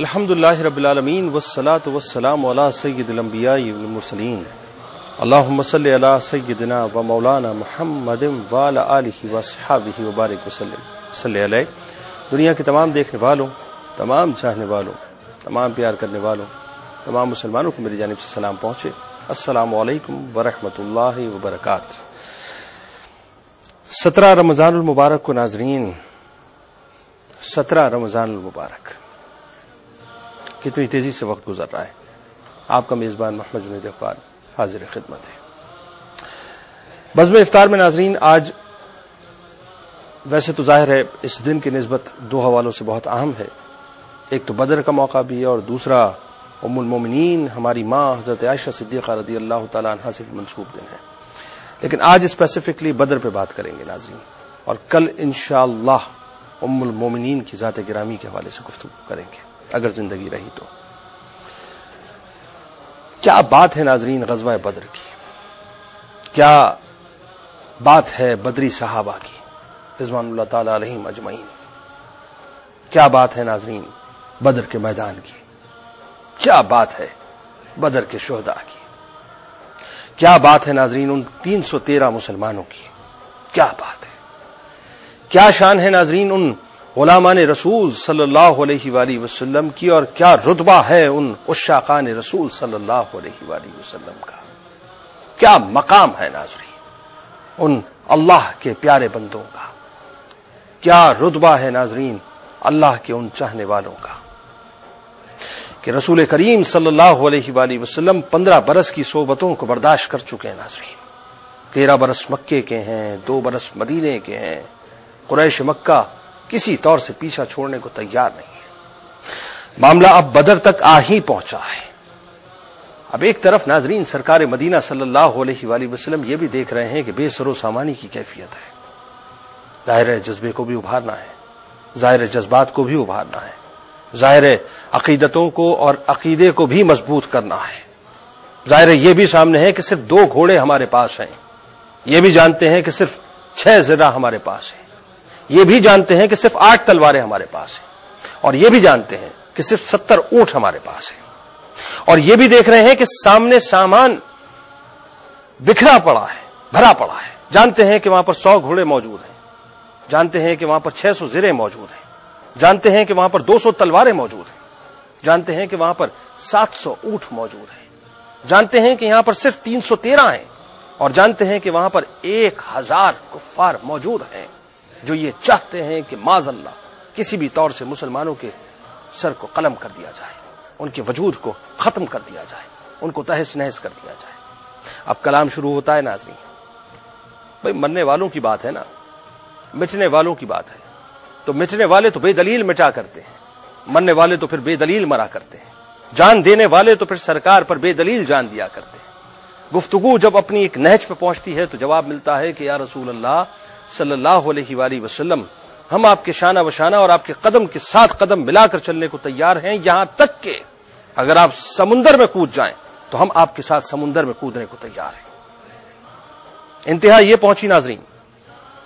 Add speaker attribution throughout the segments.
Speaker 1: الحمدللہ رب العالمین والصلاة والسلام علی سید الانبیاء والمرسلین اللہم صلی علی سیدنا و مولانا محمد وعلی آلہ واصحابہ وبارک وسلم صلی علیہ. دنیا کے تمام دیکھنے والوں، تمام چاہنے والوں، تمام پیار کرنے والوں، تمام مسلمانوں کو میری جانب سے سلام پہنچے. السلام علیکم ورحمۃ اللہ وبرکاتہ. 17 رمضان المبارک کو ناظرین، 17 رمضان المبارک، کتنی تیزی سے وقت گزر رہا ہے. آپ کا میزبان محمد جنید اقبال حاضر خدمت ہے. بزم افطار میں ناظرین، آج ویسے تو ظاہر ہے اس دن کی نسبت دو حوالوں سے بہت اہم ہے. ایک تو بدر کا موقع بھی ہے، اور دوسرا ام المومنین ہماری ماں حضرت عائشہ صدیقہ رضی اللہ تعالی عنہا سے منسوب دن ہے. لیکن آج اسپیسیفکلی بدر پہ بات کریں گے ناظرین، اور کل انشاءاللہ ام المومنین کی ذات گرامی کے حوالے سے گفتگو کریں گے اگر زندگی رہی تو. کیا بات ہے ناظرین غزوہ بدر کی، کیا بات ہے بدری صحابہ کی رضوان اللہ تعالی علیہم اجمعین. کیا بات ہے ناظرین بدر کے میدان کی، کیا بات ہے بدر کے شہداء کی، کیا بات ہے ناظرین ان 313 مسلمانوں کی. کیا بات ہے، کیا شان ہے ناظرین ان غلامان رسول صلی اللہ علیہ وآلہ وسلم کی، اور کیا رتبہ ہے ان عشاقان رسول صلی اللہ علیہ وآلہ وسلم کا. کیا مقام ہے ناظرین ان اللہ کے پیارے بندوں کا. کیا رتبہ ہے ناظرین اللہ کے ان چاہنے والوں کا کہ رسول کریم صلی اللہ علیہ وآلہ وسلم 15 برس کی صحبتوں کو برداشت کر چکے ہیں ناظرین. 13 برس مکے کے ہیں، 2 برس مدینے کے ہیں. قریش مکہ کسی طور سے پیچھا چھوڑنے کو تیار نہیں ہے. معاملہ اب بدر تک آ ہی پہنچا ہے. اب ایک طرف ناظرین سرکار مدینہ صلی اللہ علیہ وآلہ وسلم یہ بھی دیکھ رہے ہیں کہ بے سر و سامانی کی کیفیت ہے. ظاہر ہے جذبے کو بھی ابھارنا ہے، ظاہر ہے جذبات کو بھی ابھارنا ہے، ظاہر ہے عقیدتوں کو اور عقیدے کو بھی مضبوط کرنا ہے. ظاہر ہے یہ بھی سامنے ہے کہ صرف 2 گھوڑے ہمارے پاس ہیں. یہ بھی جانتے ہیں کہ صرف 6 زرہ ہمارے پاس ہیں. یہ بھی جانتے ہیں کہ صرف 8 تلواریں ہمارے پاس ہیں. اور یہ بھی جانتے ہیں کہ صرف 70 اونٹ ہمارے پاس ہیں. اور یہ بھی دیکھ رہے ہیں کہ سامنے سامان بکھرا پڑا ہے، بھرا پڑا ہے. جانتے ہیں کہ وہاں پر 100 گھوڑے موجود ہیں، جانتے ہیں کہ وہاں پر 600 زرے موجود ہیں، جانتے ہیں کہ وہاں پر 200 تلواریں موجود ہیں، جانتے ہیں کہ وہاں پر 700 اونٹ موجود ہیں، جانتے ہیں کہ یہاں پر صرف 313 ہیں، اور جانتے ہیں کہ وہاں پر 1000 کفار موجود ہیں جو یہ چاہتے ہیں کہ معاذ اللہ کسی بھی طور سے مسلمانوں کے سر کو قلم کر دیا جائے، ان کے وجود کو ختم کر دیا جائے، ان کو تہس نہس کر دیا جائے. اب کلام شروع ہوتا ہے ناظرین. بھئی مرنے والوں کی بات ہے نا، مٹنے والوں کی بات ہے. تو مٹنے والے تو بے دلیل مٹا کرتے ہیں، مرنے والے تو پھر بے دلیل مرا کرتے ہیں، جان دینے والے تو پھر سرکار پر بے دلیل جان دیا کرتے ہیں. گفتگو جب اپنی ایک نہج پہ پہنچتی ہے تو جواب ملتا ہے کہ یا رسول اللہ صلی اللہ علیہ وآلہ وسلم، ہم آپ کے شانہ بشانہ اور آپ کے قدم کے ساتھ قدم ملا کر چلنے کو تیار ہیں، یہاں تک کہ اگر آپ سمندر میں کود جائیں تو ہم آپ کے ساتھ سمندر میں کودنے کو تیار ہیں. انتہا یہ پہنچی ناظرین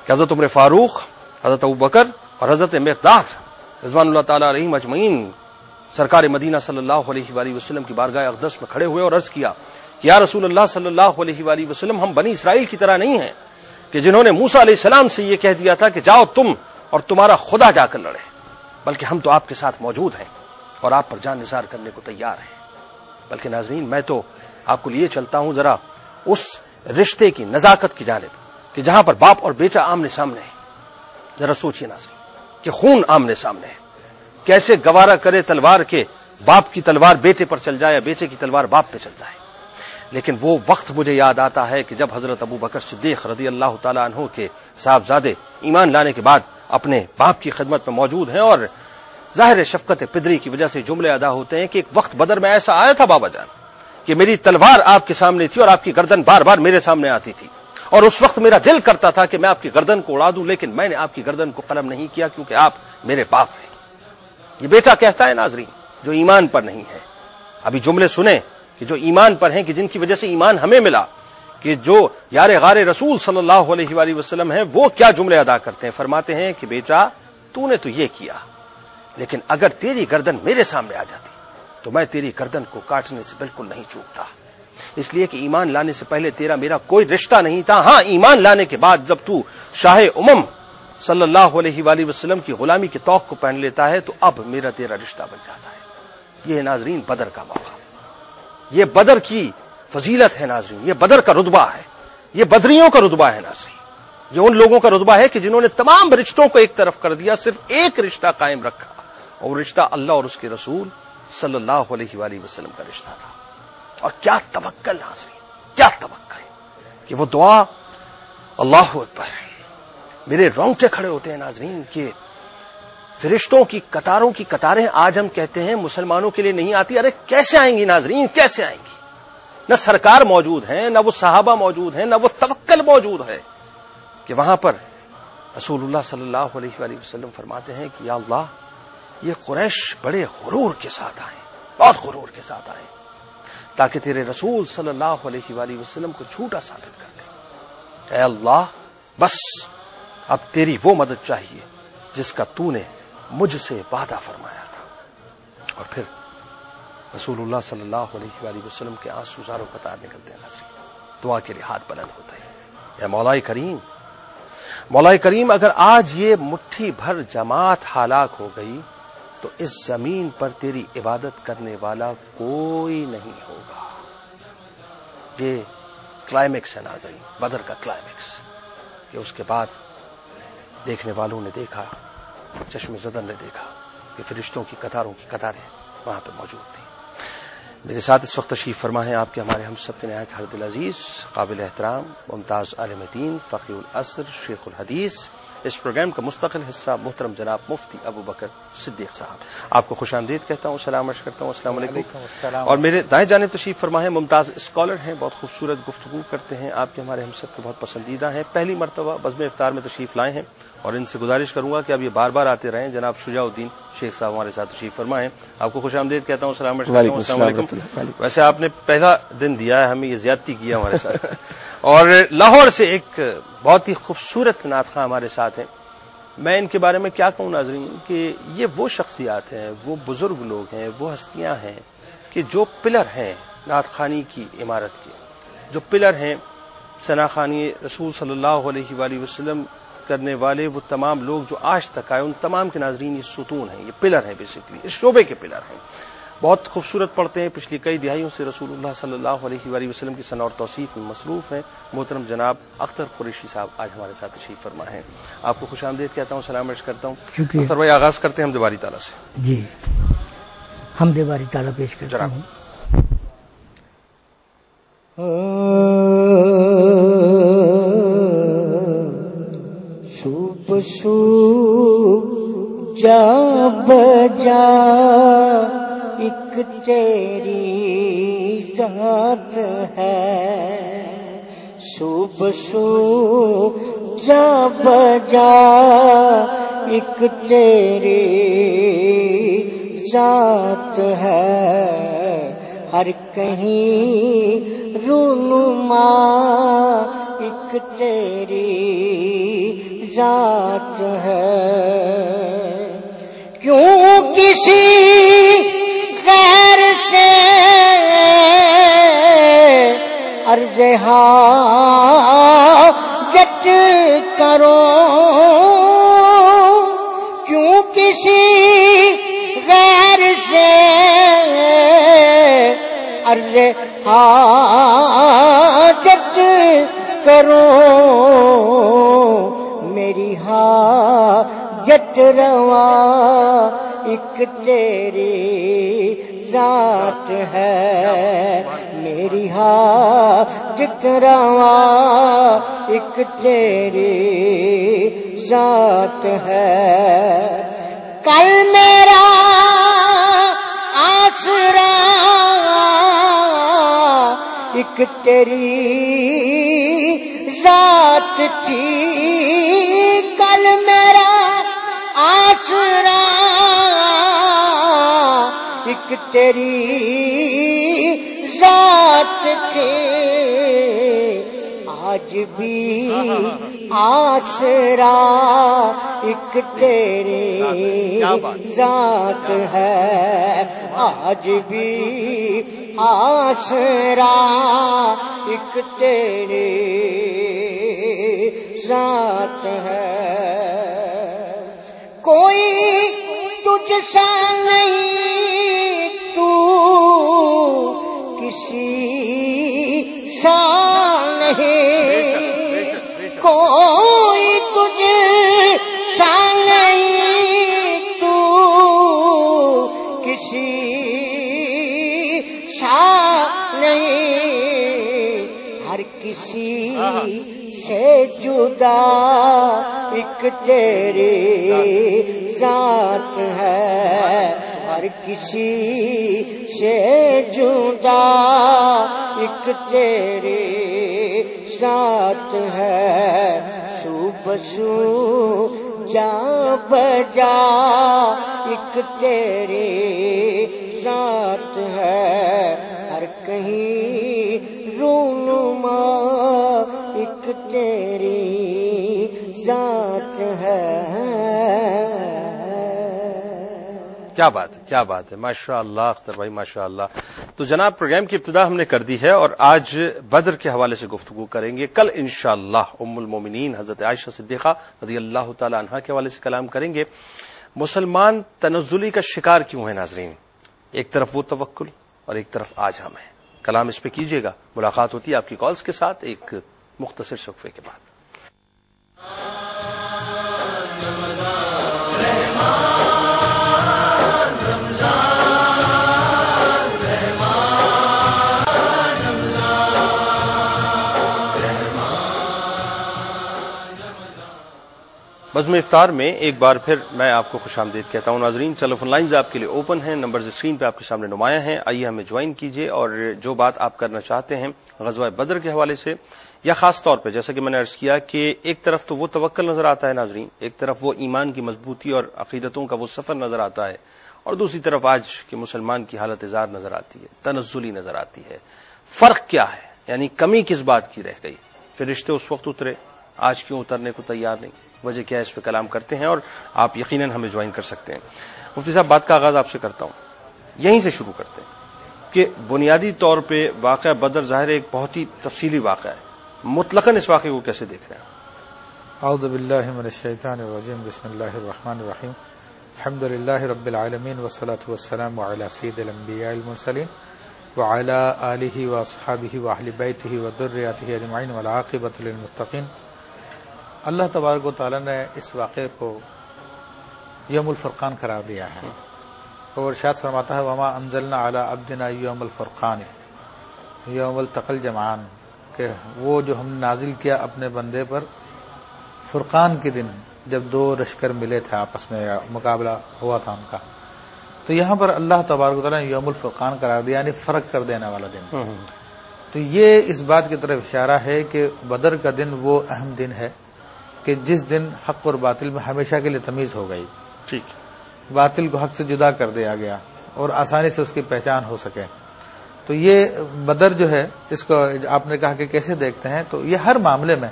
Speaker 1: کہ حضرت عمر فاروق، حضرت ابوبکر اور حضرت مقداد رضوان اللہ تعالی علیہم اجمعین سرکار مدینہ صلی اللہ علیہ وآلہ وسلم کی بارگاہ اقدس میں کھڑے ہوئے اور عرض کیا کہ یا رسول اللہ صلی اللہ علیہ وآلہ وسلم، ہم بنی اسرائیل کی طرح نہیں ہیں کہ جنہوں نے موسیٰ علیہ السلام سے یہ کہہ دیا تھا کہ جاؤ تم اور تمہارا خدا جا کر لڑے، بلکہ ہم تو آپ کے ساتھ موجود ہیں اور آپ پر جان نثار کرنے کو تیار ہیں. بلکہ ناظرین میں تو آپ کو لیے چلتا ہوں ذرا اس رشتے کی نزاکت کی جانب کہ جہاں پر باپ اور بیٹا آمنے سامنے ہیں. ذرا سوچئے ناظرین کہ خون آمنے سامنے ہے، کیسے گوارا کرے تلوار کے باپ کی تلوار بیٹے پر چل جائے یا بیٹے کی تلوار باپ پہ چل جائے. لیکن وہ وقت مجھے یاد آتا ہے کہ جب حضرت ابوبکر صدیق رضی اللہ تعالیٰ عنہ کے صاحبزادے ایمان لانے کے بعد اپنے باپ کی خدمت میں موجود ہیں، اور ظاہر شفقت پدری کی وجہ سے جملے ادا ہوتے ہیں کہ ایک وقت بدر میں ایسا آیا تھا بابا جان کہ میری تلوار آپ کے سامنے تھی اور آپ کی گردن بار بار میرے سامنے آتی تھی، اور اس وقت میرا دل کرتا تھا کہ میں آپ کی گردن کو اڑا دوں، لیکن میں نے آپ کی گردن کو قلم نہیں کیا کیونکہ آپ میرے باپ ہیں. یہ بیٹا کہتا ہے ناظرین جو ایمان پر نہیں ہے. ابھی جملے سنیں کہ جو ایمان پر ہیں، کہ جن کی وجہ سے ایمان ہمیں ملا، کہ جو یار غار رسول صلی اللہ علیہ وآلہ وسلم ہیں، وہ کیا جملے ادا کرتے ہیں. فرماتے ہیں کہ بیٹا تو نے تو یہ کیا، لیکن اگر تیری گردن میرے سامنے آ جاتی تو میں تیری گردن کو کاٹنے سے بالکل نہیں چوکتا، اس لیے کہ ایمان لانے سے پہلے تیرا میرا کوئی رشتہ نہیں تھا. ہاں، ایمان لانے کے بعد جب تو شاہ امم صلی اللہ علیہ وآلہ وسلم کی غلامی کے طوق کو پہن لیتا ہے تو اب میرا تیرا رشتہ بن جاتا ہے. یہ ناظرین بدر کا موقع، یہ بدر کی فضیلت ہے ناظرین، یہ بدر کا رتبہ ہے، یہ بدریوں کا رتبہ ہے ناظرین. یہ ان لوگوں کا رتبہ ہے کہ جنہوں نے تمام رشتوں کو ایک طرف کر دیا، صرف ایک رشتہ قائم رکھا، اور رشتہ اللہ اور اس کے رسول صلی اللہ علیہ وآلہ وسلم کا رشتہ تھا. اور کیا توکل ناظرین، کیا توکل کہ وہ دعا اللہ اکبر. میرے رونگٹے کھڑے ہوتے ہیں ناظرین کہ فرشتوں کی قطاریں آج ہم کہتے ہیں مسلمانوں کے لیے نہیں آتی. ارے کیسے آئیں گی ناظرین، کیسے آئیں گی؟ نہ سرکار موجود ہیں، نہ وہ صحابہ موجود ہیں، نہ وہ توکل موجود ہے کہ وہاں پر رسول اللہ صلی اللہ علیہ وآلہ وسلم فرماتے ہیں کہ یا اللہ، یہ قریش بڑے غرور کے ساتھ آئیں، بہت غرور کے ساتھ آئیں، تاکہ تیرے رسول صلی اللہ علیہ وآلہ وسلم کو جھوٹا ثابت کر دیں. اے اللہ، بس اب تیری وہ مدد چاہیے جس کا تو نے مجھ سے وعدہ فرمایا تھا. اور پھر رسول اللہ صلی اللہ علیہ وآلہ وسلم کے آنسو زاروں قطار نکلتے ہیں ناظرین. دعا کے لیے ہاتھ بلند ہوتے ہیں. یا مولا کریم، اگر آج یہ مٹھی بھر جماعت ہلاک ہو گئی تو اس زمین پر تیری عبادت کرنے والا کوئی نہیں ہوگا. یہ کلائمیکس ہے ناظرین، بدر کا کلائمیکس، کہ اس کے بعد دیکھنے والوں نے دیکھا، چشم زدن نے دیکھا کہ فرشتوں کی قطاروں کی قطاریں وہاں پہ موجود تھیں. میرے ساتھ اس وقت تشریف فرما ہے آپ کے ہمارے ہم سب کے نہایت ہر دل عزیز، قابل احترام، ممتاز عالم دین، فقیہ العصر، شیخ الحدیث، اس پروگرام کا مستقل حصہ محترم جناب مفتی ابو بکر صدیق صاحب. آپ کو خوش آمدید کہتا ہوں، سلام عرض کرتا ہوں. السلام علیکم. اور میرے دائیں جانب تشریف فرما ہے ممتاز اسکالر ہیں، بہت خوبصورت گفتگو کرتے ہیں، آپ کے ہمارے ہم سب کے بہت پسندیدہ ہیں، پہلی مرتبہ بزم افطار میں تشریف لائے ہیں، اور ان سے گزارش کروں گا کہ اب یہ بار بار آتے رہیں. جناب شجاع الدین شیخ صاحب ہمارے ساتھ تشریف فرمائیں. آپ کو خوش آمدید کہتا ہوں، سلام عرض کرتا ہوں. السلام علیکم. ویسے آپ نے پہلا دن دیا ہے، ہمیں یہ زیادتی کیا ہمارے ساتھ. اور لاہور سے ایک بہت ہی خوبصورت نعت خواں ہمارے ساتھ ہیں. میں ان کے بارے میں کیا کہوں ناظرین کہ یہ وہ شخصیات ہیں، وہ بزرگ لوگ ہیں، وہ ہستیاں ہیں کہ جو پلر ہیں نعت خوانی کی عمارت کے، جو پلر ہیں ثنا خوانی رسول صلی اللہ علیہ وآلہ وسلم کرنے والے، وہ تمام لوگ جو آج تک آئے، ان تمام کے ناظرین یہ ستون ہیں، یہ پلر ہیں، بیسیکلی اس شعبے کے پلر ہیں. بہت خوبصورت پڑھتے ہیں، پچھلی کئی دہائیوں سے رسول اللہ صلی اللہ علیہ وآلہ وسلم کی ثنا اور توصیف میں مصروف ہیں. محترم جناب اختر قریشی صاحب آج ہمارے ساتھ تشریف فرما ہیں. آپ کو خوش آمدید کہتا ہوں، سلام عرض کرتا ہوں. اختر بھائی، آغاز کرتے ہیں حمد باری تعالیٰ سے.
Speaker 2: جی، حمد باری تعالیٰ پیش کرتا ہوں. صبح صبح جا بجا ایک تیری ذات ہے، صبح صبح جا بجا ایک تیری ذات ہے، ہر کہیں رونما ایک تیری ذات ہے. کیوں کسی غیر سے عرض حاجت کرو، کیوں کسی غیر سے عرض حاجت کرو، میری حاجت روا ایک تیری ذات ہے، میری حاجت روا ایک تیری ذات ہے. کل میرا آسرا ایک تیری ذات تھی، کل میرا آسرا ایک تیری ذات تھی، آج بھی آسرا ایک تیری ذات ہے، آج بھی آسرا ایک تیری ذات ہے، کوئی تجھ سا نہیں، تو کسی سا نہیں، کوئی تجھ سا نہیں، تو کسی سا نہیں، ہر کسی سے جدا ایک تیری ذات ہے، ہر کسی سے جدا ایک تیری ذات ہے، سو بسو جا بجا ایک تیری ذات ہے، ہر کہیں رونما ایک تیری ذات ہے۔
Speaker 1: کیا بات ہے، کیا بات ہے، ماشاء اللہ اختر بھائی ماشاء اللہ۔ تو جناب پروگرام کی ابتدا ہم نے کر دی ہے اور آج بدر کے حوالے سے گفتگو کریں گے، کل انشاءاللہ ام المومنین حضرت عائشہ صدیقہ رضی اللہ تعالی عنہا کے حوالے سے کلام کریں گے۔ مسلمان تنزلی کا شکار کیوں ہے ناظرین؟ ایک طرف وہ توکل اور ایک طرف آج ہم ہیں، کلام اس پہ کیجیے گا۔ ملاقات ہوتی ہے آپ کی کالز کے ساتھ ایک مختصر وقفے کے بعد۔ بزم افطار میں ایک بار پھر میں آپ کو خوش آمدید کہتا ہوں ناظرین۔ ٹیلی فون لائنز آپ کے لیے اوپن ہیں، نمبرز اسکرین پہ آپ کے سامنے نمایاں ہیں، آئیے ہمیں جوائن کیجیے اور جو بات آپ کرنا چاہتے ہیں غزوہ بدر کے حوالے سے یا خاص طور پہ جیسا کہ میں نے عرض کیا کہ ایک طرف تو وہ توکل نظر آتا ہے ناظرین، ایک طرف وہ ایمان کی مضبوطی اور عقیدتوں کا وہ سفر نظر آتا ہے، اور دوسری طرف آج کے مسلمان کی حالت زار نظر آتی ہے، تنزلی نظر آتی ہے۔ فرق کیا ہے؟ یعنی کمی کس بات کی رہ گئی؟ فرشتے اس وقت اترے، آج کیوں اترنے کو تیار نہیں؟ وجہ کیا ہے؟ اس پہ کلام کرتے ہیں اور آپ یقیناً ہمیں جوائن کر سکتے ہیں۔ مفتی صاحب بات کا آغاز آپ سے کرتا ہوں، یہیں سے شروع کرتے ہیں کہ بنیادی طور پہ واقعہ بدر ظاہر ایک بہت ہی تفصیلی واقعہ ہے، مطلقاً اس واقعے کو کیسے دیکھ رہے ہیں؟
Speaker 3: اعوذ باللہ من الشیطان الرجیم، بسم اللہ الرحمن الرحیم، الحمد للہ رب العالمین والصلاة والسلام علی سید الانبیاء المرسلین وعلی آلہ واصحابہ واہل بیتہ وذریتہ اجمعین والعاقبۃ للمتقین۔ اللہ تبارک و تعالی نے اس واقعے کو یوم الفرقان قرار دیا ہے اور ارشاد فرماتا ہے وما انزلنا علی عبدنا یوم الفرقان یوم التقى الجمعان، کہ وہ جو ہم نے نازل کیا اپنے بندے پر فرقان کے دن جب دو لشکر ملے تھے، آپس میں مقابلہ ہوا تھا ان کا، تو یہاں پر اللہ تبارک و تعالی نے یوم الفرقان قرار دیا، یعنی فرق کر دینے والا دن۔ تو یہ اس بات کی طرف اشارہ ہے کہ بدر کا دن وہ اہم دن ہے کہ جس دن حق اور باطل میں ہمیشہ کے لیے تمیز ہو گئی،
Speaker 1: ٹھیک،
Speaker 3: باطل کو حق سے جدا کر دیا گیا اور آسانی سے اس کی پہچان ہو سکے۔ تو یہ بدر جو ہے، اس کو آپ نے کہا کہ کیسے دیکھتے ہیں، تو یہ ہر معاملے میں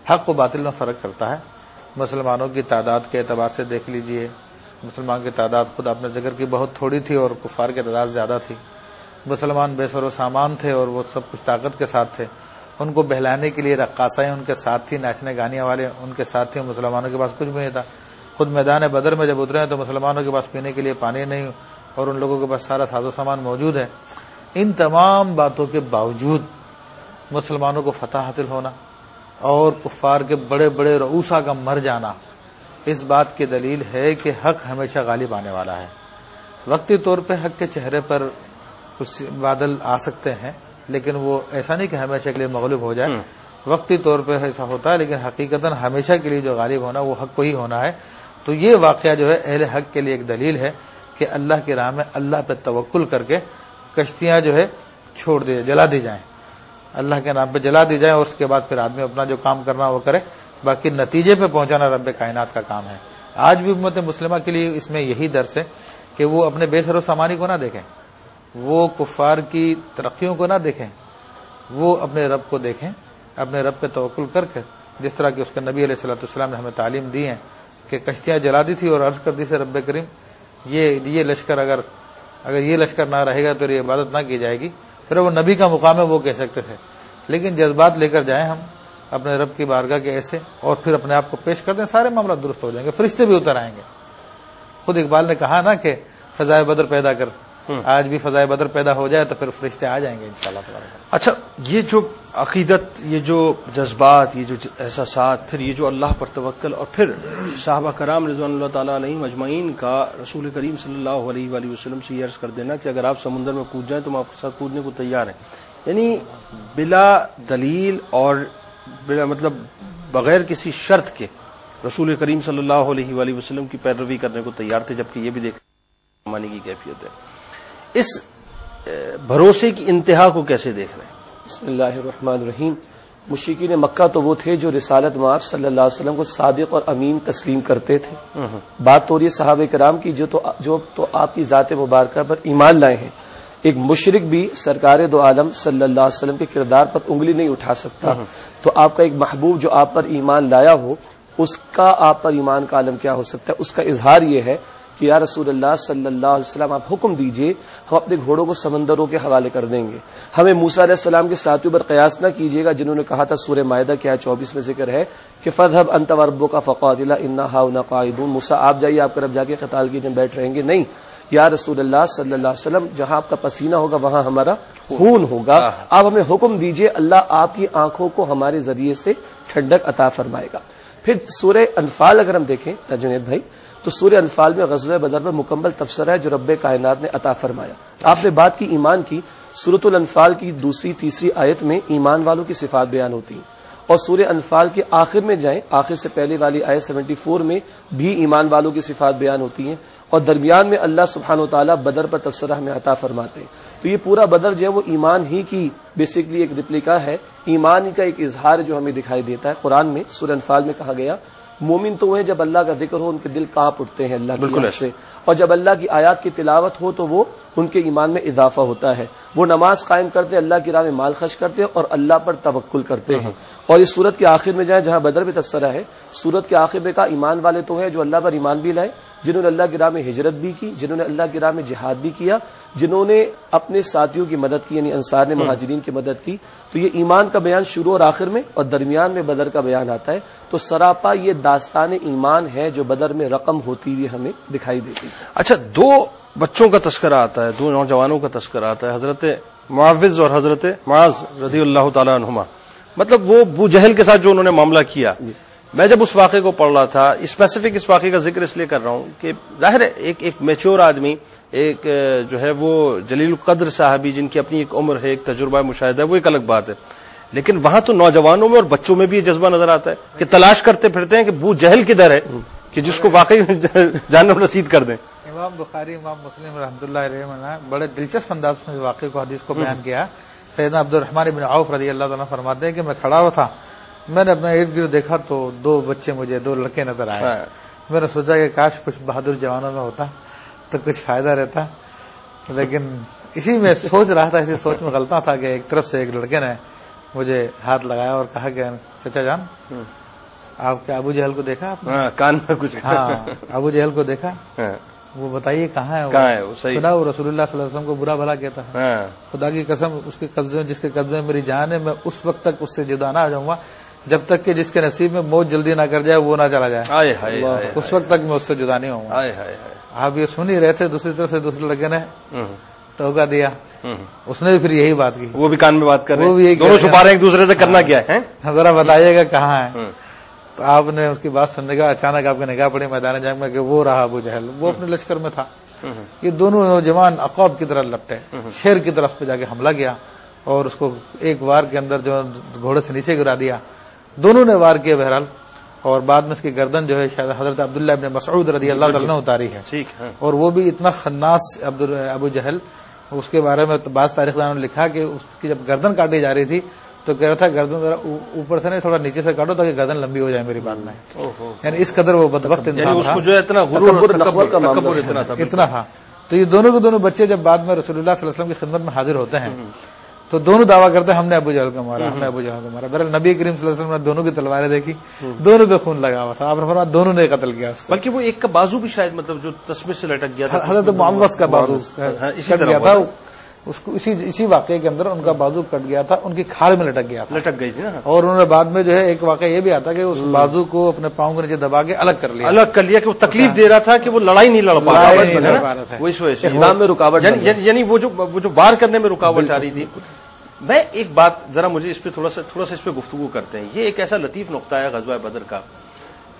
Speaker 3: حق و باطل میں فرق کرتا ہے۔ مسلمانوں کی تعداد کے اعتبار سے دیکھ لیجئے، مسلمان کی تعداد خود آپ نے ذکر کی بہت تھوڑی تھی اور کفار کی تعداد زیادہ تھی۔ مسلمان بے سر و سامان تھے اور وہ سب کچھ طاقت کے ساتھ تھے، ان کو بہلانے کے لیے رقاصائیں ان کے ساتھ تھی، ناچنے گانے والے ان کے ساتھ تھے، مسلمانوں کے پاس کچھ بھی نہیں تھا۔ خود میدان بدر میں جب اترے ہیں تو مسلمانوں کے پاس پینے کے لیے پانی نہیں اور ان لوگوں کے پاس سارا ساز و سامان موجود ہے۔ ان تمام باتوں کے باوجود مسلمانوں کو فتح حاصل ہونا اور کفار کے بڑے بڑے رؤوسا کا مر جانا اس بات کی دلیل ہے کہ حق ہمیشہ غالب آنے والا ہے۔ وقتی طور پہ حق کے چہرے پر کچھ بادل آ سکتے ہیں لیکن وہ ایسا نہیں کہ ہمیشہ کے لیے مغلوب ہو جائے، وقتی طور پہ ایسا ہوتا ہے لیکن حقیقتاً ہمیشہ کے لیے جو غالب ہونا وہ حق کو ہی ہونا ہے۔ تو یہ واقعہ جو ہے اہل حق کے لیے ایک دلیل ہے کہ اللہ کی راہ میں اللہ پہ توکل کر کے کشتیاں جو ہے چھوڑ دی، جلا دی جائیں، اللہ کے نام پہ جلا دی جائیں اور اس کے بعد پھر آدمی اپنا جو کام کرنا وہ کرے، باقی نتیجے پہ پہنچانا رب کائنات کا کام ہے۔ آج بھی امت مسلمہ کے لیے اس میں یہی درس ہے کہ وہ اپنے بے سر و سامانی کو نہ دیکھیں، وہ کفار کی ترقیوں کو نہ دیکھیں، وہ اپنے رب کو دیکھیں اپنے رب پہ توکل کر کے، جس طرح کہ اس کے نبی علیہ الصلوۃ والسلام نے ہمیں تعلیم دی ہے کہ کشتیاں جلا دی تھی اور عرض کر دی تھی رب کریم یہ لشکر اگر یہ لشکر نہ رہے گا تو یہ عبادت نہ کی جائے گی، پھر وہ نبی کا مقام ہے وہ کہہ سکتے تھے، لیکن جذبات لے کر جائیں ہم اپنے رب کی بارگاہ کے ایسے اور پھر اپنے آپ کو پیش کر دیں، سارے معاملات درست ہو جائیں گے، فرشتے بھی اتر آئیں گے۔ خود اقبال نے کہا نا کہ فضائے بدر پیدا کر، آج بھی فضائے بدر پیدا ہو جائے تو پھر فرشتے آ جائیں گے انشاءاللہ تعالی۔
Speaker 1: اچھا، یہ جو عقیدت، یہ جو جذبات، یہ جو احساسات، پھر یہ جو اللہ پر توکل، اور پھر صحابہ کرام رضوان اللہ تعالیٰ علیہم اجمعین کا رسول کریم صلی اللہ علیہ وآلہ وسلم سے یہ عرض کر دینا کہ اگر آپ سمندر میں کود جائیں تو ہم آپ کے ساتھ کودنے کو تیار ہیں، یعنی بلا دلیل اور بلا مطلب بغیر کسی شرط کے رسول کریم صلی اللہ علیہ وآلہ وسلم کی پیروی کرنے کو تیار تھے، جبکہ یہ بھی دیکھ مانی کی کیفیت ہے۔ اس بھروسے کی انتہا کو کیسے دیکھ رہے ہیں؟
Speaker 4: بسم اللہ الرحمن الرحیم۔ مشرکین مکہ تو وہ تھے جو رسالت مآب صلی اللہ علیہ وسلم کو صادق اور امین تسلیم کرتے تھے۔ بات تو یہ صحابہ کرام کی جو تو آپ کی ذات مبارکہ پر ایمان لائے ہیں۔ ایک مشرک بھی سرکار دو عالم صلی اللہ علیہ وسلم کے کردار پر انگلی نہیں اٹھا سکتا، تو آپ کا ایک محبوب جو آپ پر ایمان لایا ہو، اس کا آپ پر ایمان کا عالم کیا ہو سکتا ہے؟ اس کا اظہار یہ ہے کہ یا رسول اللہ صلی اللہ علیہ وسلم آپ حکم دیجئے، ہم اپنے گھوڑوں کو سمندروں کے حوالے کر دیں گے، ہمیں موسیٰ علیہ السلام کے ساتھیوں پر قیاس نہ کیجیے گا جنہوں نے کہا تھا، سورہ مائدہ کی آیت 24 میں ذکر ہے کہ فَاذْهَبْ أَنْتَ وَرَبُّكَ فَقَاتِلَا إِنَّا هَاهُنَا قَاعِدُونَ، موسیٰ آپ جائیے، آپ کا رب جا کے قتال کیجئے، بیٹھ رہیں گے نہیں، یا رسول اللہ صلی اللہ علیہ وسلم جہاں آپ کا پسینہ ہوگا وہاں ہمارا خون ہوگا، آپ ہمیں حکم دیجئے، اللہ آپ کی آنکھوں کو ہمارے ذریعے سے ٹھنڈک عطا فرمائے گا۔ پھر سورہ انفال اگر ہم دیکھیں جنید بھائی، تو سورہ انفال میں غزوہ بدر میں مکمل تبصرہ ہے جو رب کائنات نے عطا فرمایا۔ آپ نے بات کی ایمان کی، سورۃ الانفال کی دوسری تیسری آیت میں ایمان والوں کی صفات بیان ہوتی ہیں، اور سورہ انفال کے آخر میں جائیں، آخر سے پہلے والی آیت 74 میں بھی ایمان والوں کی صفات بیان ہوتی ہیں، اور درمیان میں اللہ سبحانہ و تعالیٰ بدر پر تبصرہ ہمیں عطا فرماتے ہیں۔ تو یہ پورا بدر جو ہے وہ ایمان ہی کی بیسکلی ایک ریپلیکا ہے، ایمان کا ایک اظہار جو ہمیں دکھائی دیتا ہے۔ قرآن میں سورہ انفال میں کہا گیا مومن تو وہ ہیں جب اللہ کا ذکر ہو ان کے دل کانپ اٹھتے ہیں اللہ کی یاد سے، اور جب اللہ کی آیات کی تلاوت ہو تو وہ ان کے ایمان میں اضافہ ہوتا ہے، وہ نماز قائم کرتے ہیں، اللہ کی راہ میں مال خرچ کرتے ہیں اور اللہ پر توکل کرتے ہیں۔ اور اس سورت کے آخر میں جائیں جہاں بدر بھی تبصرہ ہے، سورت کے آخر میں کہا ایمان والے تو ہیں جو اللہ پر ایمان بھی لائے، جنہوں نے اللہ کی راہ میں ہجرت بھی کی، جنہوں نے اللہ کی راہ میں جہاد بھی کیا، جنہوں نے اپنے ساتھیوں کی مدد کی، یعنی انصار نے مہاجرین کی مدد کی۔ تو یہ ایمان کا بیان شروع اور آخر میں، اور درمیان میں بدر کا بیان آتا ہے، تو سراپا یہ داستان ایمان ہے جو بدر میں رقم ہوتی ہوئی ہمیں دکھائی دیتی ہے۔
Speaker 1: اچھا، دو بچوں کا تذکرہ آتا ہے، دو نوجوانوں کا تذکرہ آتا ہے، حضرت معاوض اور حضرت معاذ رضی اللہ تعالیٰ عنہما، مطلب وہ ابو جہل کے ساتھ جو انہوں نے معاملہ کیا۔ میں جب اس واقعے کو پڑھ رہا تھا، اسپیسیفک اس واقعے کا ذکر اس لیے کر رہا ہوں کہ ظاہر ہے ایک میچور آدمی، ایک جو ہے وہ جلیل القدر صاحبی جن کی اپنی ایک عمر ہے، ایک تجربہ مشاہدہ ہے، وہ ایک الگ بات ہے، لیکن وہاں تو نوجوانوں میں اور بچوں میں بھی یہ جذبہ نظر آتا ہے کہ تلاش کرتے پھرتے ہیں کہ ابو جہل کدھر ہے کہ جس کو واقعی جانب رسید کر دیں۔
Speaker 3: امام بخاری، امام مسلم رحمۃ اللہ علیہ نے بڑے دلچسپ انداز میں واقعے کو، حدیث کو بیان کیا۔ سیدنا عبد الرحمن بن عوف رضی اللہ تعالیٰ فرماتے ہیں کہ میں کھڑا ہوا تھا، میں نے اپنے ارد گرد دیکھا تو دو بچے مجھے، دو لڑکے نظر آئے۔ میں نے سوچا کہ کاش کچھ بہادر جوانوں میں ہوتا تو کچھ فائدہ رہتا، لیکن اسی میں سوچ رہا تھا، اسی سوچ میں غلطاں تھا کہ ایک طرف سے ایک لڑکے نے مجھے ہاتھ لگایا اور کہا کہ چچا جان آپ کیا ابو جہل کو دیکھا آپ نے؟
Speaker 1: کان میں کچھ،
Speaker 3: ہاں ابو جہل کو دیکھا، وہ بتائیے کہاں ہے؟
Speaker 1: وہ
Speaker 3: سنا وہ رسول اللہ صلی اللہ علیہ وسلم کو برا بھلا کہتا ہے، خدا کی قسم اس کے قبضے میں، جس کے قبضے میں میری جان ہے، میں اس وقت تک اس سے جدا نہ ہو جاؤں گا جب تک کہ جس کے نصیب میں موت جلدی نہ کر جائے وہ نہ چلا جائے، اس وقت تک میں اس سے جدا نہیں ہوں گا۔ آپ یہ سن ہی رہے تھے، دوسری طرف سے دوسرے لڑکے نے ٹوکا دیا، اس نے بھی پھر یہی بات کی،
Speaker 1: وہ بھی کان میں بات کر رہے
Speaker 3: وہ بھی
Speaker 1: دونوں چھپا رہے ہیں ایک دوسرے سے، کرنا کیا ہے
Speaker 3: ذرا بتائیے گا کہاں ہے؟ تو آپ نے اس کی بات سننے کا اچانک آپ کی نگاہ پڑی میدان جنگ میں کہ وہ رہا ابو جہل، وہ اپنے لشکر میں تھا۔ یہ دونوں نوجوان عقاب کی طرح لپٹے، شیر کی طرف پہ جا کے حملہ کیا اور اس کو ایک وار کے اندر جو گھوڑے سے نیچے گرا دیا، دونوں نے وار کیا بہرحال، اور بعد میں اس کی گردن جو ہے شاید حضرت عبداللہ ابن مسعود رضی اللہ عنہ نے اتاری ہے، اور وہ بھی اتنا خناس ابو جہل، اس کے بارے میں بعض تاریخ دانوں نے لکھا کہ اس کی جب گردن کاٹی جا رہی تھی تو کہہ رہا تھا گردن ذرا اوپر سے نہیں تھوڑا نیچے سے کاٹو تاکہ گردن لمبی ہو جائے میری بات میں، یعنی اس قدر وہ بدبخت انسان تھا، اتنا تھا۔ تو یہ دونوں کے دونوں بچے جب بعد میں رسول اللہ صلی اللہ علیہ وسلم کی خدمت میں حاضر ہوتے ہیں تو دونوں دعویٰ کرتے ہیں ہم نے ابو جہل کو مارا، ہم نے ابو جہل کو مارا. بہرحال نبی کریم صلی اللہ علیہ وسلم نے دونوں کی تلواریں دیکھی، دونوں پہ خون لگا ہوا تھا. آپ نے فرمایا دونوں نے قتل کیا.
Speaker 1: بلکہ وہ ایک کا بازو بھی شاید مطلب جو تسمے سے لٹک گیا تھا،
Speaker 3: حضرت معوذ کا بازو
Speaker 1: اسی
Speaker 3: کٹ گیا تھا. اس کو اسی واقعے کے اندر ان کا بازو کٹ گیا تھا، ان کی کھاڑ میں لٹک گیا تھا،
Speaker 1: لٹک گئی تھی نا.
Speaker 3: اور انہوں نے بعد میں جو ہے ایک واقعہ یہ بھی آتا کہ اس بازو کو اپنے پاؤں کے نیچے دبا کے الگ کر لیا
Speaker 1: کہ وہ تکلیف دے رہا تھا کہ وہ لڑائی نہیں لڑ پا رہا تھا، وہ اس وجہ سے
Speaker 4: اقدام میں رکاوٹ،
Speaker 1: یعنی وہ جو وار کرنے میں رکاوٹ آ رہی تھی. میں ایک بات ذرا مجھے اس پہ تھوڑا سا اس پہ گفتگو کرتے ہیں. یہ ایک ایسا لطیف نقطہ ہے غزوہ بدر کا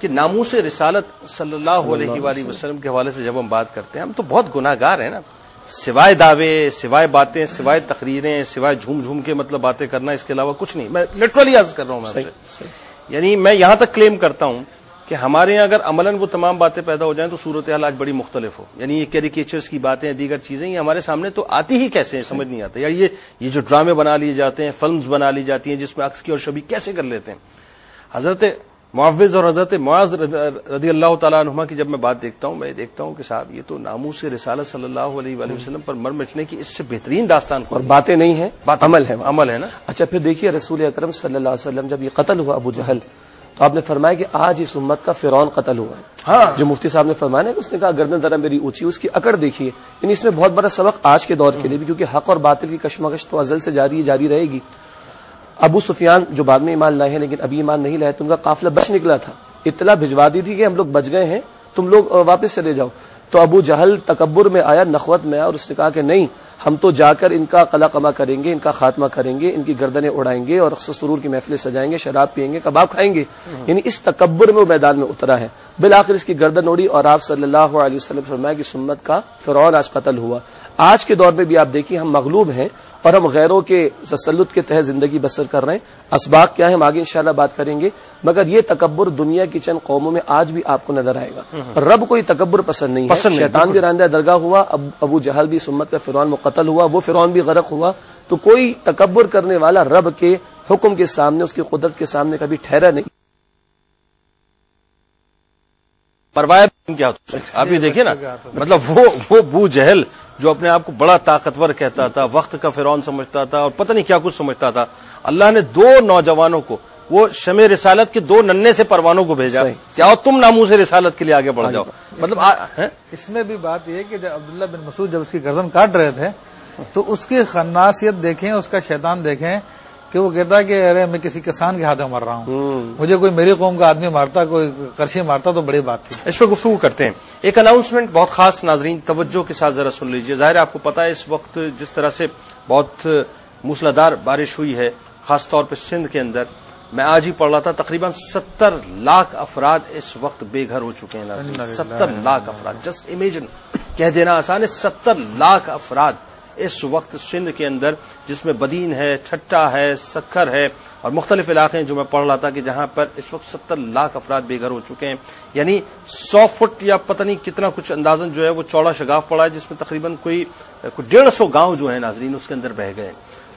Speaker 1: کہ ناموس رسالت صلی اللہ علیہ وآلہ وسلم کے حوالے سے جب ہم بات کرتے ہیں، ہم تو بہت گناہ گار ہیں نا. سوائے دعوے، سوائے باتیں، سوائے تقریریں، سوائے جھوم جھوم کے مطلب باتیں کرنا، اس کے علاوہ کچھ نہیں. میں لٹرلی عرض کر رہا ہوں. میں یعنی میں یہاں تک کلیم کرتا ہوں کہ ہمارے یہاں اگر عملاً وہ تمام باتیں پیدا ہو جائیں تو صورتحال آج بڑی مختلف ہو. یعنی یہ کیریکیچرز کی باتیں، دیگر چیزیں یہ ہمارے سامنے تو آتی ہی کیسے ہیں سمجھ نہیں آتا. یا یہ جو ڈرامے بنا لیے جاتے ہیں، فلمز بنا لی جاتی ہیں جس میں عکس کی اور شبیہ کیسے کر لیتے ہیں. حضرت معوذ اور حضرت معاذ رضی اللہ تعالیٰ عنہما کی جب میں بات دیکھتا ہوں، میں دیکھتا ہوں کہ صاحب یہ تو ناموس رسالت صلی اللہ علیہ وآلہ وسلم پر مر مچنے کی اس سے بہترین داستان
Speaker 4: اور باتیں نہیں ہیں، عمل ہے نا.
Speaker 1: اچھا
Speaker 4: پھر دیکھیے رسول اکرم صلی اللہ علیہ وسلم جب یہ قتل ہوا ابو جہل، تو آپ نے فرمایا کہ آج اس امت کا فرعون قتل ہوا ہے.
Speaker 1: ہاں،
Speaker 4: جو مفتی صاحب نے فرمایا نا کہ اس نے کہا گردن ذرا میری اونچی، اس کی اکڑ دیکھیے. یعنی اس میں بہت بڑا سبق آج کے دور کے لیے بھی، کیونکہ حق اور باطل کی کشمکش تو ازل سے جاری رہے گی. ابو سفیان جو بعد میں ایمان لائے ہیں لیکن ابھی ایمان نہیں لائے، تو ان کا قافلہ بچ نکلا تھا. اطلاع بھجوا دی تھی کہ ہم لوگ بچ گئے ہیں، تم لوگ واپس چلے جاؤ. تو ابو جہل تکبر میں آیا، نخوت میں آیا، اور اس نے کہا کہ نہیں، ہم تو جا کر ان کا قلع قمع کریں گے، ان کا خاتمہ کریں گے، ان کی گردنیں اڑائیں گے اور رقص سرور کی محفلیں سجائیں گے، شراب پیئیں گے، کباب کھائیں گے. یعنی اس تکبر میں وہ میدان میں اترا ہے. بالآخر اس کی گردن اڑی اور آپ صلی اللہ علیہ وسلم فرمایا کہ سنت کا فرعون آج قتل ہوا. آج کے دور میں بھی آپ دیکھیے ہم مغلوب ہیں اور ہم غیروں کے تسلط کے تحت زندگی بسر کر رہے ہیں. اسباق کیا ہے ہم آگے انشاءاللہ بات کریں گے، مگر یہ تکبر دنیا کی چند قوموں میں آج بھی آپ کو نظر آئے گا. رب کو یہ تکبر پسند نہیں ہے. شیطان بھی راندہ درگاہ ہوا، ابو جہل بھی سمت کا فرعون مقتل ہوا، وہ فرعون بھی غرق ہوا. تو کوئی تکبر کرنے والا رب کے حکم کے سامنے، اس کی قدرت کے سامنے کبھی ٹھہرا نہیں.
Speaker 1: پرواہ کیا آپ یہ دیکھیں نا، مطلب وہ ابو جہل جو اپنے آپ کو بڑا طاقتور کہتا تھا، وقت کا فرعون سمجھتا تھا اور پتہ نہیں کیا کچھ سمجھتا تھا، اللہ نے دو نوجوانوں کو، وہ شمع رسالت کے دو ننھے سے پروانوں کو بھیجا کہ آؤ تم ناموس رسالت کے لیے آگے بڑھ جاؤ. مطلب
Speaker 3: اس میں بھی بات یہ کہ جب عبداللہ بن مسعود جب اس کی گردن کاٹ رہے تھے تو اس کی خناسیت دیکھیں، اس کا شیطان دیکھیں کہ وہ کہتا ہے کہ ارے میں کسی کسان کے ہاتھوں مر رہا ہوں، مجھے کوئی میری قوم کا آدمی مارتا، کوئی کرشی مارتا تو بڑی بات تھی.
Speaker 1: اس پہ گفتگو کرتے ہیں. ایک اناؤنسمنٹ بہت خاص، ناظرین توجہ کے ساتھ ذرا سن لیجیے. ظاہر ہے آپ کو پتا ہے اس وقت جس طرح سے بہت موسلادھار بارش ہوئی ہے خاص طور پہ سندھ کے اندر. میں آج ہی پڑھ رہا تھا تقریباً 70 لاکھ افراد اس وقت بے گھر ہو چکے ہیں. 70 لاکھ افراد، جسٹ امیجن، کہہ دینا آسان ہے. 70 لاکھ افراد اس وقت سندھ کے اندر، جس میں بدین ہے، چھٹا ہے، سکھر ہے اور مختلف علاقے ہیں جو میں پڑھ رہا تھا کہ جہاں پر اس وقت 70 لاکھ افراد بے گھر ہو چکے ہیں. یعنی 100 فٹ یا پتہ نہیں کتنا کچھ اندازن جو ہے وہ چوڑا شگاف پڑا ہے، جس میں تقریباً کوئی 150 گاؤں جو ہیں ناظرین اس کے اندر بہہ گئے.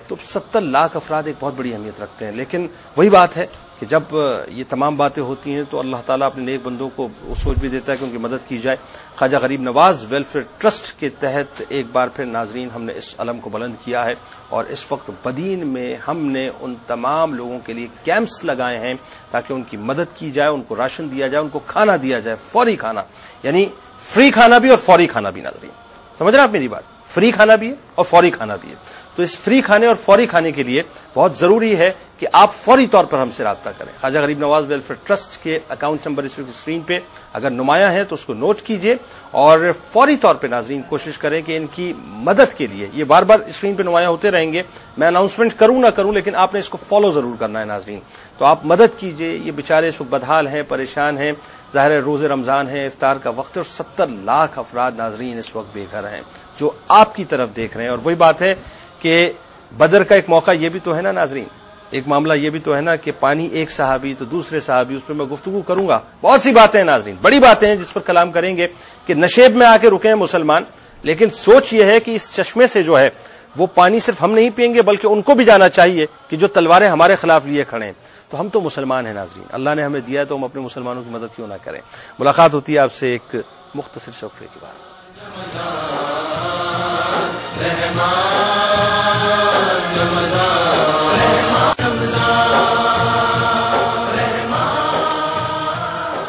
Speaker 1: تو 70 لاکھ افراد ایک بہت بڑی اہمیت رکھتے ہیں. لیکن وہی بات ہے کہ جب یہ تمام باتیں ہوتی ہیں تو اللہ تعالیٰ اپنے نیک بندوں کو سوچ بھی دیتا ہے کہ ان کی مدد کی جائے. خواجہ غریب نواز ویلفیئر ٹرسٹ کے تحت ایک بار پھر ناظرین ہم نے اس علم کو بلند کیا ہے اور اس وقت بدین میں ہم نے ان تمام لوگوں کے لیے کیمپس لگائے ہیں تاکہ ان کی مدد کی جائے، ان کو راشن دیا جائے، ان کو کھانا دیا جائے، فوری کھانا، یعنی فری کھانا بھی اور فوری کھانا بھی. ناظرین سمجھ رہے ہیں آپ میری بات؟ فری کھانا بھی ہے اور فوری کھانا بھی ہے. تو اس فری کھانے اور فوری کھانے کے لیے بہت ضروری ہے کہ آپ فوری طور پر ہم سے رابطہ کریں. خواجہ غریب نواز ویلفیئر ٹرسٹ کے اکاؤنٹ نمبر اس وقت اسکرین پہ اگر نمایاں ہے تو اس کو نوٹ کیجئے اور فوری طور پہ ناظرین کوشش کریں کہ ان کی مدد کے لیے، یہ بار بار اسکرین پہ نمایاں ہوتے رہیں گے، میں اناؤنسمنٹ کروں نہ کروں لیکن آپ نے اس کو فالو ضرور کرنا ہے ناظرین. تو آپ مدد کیجئے. یہ بیچارے اس وقت بدحال ہیں، پریشان ہیں. ظاہر ہے روز رمضان ہے، افطار کا وقت ہے اور 70 لاکھ افراد ناظرین اس وقت بے گھر ہیں جو آپ کی طرف دیکھ رہے ہیں. اور وہی بات ہے کہ بدر کا ایک موقع یہ بھی تو ہے نا ناظرین، ایک معاملہ یہ بھی تو ہے نا کہ پانی ایک صحابی تو دوسرے صحابی، اس پہ میں گفتگو کروں گا. بہت سی باتیں ہیں ناظرین، بڑی باتیں ہیں جس پر کلام کریں گے کہ نشیب میں آ کے رکے ہیں مسلمان، لیکن سوچ یہ ہے کہ اس چشمے سے جو ہے وہ پانی صرف ہم نہیں پئیں گے بلکہ ان کو بھی جانا چاہیے کہ جو تلواریں ہمارے خلاف لیے کھڑے ہیں. تو ہم تو مسلمان ہیں ناظرین، اللہ نے ہمیں دیا ہے تو ہم اپنے مسلمانوں کی مدد کیوں نہ کریں. ملاقات ہوتی ہے آپ سے ایک مختصر وقفے کے بعد.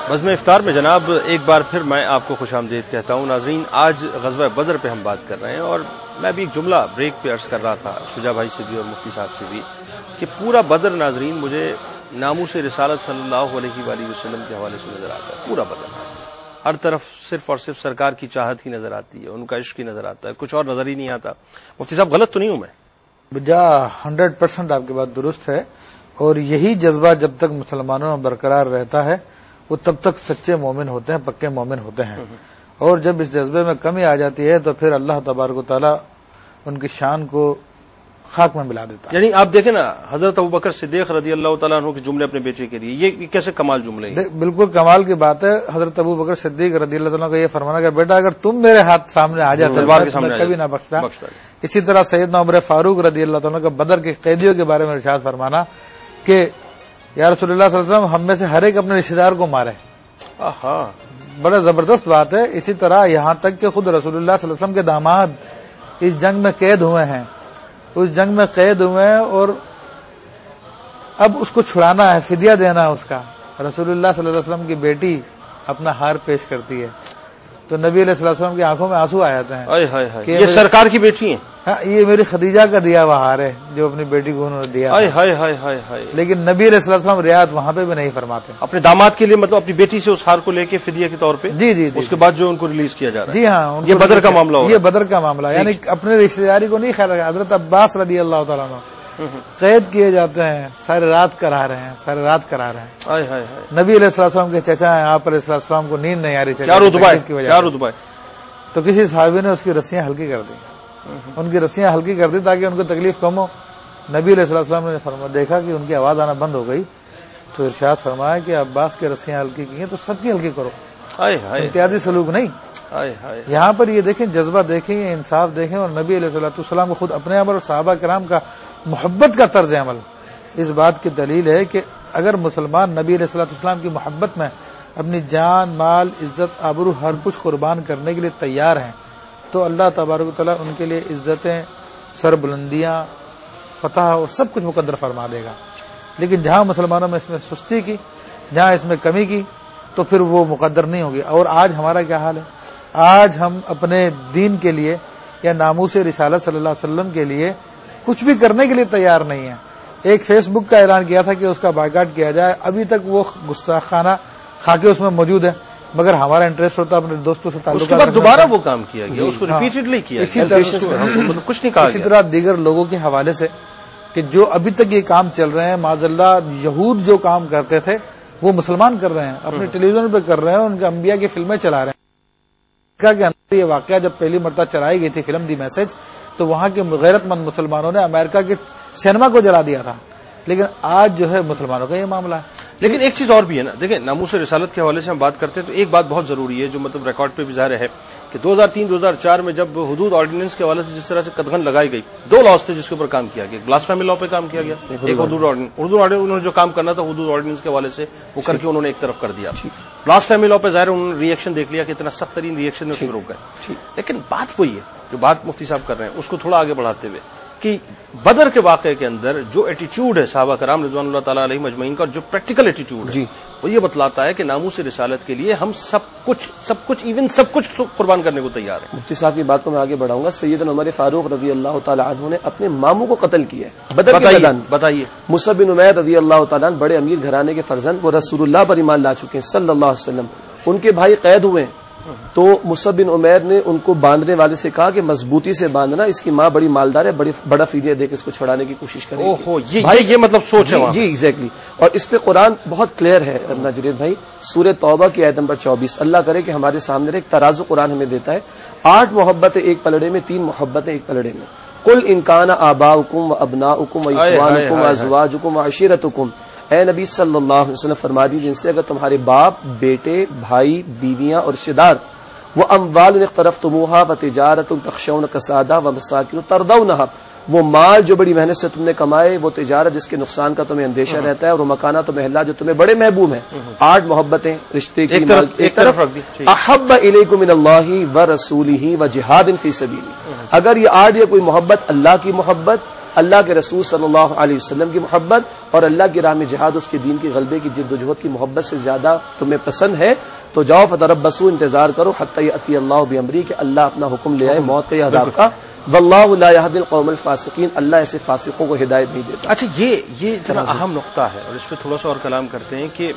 Speaker 1: بزم افطار میں جناب ایک بار پھر میں آپ کو خوش آمدید کہتا ہوں. ناظرین، آج غزوہ بدر پہ ہم بات کر رہے ہیں، اور میں بھی ایک جملہ بریک پہ عرض کر رہا تھا شجاع بھائی سے بھی اور مفتی صاحب سے بھی کہ پورا بدر ناظرین مجھے ناموس رسالت صلی اللہ علیہ وآلہ وسلم کے حوالے سے نظر آتا ہے. پورا بدر ہر طرف صرف اور صرف سرکار کی چاہت ہی نظر آتی ہے، ان کا عشق ہی نظر آتا ہے، کچھ اور نظر ہی نہیں آتا. مفتی صاحب غلط تو نہیں ہوں میں؟
Speaker 3: جا 100% آپ کی بات درست ہے، اور یہی جذبہ جب تک مسلمانوں میں برقرار رہتا ہے وہ تب تک سچے مومن ہوتے ہیں، پکے مومن ہوتے ہیں. اور جب اس جذبے میں کمی آ جاتی ہے تو پھر اللہ تبارک و تعالیٰ ان کی شان کو خاک میں ملا دیتا ہے.
Speaker 1: یعنی آپ دیکھیں نا، حضرت ابوبکر صدیق رضی اللہ تعالیٰ عنہ کے جملے اپنے بیٹے کے لیے، یہ کیسے کمال جملے ہیں.
Speaker 3: بالکل کمال کی بات ہے. حضرت ابوبکر صدیق رضی اللہ تعالیٰ کا یہ فرمانا کہ بیٹا اگر تم میرے ہاتھ سامنے آ جاتے میں کبھی نہ بخشتا. اسی طرح سیدنا عمر فاروق رضی اللہ تعالیٰ کا بدر کے قیدیوں کے بارے میں ارشاد فرمانا کہ یا رسول اللہ صلی اللہ علیہ وسلم ہم میں سے ہر ایک اپنے رشتہ دار کو مارے. بڑا زبردست بات ہے. اسی طرح یہاں تک کہ خود رسول اللہ صلی اللہ علیہ وسلم کے داماد اس جنگ میں قید ہوئے ہیں، اس جنگ میں قید ہوئے ہیں، اور اب اس کو چھڑانا ہے، فدیہ دینا ہے اس کا. رسول اللہ صلی اللہ علیہ وسلم کی بیٹی اپنا ہار پیش کرتی ہے تو نبی علیہ الصلوۃ والسلام کی آنکھوں میں آنسو آ جاتے ہیں.
Speaker 1: یہ سرکار کی بیٹی ہیں؟
Speaker 3: ہاں، یہ میری خدیجہ کا دیا ہوا ہار ہے جو اپنی بیٹی کو انہوں نے دیا. لیکن نبی علیہ الصلوۃ والسلام رعایت وہاں پہ بھی نہیں فرماتے.
Speaker 1: اپنے داماد کے لیے، مطلب اپنی بیٹی سے اس ہار کو لے کے فدیہ کے طور پہ؟
Speaker 3: جی اس
Speaker 1: کے بعد جو ان کو ریلیز کیا جا رہا ہے.
Speaker 3: جی ہاں،
Speaker 1: یہ بدر کا معاملہ ہوگا.
Speaker 3: یہ بدر کا معاملہ، یعنی اپنے رشتہ داری کو نہیں خیال رکھا. حضرت عباس رضی اللہ تعالیٰ عنہ قید کیے جاتے ہیں، سارے رات کرا رہے ہیں. نبی علیہ السلام کے چچا ہیں، آپ علیہ السلام کو نیند نہیں آ رہی.
Speaker 1: کیا رتبہ ہے.
Speaker 3: تو کسی صحابی نے اس کی رسیاں ہلکی کر دی، ان کی رسیاں ہلکی کر دی تاکہ ان کو تکلیف کم ہو. نبی علیہ السلام نے دیکھا کہ ان کی آواز آنا بند ہو گئی تو ارشاد فرمایا کہ عباس کی رسیاں ہلکی کی ہیں تو سب کی ہلکی کرو. امتیازی سلوک نہیں. یہاں پر یہ دیکھیں، جذبہ دیکھیں، یہ انصاف دیکھیں، اور نبی علیہ السلام کو خود اپنے عمل اور صحابہ کرام کا محبت کا طرز عمل اس بات کی دلیل ہے کہ اگر مسلمان نبی علیہ السلام کی محبت میں اپنی جان، مال، عزت، آبرو ہر کچھ قربان کرنے کے لیے تیار ہیں تو اللہ تبارک و تعالیٰ ان کے لیے عزتیں، سربلندیاں، فتح اور سب کچھ مقدر فرما دے گا. لیکن جہاں مسلمانوں میں اس میں سستی کی، جہاں اس میں کمی کی تو پھر وہ مقدر نہیں ہوگی. اور آج ہمارا کیا حال ہے؟ آج ہم اپنے دین کے لیے یا ناموس رسالت صلی اللہ علیہ وسلم کے لیے کچھ بھی کرنے کے لیے تیار نہیں ہیں. ایک فیس بک کا اعلان کیا تھا کہ اس کا بائیکاٹ کیا جائے، ابھی تک وہ گستاخانہ خاکے اس میں موجود ہے، مگر ہمارا انٹرسٹ ہوتا اپنے دوستوں سے تعلق.
Speaker 1: اس کے بعد دوبارہ وہ کام کیا گیا، اس کو ریپیٹڈلی کیا، کچھ نہیں کہا.
Speaker 3: اسی طرح دیگر لوگوں کے حوالے سے کہ جو ابھی تک یہ کام چل رہے ہیں، معاذ اللہ یہود جو کام کرتے تھے وہ مسلمان کر رہے ہیں، اپنے ٹیلی ویژن پہ کر رہے ہیں، ان کے انبیاء کی فلمیں چلا رہے ہیں. کے اندر یہ واقعہ جب پہلی مرتبہ چلائی گئی تھی فلم دی میسج، تو وہاں کے غیرت مند مسلمانوں نے امریکہ کے سینما کو جلا دیا تھا. لیکن آج جو ہے مسلمانوں کا یہ معاملہ ہے.
Speaker 1: لیکن ایک چیز اور بھی ہے نا، دیکھیں ناموس رسالت کے حوالے سے ہم بات کرتے ہیں تو ایک بات بہت ضروری ہے جو مطلب ریکارڈ پہ بھی ظاہر ہے کہ 2003-2004 میں جب حدود آرڈیننس کے حوالے سے جس طرح سے قدغن لگائی گئی، 2 لاز تھے جس کے اوپر کام کیا گیا. بلاسفیمی لا پہ کام کیا گیا، ایک حدود آرڈیننس. انہوں نے جو کام کرنا تھا حدود آرڈیننس کے حوالے سے وہ کر کے انہوں نے ایک طرف کر دیا. بلاسفیمی لا پہ ظاہر انہوں نے ریئیکشن دیکھ لیا کہ اتنا سخت ترین ریئیکشن اس میں روک گئے. لیکن بات وہی ہے جو بات مفتی صاحب کر رہے ہیں، اس کو تھوڑا آگے بڑھاتے ہوئے کہ بدر کے واقعے کے اندر جو ایٹیٹیوڈ ہے صحابہ کرام رضوان اللہ تعالیٰ علیہ مجمعین کا، جو پریکٹیکل ایٹیٹیوڈ ہے وہ یہ بتلاتا ہے کہ ناموس رسالت کے لیے ہم سب کچھ قربان کرنے کو تیار ہیں.
Speaker 4: مفتی صاحب کی بات کو میں آگے بڑھاؤں گا. سیدنا عمر فاروق رضی اللہ تعالیٰ عنہ نے اپنے ماموں کو قتل کیا ہے بدر کے میدان.
Speaker 1: بتائیے.
Speaker 4: مصعب بن عمیر رضی اللہ تعالیٰ عنہ بڑے امیر گھرانے کے فرزند، وہ رسول اللہ پر ایمان لا چکے ہیں صلی اللہ علیہ وسلم. ان کے بھائی قید ہوئے ہیں تو مصعب بن عمیر نے ان کو باندھنے والے سے کہا کہ مضبوطی سے باندھنا، اس کی ماں بڑی مالدار ہے، بڑا فدیہ دے کے اس کو چھڑانے کی کوشش کریں.
Speaker 1: یہ مطلب سوچ ہے.
Speaker 4: جی ایگزیکٹلی. اور اس پہ قرآن بہت کلیئر ہے جنید بھائی. سورہ توبہ کی آیت نمبر 24 اللہ کرے کہ ہمارے سامنے ایک ترازو قرآن ہمیں دیتا ہے. 8 محبتیں ایک پلڑے میں، 3 محبتیں ایک پلڑے میں. قل ان کان آباؤکم وابناؤکم واخوانکم وازواجکم وعشیرتکم، اے نبی صلی اللہ علیہ وسلم فرما دیجیے جن سے اگر تمہارے باپ، بیٹے، بھائی، بیویاں اور رشتے دار، وہ اموال اقترفتموها وتجارت تخشون کسادها ومساکن ترضونها، وہ مال جو بڑی محنت سے تم نے کمائے، وہ تجارت جس کے نقصان کا تمہیں اندیشہ رہتا ہے، اور وہ مکانات و محلات جو تمہیں بڑے محبوب ہیں. 8 محبتیں رشتے کی ایک طرف رکھ دی. احب الیکم من اللہ ورسولہ وجہاد فی سبیلہ، اگر یہ 8 یہ کوئی محبت اللہ کی محبت اللہ کے رسول صلی اللہ علیہ وسلم کی محبت اور اللہ کی راہ میں جہاد، اس کے دین کی غلبے کی جد و جہد کی محبت سے زیادہ تمہیں پسند ہے تو جاؤ فتربصوا، انتظار کرو حتی یأتی اللہ بامرہ، کہ اللہ اپنا حکم لے آئے موت کا یا عذاب کا. واللہ لا یہدی القوم الفاسقین، اللہ ایسے فاسقوں کو ہدایت نہیں دیتا.
Speaker 1: اچھا یہ اتنا اہم نقطہ ہے اور اس پہ تھوڑا سا اور کلام کرتے ہیں کہ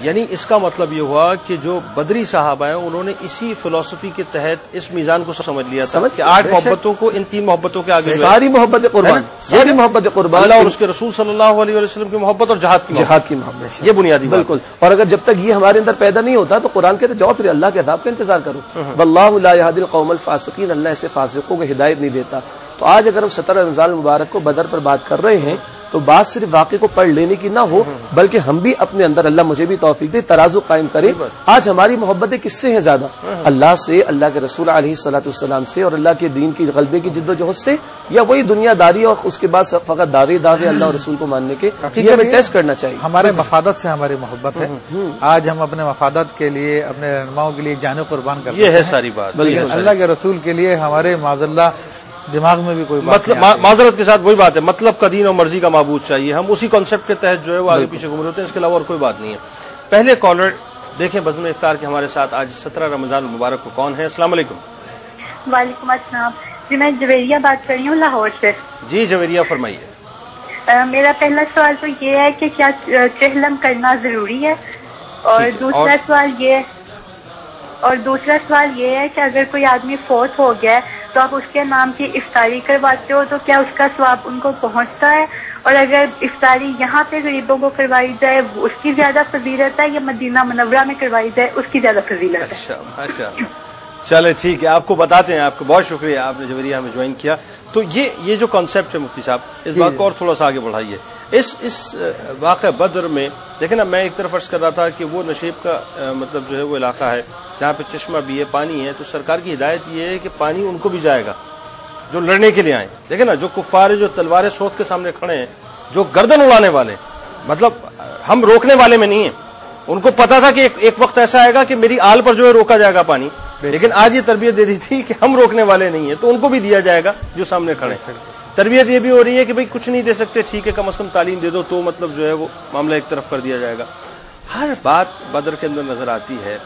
Speaker 1: یعنی اس کا مطلب یہ ہوا کہ جو بدری صحابہ ہیں انہوں نے اسی فلسفی کے تحت اس میزان کو سمجھ لیا تھا کہ 8 محبتوں کو ان 3 محبتوں کے آگے
Speaker 4: ساری محبت قربان، ساری محبت قربان،
Speaker 1: اللہ اور اس کے رسول صلی اللہ علیہ وسلم کی محبت اور جہاد کی محبت، یہ بنیادی
Speaker 4: بالکل. اور اگر جب تک یہ ہمارے اندر پیدا نہیں ہوتا تو قرآن کہتے جاؤ پھر اللہ کے عذاب کا انتظار کرو. واللہ لا یہدی القوم الفاسقین، اللہ ایسے فاسقوں کو ہدایت نہیں دیتا. تو آج اگر ہم 17 رمضان المبارک کو بدر پر بات کر رہے ہیں تو بات صرف واقعے کو پڑھ لینے کی نہ ہو بلکہ ہم بھی اپنے اندر، اللہ مجھے بھی توفیق دے، ترازو قائم کریں. آج ہماری محبتیں کس سے ہیں زیادہ؟ اللہ سے، اللہ کے رسول علیہ الصلوۃ والسلام سے اور اللہ کے دین کی غلبے کی جد و جہد سے، یا وہی دنیا داری اور اس کے بعد فقط دعوے اللہ اور رسول کو ماننے کے؟ یہ ہمیں ٹیسٹ کرنا چاہیے.
Speaker 3: ہمارے مفادات سے ہماری محبت ہے. آج ہم اپنے مفادات کے لیے، اپنے رہنماؤں کے لیے جانیں قربان کرتے ہیں، یہ
Speaker 1: ہے ساری بات.
Speaker 3: اللہ کے رسول کے لیے ہمارے معاذ اللہ دماغ میں بھی کوئی
Speaker 1: مطلب معذرت کے ساتھ وہی بات ہے، مطلب کا دین اور مرضی کا معبود چاہیے. ہم اسی کانسیپٹ کے تحت جو ہے وہ آگے پیچھے گھوم رہے ہوتے ہیں، اس کے علاوہ اور کوئی بات نہیں ہے. پہلے کالر دیکھیں بزم افطار کے ہمارے ساتھ آج 17 رمضان المبارک کو کون ہے؟ السلام علیکم.
Speaker 5: وعلیکم السلام جی، میں جویریہ بات کر رہی ہوں لاہور سے.
Speaker 1: جی جویریہ فرمائیے.
Speaker 5: میرا پہلا سوال تو یہ ہے کہ کیا چہلم کرنا ضروری ہے، اور دوسرا سوال یہ ہے کہ اگر کوئی آدمی فوت ہو گیا ہے تو آپ اس کے نام کی افطاری کرواتے ہو تو کیا اس کا ثواب ان کو پہنچتا ہے؟ اور اگر افطاری یہاں پہ غریبوں کو کروائی جائے اس کی زیادہ فضیلت ہے یا مدینہ منورہ میں کروائی جائے اس کی زیادہ فضیلت ہے؟
Speaker 1: اچھا ماشاء اللہ، چلے ٹھیک ہے، آپ کو بتاتے ہیں. آپ کو بہت شکریہ، آپ نے جویریہ ہمیں جوائن کیا. تو یہ جو کانسیپٹ ہے مفتی صاحب، اس بات کو اور تھوڑا سا آگے بڑھائیے. اس واقعہ بدر میں دیکھیں نا، میں ایک طرف عرض کر رہا تھا کہ وہ نشیب کا مطلب جو ہے وہ علاقہ ہے جہاں پہ چشمہ بھی ہے، پانی ہے، تو سرکار کی ہدایت یہ ہے کہ پانی ان کو بھی جائے گا جو لڑنے کے لیے آئے. دیکھیں نا، جو کفار جو تلواریں سوت کے سامنے کھڑے ہیں، جو گردن اڑانے والے، مطلب ہم روکنے والے میں نہیں ہیں. ان کو پتا تھا کہ ایک وقت ایسا آئے گا کہ میری آل پر جو ہے روکا جائے گا پانی، لیکن آج یہ تربیت دے دی تھی کہ ہم روکنے والے نہیں ہیں، تو ان کو بھی دیا جائے گا جو سامنے کھڑے ہیں. تربیت یہ بھی ہو رہی ہے کہ بھئی کچھ نہیں دے سکتے، ٹھیک ہے، کم از کم تعلیم دے دو، تو مطلب جو ہے وہ معاملہ ایک طرف کر دیا جائے گا. ہر بات بدر کے اندر نظر آتی ہے.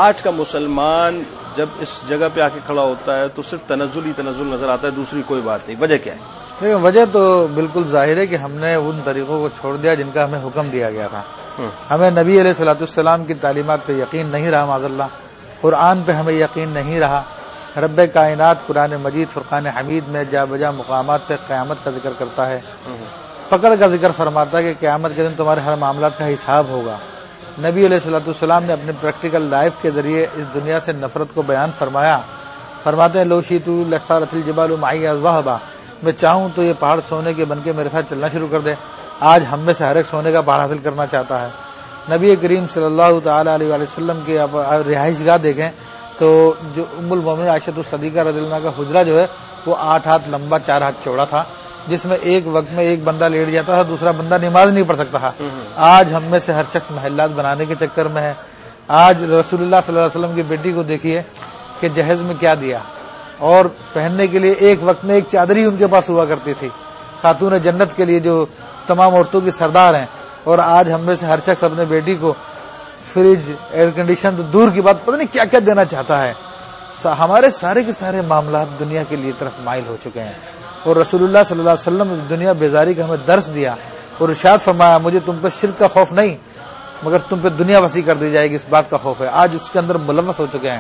Speaker 1: آج کا مسلمان جب اس جگہ پہ آ کے کھڑا ہوتا ہے تو صرف تنزل ہی تنزل نظر آتا ہے، دوسری کوئی بات نہیں. وجہ کیا ہے؟
Speaker 3: وجہ تو بالکل ظاہر ہے کہ ہم نے ان طریقوں کو چھوڑ دیا جن کا ہمیں حکم دیا گیا تھا. ہمیں نبی علیہ الصلوۃ والسلام کی تعلیمات پہ یقین نہیں رہا، معاذ اللہ. قرآن پہ ہمیں یقین نہیں رہا. رب کائنات قرآن مجید فرقان حمید میں جا بجا مقامات پہ قیامت کا ذکر کرتا ہے، پکڑ کا ذکر فرماتا ہے کہ قیامت کے دن تمہارے ہر معاملات کا حساب ہوگا. نبی علیہ الصلوۃ والسلام نے اپنے پریکٹیکل لائف کے ذریعے اس دنیا سے نفرت کو بیان فرمایا. فرماتے ہیں لو شئت لصارت الجبال معی ذهبا، میں چاہوں تو یہ پہاڑ سونے کے بن کے میرے ساتھ چلنا شروع کر دے. آج ہم میں سے ہر ایک سونے کا پہاڑ حاصل کرنا چاہتا ہے. نبی کریم صلی اللہ تعالی علیہ وسلم کی رہائش گاہ دیکھیں تو جو ام المومنین عائشہ الصدیقہ رضی اللہ عنہا کا حجرہ جو ہے وہ 8 ہاتھ لمبا 4 ہاتھ چوڑا تھا، جس میں ایک وقت میں ایک بندہ لیٹ جاتا تھا، دوسرا بندہ نماز نہیں پڑھ سکتا تھا. آج ہم میں سے ہر شخص محلات بنانے کے چکر میں ہے. آج رسول اللہ صلی اللہ علیہ وسلم کی بیٹی کو دیکھیے کہ جہیز میں کیا دیا، اور پہننے کے لیے ایک وقت میں ایک چادر ہی ان کے پاس ہوا کرتی تھی، خاتون جنت کے لیے جو تمام عورتوں کی سردار ہیں. اور آج ہم میں سے ہر شخص اپنے بیٹی کو فریج، ایئر کنڈیشن تو دور کی بات، پتہ نہیں کیا کیا دینا چاہتا ہے. ہمارے سارے کے سارے معاملات دنیا کے لیے طرف مائل ہو چکے ہیں. اور رسول اللہ صلی اللہ علیہ وسلم دنیا بیزاری کا ہمیں درس دیا اور ارشاد فرمایا مجھے تم پہ شرک کا خوف نہیں مگر تم پہ دنیا وسیع کر دی جائے گی، اس بات کا خوف ہے. آج اس کے اندر ملوث ہو چکے ہیں.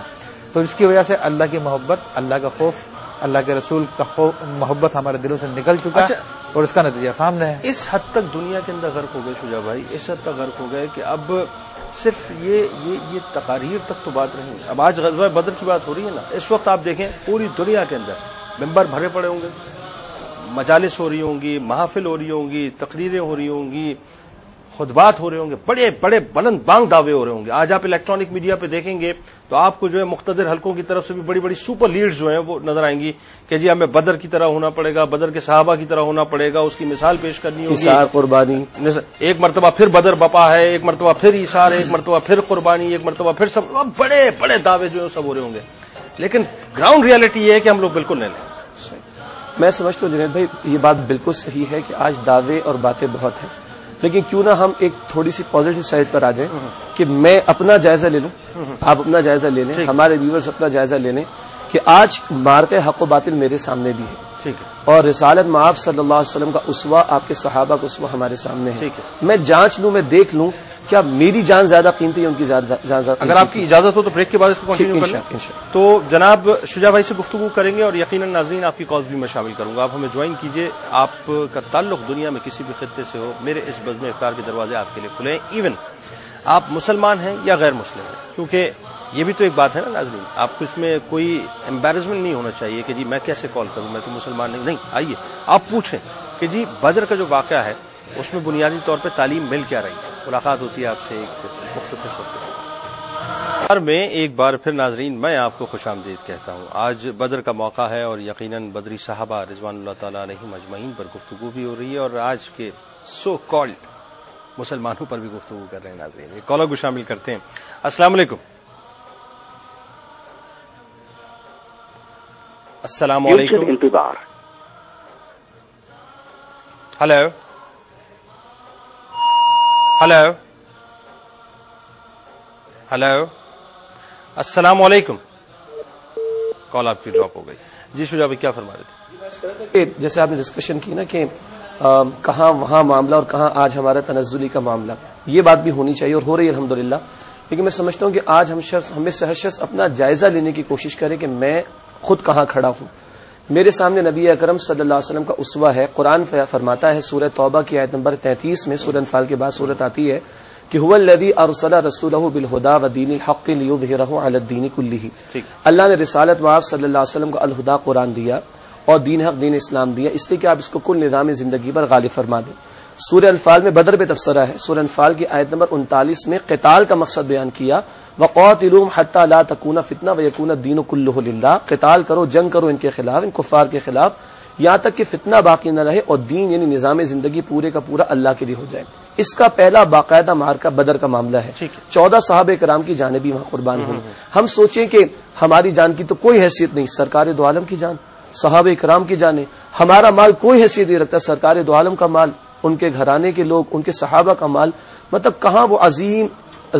Speaker 3: تو اس کی وجہ سے اللہ کی محبت، اللہ کا خوف، اللہ کے رسول کا محبت ہمارے دلوں سے نکل چکا ہے اور اس کا نتیجہ سامنے ہے.
Speaker 1: اس حد تک دنیا کے اندر غرق ہو گئے شجاع بھائی، اس حد تک غرق ہو گئے کہ اب صرف یہ تقاریر تک تو بات نہیں. اب آج غزوہ بدر کی بات ہو رہی ہے نا، اس وقت آپ دیکھیں پوری دنیا کے اندر ممبر بھرے پڑے ہوں گے، مجالس ہو رہی ہوں گی، محافل ہو رہی ہوں گی، تقریریں ہو رہی ہوں گی، خطبات ہو رہے ہوں گے، بڑے بڑے بلند بانگ دعوے ہو رہے ہوں گے. آج آپ الیکٹرانک میڈیا پہ دیکھیں گے تو آپ کو جو ہے مقتدر حلقوں کی طرف سے بھی بڑی بڑی سپر لیڈز جو ہیں وہ نظر آئیں گی کہ جی ہمیں بدر کی طرح ہونا پڑے گا، بدر کے صحابہ کی طرح ہونا پڑے گا، اس کی مثال پیش کرنی ہوگی،
Speaker 4: ایثار قربانی.
Speaker 1: ایک مرتبہ پھر بدر بپا ہے، ایک مرتبہ پھر ایثار، ایک مرتبہ پھر قربانی، ایک مرتبہ پھر سب بڑے بڑے دعوے جو ہیں سب ہو رہے ہوں گے. لیکن گراؤنڈ ریالٹی یہ ہے کہ ہم لوگ بالکل نہیں لیں.
Speaker 4: میں سمجھتا ہوں جنید بھائی یہ بات بالکل صحیح ہے کہ آج دعوے اور باتیں بہت ہیں، لیکن کیوں نہ ہم ایک تھوڑی سی پازیٹو سائڈ پر آ جائیں کہ میں اپنا جائزہ لے لوں، آپ اپنا جائزہ لے لیں، ہمارے ویورز اپنا جائزہ لے لیں کہ آج مارکے حق و باطل میرے سامنے بھی ہے، اور رسالت مآب صلی اللہ علیہ وسلم کا اسوہ، آپ کے صحابہ کا اسوہ ہمارے سامنے ہے. میں جانچ لوں، میں دیکھ لوں کیا میری جان زیادہ قیمتی ہے ان کی جان زیادہ.
Speaker 1: اگر آپ کی اجازت ہو تو بریک کے بعد اس کو کنٹینیو کریں. تو جناب شجاع بھائی سے گفتگو کریں گے اور یقیناً ناظرین آپ کی کالز بھی میں شامل کروں گا. آپ ہمیں جوائن کیجیے. آپ کا تعلق دنیا میں کسی بھی خطے سے ہو، میرے اس بزم افطار کے دروازے آپ کے لیے کھلے ہیں. ایون آپ مسلمان ہیں یا غیر مسلم ہیں، کیونکہ یہ بھی تو ایک بات ہے نا ناظرین. آپ کو اس میں کوئی امبیرسمنٹ نہیں ہونا چاہیے کہ جی میں کیسے کال کروں، میں تو مسلمان نہیں. آئیے آپ پوچھیں کہ جی بدر کا جو واقعہ ہے اس میں بنیادی طور پہ تعلیم مل کیا رہی ہے. ملاقات ہوتی ہے آپ سے ایک مختصر وقت میں. ایک بار پھر ناظرین میں آپ کو خوش آمدید کہتا ہوں. آج بدر کا موقع ہے اور یقیناً بدری صحابہ رضوان اللہ تعالیٰ علیہم اجمعین پر گفتگو بھی ہو رہی ہے اور آج کے سو کالڈ مسلمانوں پر بھی گفتگو کر رہے ہیں. ناظرین ایک کالر کو شامل کرتے ہیں. السلام علیکم. السلام علیکم.
Speaker 6: انتظار.
Speaker 1: ہلو ہلو ہلو السلام علیکم. کال آپ کی ڈراپ ہو گئی. جی شجاع بھائی کیا فرما رہے تھے؟
Speaker 4: جیسے آپ نے ڈسکشن کی نا کہ کہاں وہاں معاملہ اور کہاں آج ہمارا تنزلی کا معاملہ، یہ بات بھی ہونی چاہیے اور ہو رہی ہے الحمدللہ. لیکن میں سمجھتا ہوں کہ آج ہمیں سے ہر شخص اپنا جائزہ لینے کی کوشش کرے کہ میں خود کہاں کھڑا ہوں. میرے سامنے نبی اکرم صلی اللہ علیہ وسلم کا اسوہ ہے. قرآن فرماتا ہے سورہ توبہ کی آیت نمبر 33 میں، سورہ انفال کے بعد صورت آتی ہے کہ هو الذی ارسل رسولہ بالہدی ودین الحق لیظہرہ علی الدین کلہ. اللہ نے رسالت مآب صلی اللہ علیہ وسلم کو الہدی قرآن دیا اور دین حق دین اسلام دیا، اس لیے کہ آپ اس کو کل نظام زندگی پر غالب فرما دیں. سورہ انفال میں بدر پہ تبصرہ ہے. سورہ انفال کی آیت نمبر 39 میں قتال کا مقصد بیان کیا، وقاتلوہم حتی لا تکون فتنہ ویکون الدین کلہ للہ. قتال کرو، جنگ کرو ان کے خلاف، ان کفار کے خلاف، یہاں تک کہ فتنہ باقی نہ رہے اور دین یعنی نظام زندگی پورے کا پورا اللہ کے لیے ہو جائے. اس کا پہلا باقاعدہ مارکہ بدر کا معاملہ ہے. 14 صحابہ کرام کی جانیں بھی وہاں قربان ہوئی. ہم سوچیں کہ ہماری جان کی تو کوئی حیثیت نہیں، سرکار دو عالم کی جان، صحابہ کرام کی جانیں. ہمارا مال کوئی حیثیت نہیں رکھتا، سرکار دو عالم کا مال، ان کے گھرانے کے لوگ، ان کے صحابہ کا مال. مطلب کہاں وہ عظیم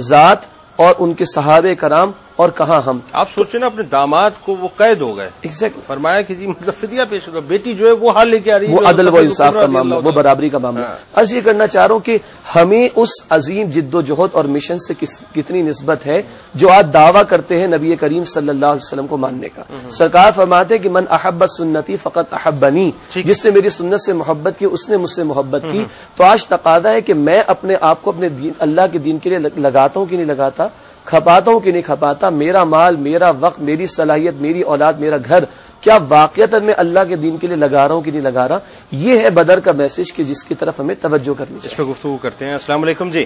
Speaker 4: ذات اور ان کے صحابہ کرام اور کہاں ہم.
Speaker 1: آپ سوچیں نا اپنے داماد کو وہ قید ہو گئے.
Speaker 4: ایگزیکٹلی
Speaker 1: فرمایا کہ جی مطلب فدیہ پیش ہوگا، بیٹی جو ہے وہ حال لے کے آ رہی ہے،
Speaker 4: وہ عدل و انصاف کا معاملہ، وہ برابری کا معاملہ. عرض یہ کرنا چاہ رہا ہوں کہ ہمیں اس عظیم جد و جہد اور مشن سے کتنی نسبت ہے جو آج دعویٰ کرتے ہیں نبی کریم صلی اللہ علیہ وسلم کو ماننے کا. سرکار فرماتے کہ من احب سنتی فقط احبنی، جس نے میری سنت سے محبت کی اس نے مجھ سے محبت کی. تو آج تقاضا ہے کہ میں اپنے آپ کو اپنے دین اللہ کے دین کے لیے لگاتا ہوں کہ نہیں لگاتا، کھپاتا ہوں کہ نہیں کھپاتا. میرا مال، میرا وقت، میری صلاحیت، میری اولاد، میرا گھر، کیا واقعتا میں اللہ کے دین کے لیے لگا رہا ہوں کہ نہیں لگا رہا. یہ ہے بدر کا میسج کہ جس کی طرف ہمیں توجہ کرنی چاہیے.
Speaker 1: اس پہ گفتگو کرتے ہیں. السلام علیکم. جی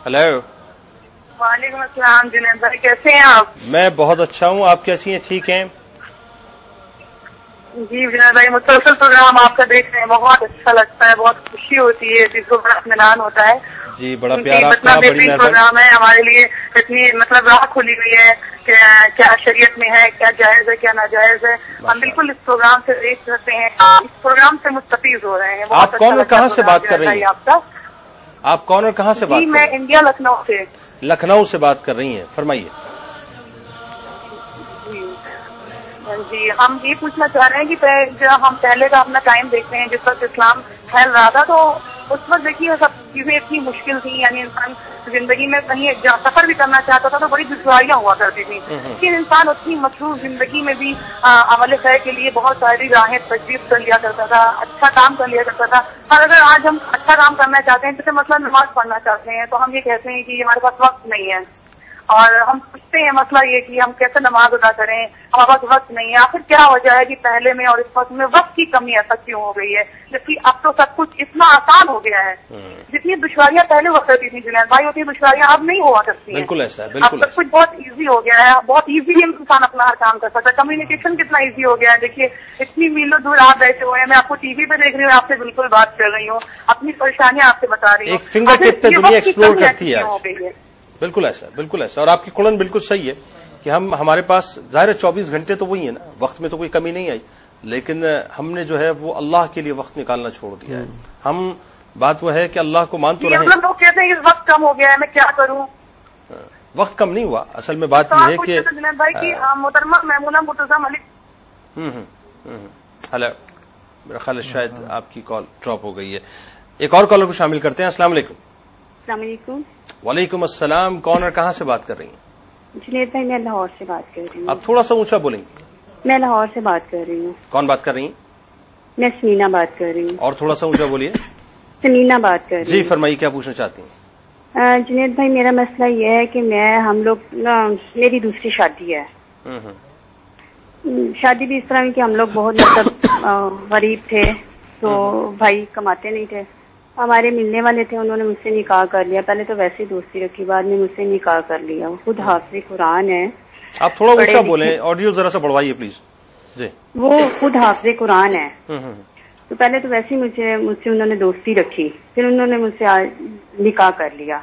Speaker 1: ہلو.
Speaker 5: وعلیکم السلام. جنید بھائی کیسے ہیں آپ؟
Speaker 1: میں بہت اچھا ہوں، آپ کیسی ہیں؟ ٹھیک ہیں
Speaker 5: جی جنید بھائی، مسلسل پروگرام آپ کا دیکھ رہے ہیں، بہت اچھا لگتا ہے، بہت خوشی ہوتی ہے، جس کو بڑا اطمینان ہوتا ہے.
Speaker 1: جی بڑا پیار آپ
Speaker 5: اتنا
Speaker 1: کا، بڑی
Speaker 5: بہترین
Speaker 1: مہربانی.
Speaker 5: پروگرام ہے ہمارے لیے، اتنی مطلب راہ کھلی ہوئی ہے کہ کیا شریعت میں ہے، کیا جائز ہے، کیا ناجائز ہے. ہم بالکل اس پروگرام سے دیکھ سکتے ہیں، اس پروگرام سے مستفیض ہو رہے ہیں.
Speaker 1: آپ کون اور کہاں سے بات کر رہی ہیں؟ آپ کون اور کہاں سے بات کر رہی ہیں؟
Speaker 5: میں انڈیا لکھنؤ سے.
Speaker 1: لکھنؤ سے بات کر رہی ہیں، فرمائیے.
Speaker 5: جی ہم یہ پوچھنا چاہ رہے ہیں کہ جب ہم پہلے کا اپنا ٹائم دیکھتے ہیں جس وقت اسلام پھیل رہا تھا، تو اس وقت دیکھیے سب چیزیں اتنی مشکل تھیں، یعنی انسان زندگی میں کہیں سفر بھی کرنا چاہتا تھا تو بڑی دشواریاں ہوا کرتی تھیں. لیکن انسان اتنی مصروف زندگی میں بھی عمل خیر کے لیے بہت ساری راہیں تجویز کر لیا کرتا تھا، اچھا کام کر لیا کرتا تھا. اور اگر آج ہم اچھا کام کرنا چاہتے ہیں، جیسے مثلا نماز پڑھنا چاہتے ہیں، تو ہم یہ کہتے ہیں کہ ہمارے پاس وقت نہیں ہے. اور ہم پوچھتے ہیں مسئلہ یہ کہ ہم کیسے نماز ادا کریں، ہمارے پاس وقت نہیں ہے. آخر کیا وجہ ہے کہ پہلے میں اور اس وقت میں وقت کی کمی ایسا کیوں ہو گئی ہے، جبکہ اب تو سب کچھ اتنا آسان ہو گیا ہے. جتنی دشواریاں پہلے ہوا کرتی تھیں جنید بھائی، اتنی دشواریاں اب نہیں ہوا کرتی ہیں.
Speaker 1: بالکل ایسا ہے،
Speaker 5: اب
Speaker 1: بالکل
Speaker 5: سب کچھ بہت ایزی ہو گیا ہے، بہت ایزیلی انسان اپنا ہر کام کر سکتا ہے. کمیونیکیشن کتنا ایزی ہو گیا ہے. دیکھیے اتنی میلوں دور آپ بیٹھے ہوئے ہیں، میں آپ کو ٹی وی پہ دیکھ رہی ہوں، آپ سے بالکل بات کر رہی ہوں، اپنی پریشانیاں آپ سے بتا رہی ہوں.
Speaker 1: ایک فنگر ٹپ پہ دنیا ایکسپلور کرتی ہے.
Speaker 5: ہو گئی ہے.
Speaker 1: بالکل ایسا، بالکل ایسا. اور آپ کی کڑن بالکل صحیح ہے کہ ہمارے پاس ظاہر 24 گھنٹے تو وہی ہے نا، وقت میں تو کوئی کمی نہیں آئی، لیکن ہم نے جو ہے وہ اللہ کے لیے وقت نکالنا چھوڑ دیا ہے. ہم بات وہ ہے کہ اللہ کو مان تو رہے ہیں.
Speaker 6: لوگ کہتے ہیں کہ وقت کم ہو گیا ہے، میں کیا کروں؟
Speaker 1: وقت کم نہیں ہوا، اصل میں بات یہ ہے کہ
Speaker 6: جنید بھائی کی محترمہ میمونہ مرتضیٰ ملک.
Speaker 1: ہلو، میرا خیال ہے شاید آپ کی کال ڈراپ ہو گئی ہے. ایک اور کالر کو شامل کرتے ہیں. السلام علیکم.
Speaker 5: السلام علیکم.
Speaker 1: وعلیکم السلام. کون اور کہاں سے بات کر رہی ہیں؟
Speaker 5: جنید بھائی میں لاہور سے بات کر رہی ہوں.
Speaker 1: آپ تھوڑا سا اونچا بولیں گے.
Speaker 5: میں لاہور سے بات کر رہی ہوں.
Speaker 1: کون بات کر رہی ہیں؟
Speaker 5: میں سمینا بات کر رہی ہوں.
Speaker 1: اور تھوڑا سا اونچا بولیے.
Speaker 5: سمینا بات کر رہی ہوں.
Speaker 1: جی فرمائیے، کیا پوچھنا چاہتی ہیں؟
Speaker 5: جنید بھائی میرا مسئلہ یہ ہے کہ ہم لوگ میری دوسری شادی ہے. شادی بھی اس طرح کی کہ ہم لوگ بہت غریب تھے، تو بھائی کماتے نہیں تھے. ہمارے ملنے والے تھے، انہوں نے مجھ سے نکاح کر لیا. پہلے تو ویسے ہی دوستی رکھی، بعد میں مجھ سے نکاح کر لیا. خود حافظ قرآن ہے.
Speaker 1: آپ تھوڑا اونچا بولیں، آڈیو ذرا سا بڑھوائیے پلیز. جی. وہ
Speaker 5: خود حافظ قرآن ہے. تو پہلے تو ویسے ہی مجھ سے انہوں نے دوستی رکھی، پھر انہوں نے مجھ سے نکاح کر لیا.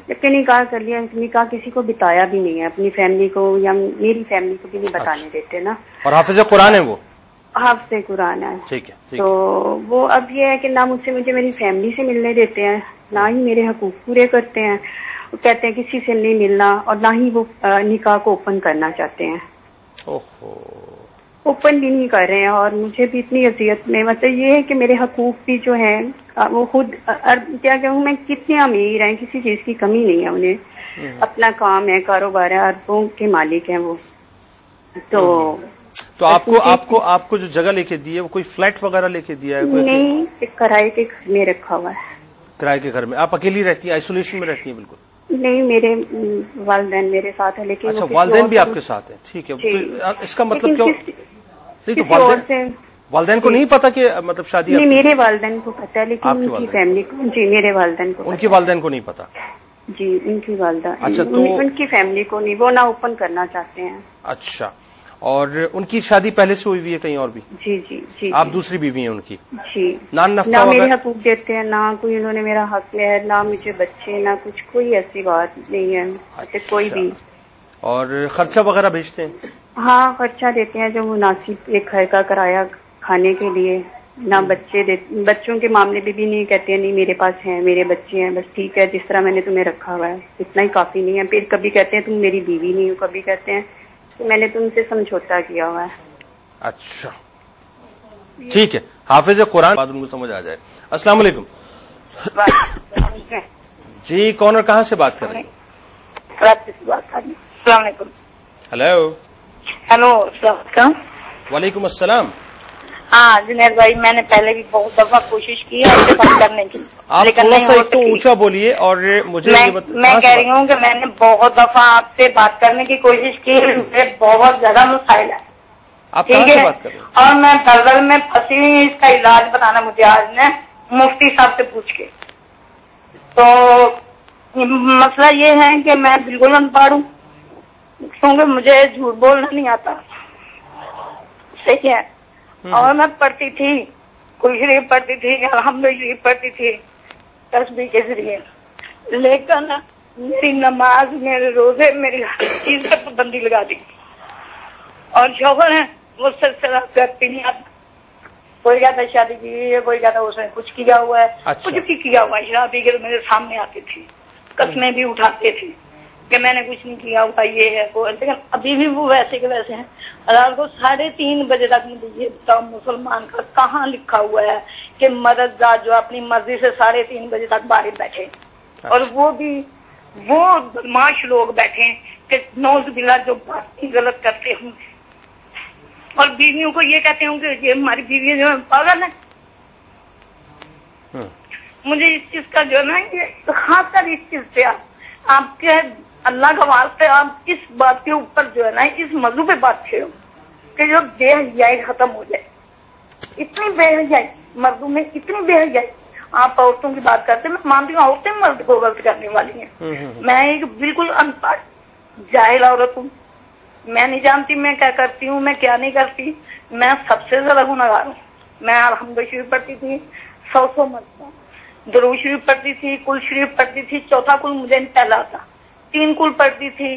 Speaker 5: جبکہ نکاح کر لیا، نکاح کسی کو بتایا بھی نہیں ہے، اپنی فیملی کو یا میری فیملی کو بھی نہیں بتانے دیتے نا.
Speaker 1: اور حافظ قرآن ہے؟ وہ
Speaker 5: حافظ قرآن ہے.
Speaker 1: ٹھیک ہے.
Speaker 5: تو وہ اب یہ ہے کہ نہ مجھے میری فیملی سے ملنے دیتے ہیں، نہ ہی میرے حقوق پورے کرتے ہیں. وہ کہتے ہیں کسی سے نہیں ملنا، اور نہ ہی وہ نکاح کو اوپن کرنا چاہتے ہیں. اوپن بھی نہیں کر رہے ہیں. اور مجھے بھی اتنی اذیت میں مطلب یہ ہے کہ میرے حقوق بھی جو ہیں وہ خود کیا کہوں میں، کتنے امیر ہیں، کسی چیز کی کمی نہیں ہے انہیں. اپنا کام ہے، کاروبار ہے، اربوں کے مالک ہیں وہ. تو
Speaker 1: آپ کو جو جگہ لے کے دی ہے وہ کوئی فلیٹ وغیرہ لے کے دیا ہے؟
Speaker 5: نہیں، ایک کرائے کے گھر میں رکھا ہوا ہے.
Speaker 1: کرائے کے گھر میں آپ اکیلی رہتی ہیں؟ آئسولیشن میں رہتی ہیں؟ بالکل
Speaker 5: نہیں، میرے والدین میرے ساتھ ہے. لیکن
Speaker 1: اچھا، والدین بھی آپ کے ساتھ ہیں. ٹھیک ہے. اس کا مطلب کیا؟ نہیں تو والدین کو نہیں پتا کہ مطلب شادی؟
Speaker 5: نہیں، میرے والدین کو پتا ہے، لیکن ان کی فیملی کو. جی، میرے والدین کو.
Speaker 1: ان کی والدین کو نہیں پتا؟
Speaker 5: جی، ان کی والدہ.
Speaker 1: اچھا، تو
Speaker 5: ان کی فیملی کو نہیں، وہ نہ اوپن کرنا چاہتے ہیں.
Speaker 1: اچھا. اور ان کی شادی پہلے سے ہوئی ہے کہیں اور بھی؟
Speaker 5: جی جی جی.
Speaker 1: آپ دوسری بیوی ہیں ان کی؟
Speaker 5: جی.
Speaker 1: نہ
Speaker 5: میرے حقوق دیتے ہیں، نہ کوئی انہوں نے میرا حق لیا ہے، نہ مجھے بچے، نہ کچھ، کوئی ایسی بات نہیں ہے کوئی بھی. اور
Speaker 1: خرچہ وغیرہ بھیجتے ہیں؟
Speaker 5: ہاں، خرچہ دیتے ہیں جو مناسب، ایک گھر کا کرایہ کھانے کے لیے. نہ بچوں کے معاملے بھی نہیں کہتے ہیں نہیں میرے پاس ہیں، میرے بچے ہیں، بس ٹھیک ہے جس طرح میں نے تمہیں رکھا ہوا ہے اتنا ہی کافی نہیں ہے. پھر کبھی کہتے ہیں تم میری بیوی نہیں ہو، کبھی کہتے ہیں کہ میں نے تم سے سمجھوتا کیا ہوا ہے.
Speaker 1: اچھا ٹھیک ہے. حافظ قرآن بات ان کو سمجھ آ جائے. السلام علیکم. جی، کون اور کہاں سے بات کر رہے ہیں؟
Speaker 6: السلام علیکم.
Speaker 1: ہلو.
Speaker 6: ہلو، السلام علیکم.
Speaker 1: وعلیکم السلام.
Speaker 6: ہاں جنید بھائی، میں نے پہلے بھی بہت دفعہ کوشش کی ہے آپ سے بات کرنے کی، لیکن نہیں ہو سکی.
Speaker 1: اونچا بولیے. اور مجھے
Speaker 6: میں کہہ رہی ہوں کہ میں نے بہت دفعہ آپ سے بات کرنے کی کوشش کی، مجھے بہت زیادہ مسائل ہے.
Speaker 1: آپ کہاں سے بات کر رہے ہیں؟
Speaker 6: اور میں دلدل میں پھنسی ہوئی، اس کا علاج بتانا مجھے آج نے مفتی صاحب سے پوچھ کے. تو مسئلہ یہ ہے کہ میں بالکل ان پڑھ ہوں، کیونکہ مجھے جھوٹ بولنا نہیں آتا. صحیح ہے. اور میں پڑھتی تھی، کوئی شریف پڑھتی تھی، الحمد شریف پڑھتی تھی تسبیح کے ذریعے، لیکن میری نماز، میرے روزے، میری ہر چیز پہ پابندی لگا دی. اور شوہر ہے وہ سلسلہ کرتی نہیں آتا. کوئی کہتا ہے شادی کی ہے، کوئی کہتا ہے اس نے کچھ کیا ہوا ہے. کچھ بھی کیا ہوا ہے. شراب پی کے تو میرے سامنے آتی تھی، قسمیں بھی اٹھاتے تھے کہ میں نے کچھ نہیں کیا ہوا، یہ ہے وہ. لیکن ابھی بھی وہ ویسے کے ویسے ہیں. رات کو 3:30 بجے تک مجھے یہ بتاؤ، مسلمان کا کہاں لکھا ہوا ہے کہ مرد ذات جو اپنی مرضی سے 3:30 بجے تک باہر بیٹھے، اور وہ بھی وہ بدماش لوگ بیٹھے کہ نوز باللہ جو بات غلط کرتے ہوں، اور بیویوں کو یہ کہتے ہوں کہ یہ ہماری بیوی جو ہے پاگل ہے. مجھے اس چیز کا جو ہے نا، یہ خاص کر اس چیز سے آپ کے اللہ کا واسطے آپ اس بات کے اوپر جو ہے نا، اس موضوع پہ بات کرو کہ جو بے حیائی ختم ہو جائے. اتنی بے حیائی مردوں میں، اتنی بے حیائی. آپ عورتوں کی بات کرتے ہیں، میں مانتی ہوں عورتیں مرد کو غلط کرنے والی ہیں. میں ایک بالکل ان پڑھ جاہل عورت ہوں، میں نہیں جانتی میں کیا کرتی ہوں، میں کیا نہیں کرتی. میں سب سے زیادہ گنہگار ہوں. میں الحمد شریف پڑھتی تھی 100 مرتبہ، درود شریف پڑھتی تھی، کل شریف پڑھتی تھی. چوتھا کل مجھے نہیں پہلا تھا. 3 کل پڑھتی تھی،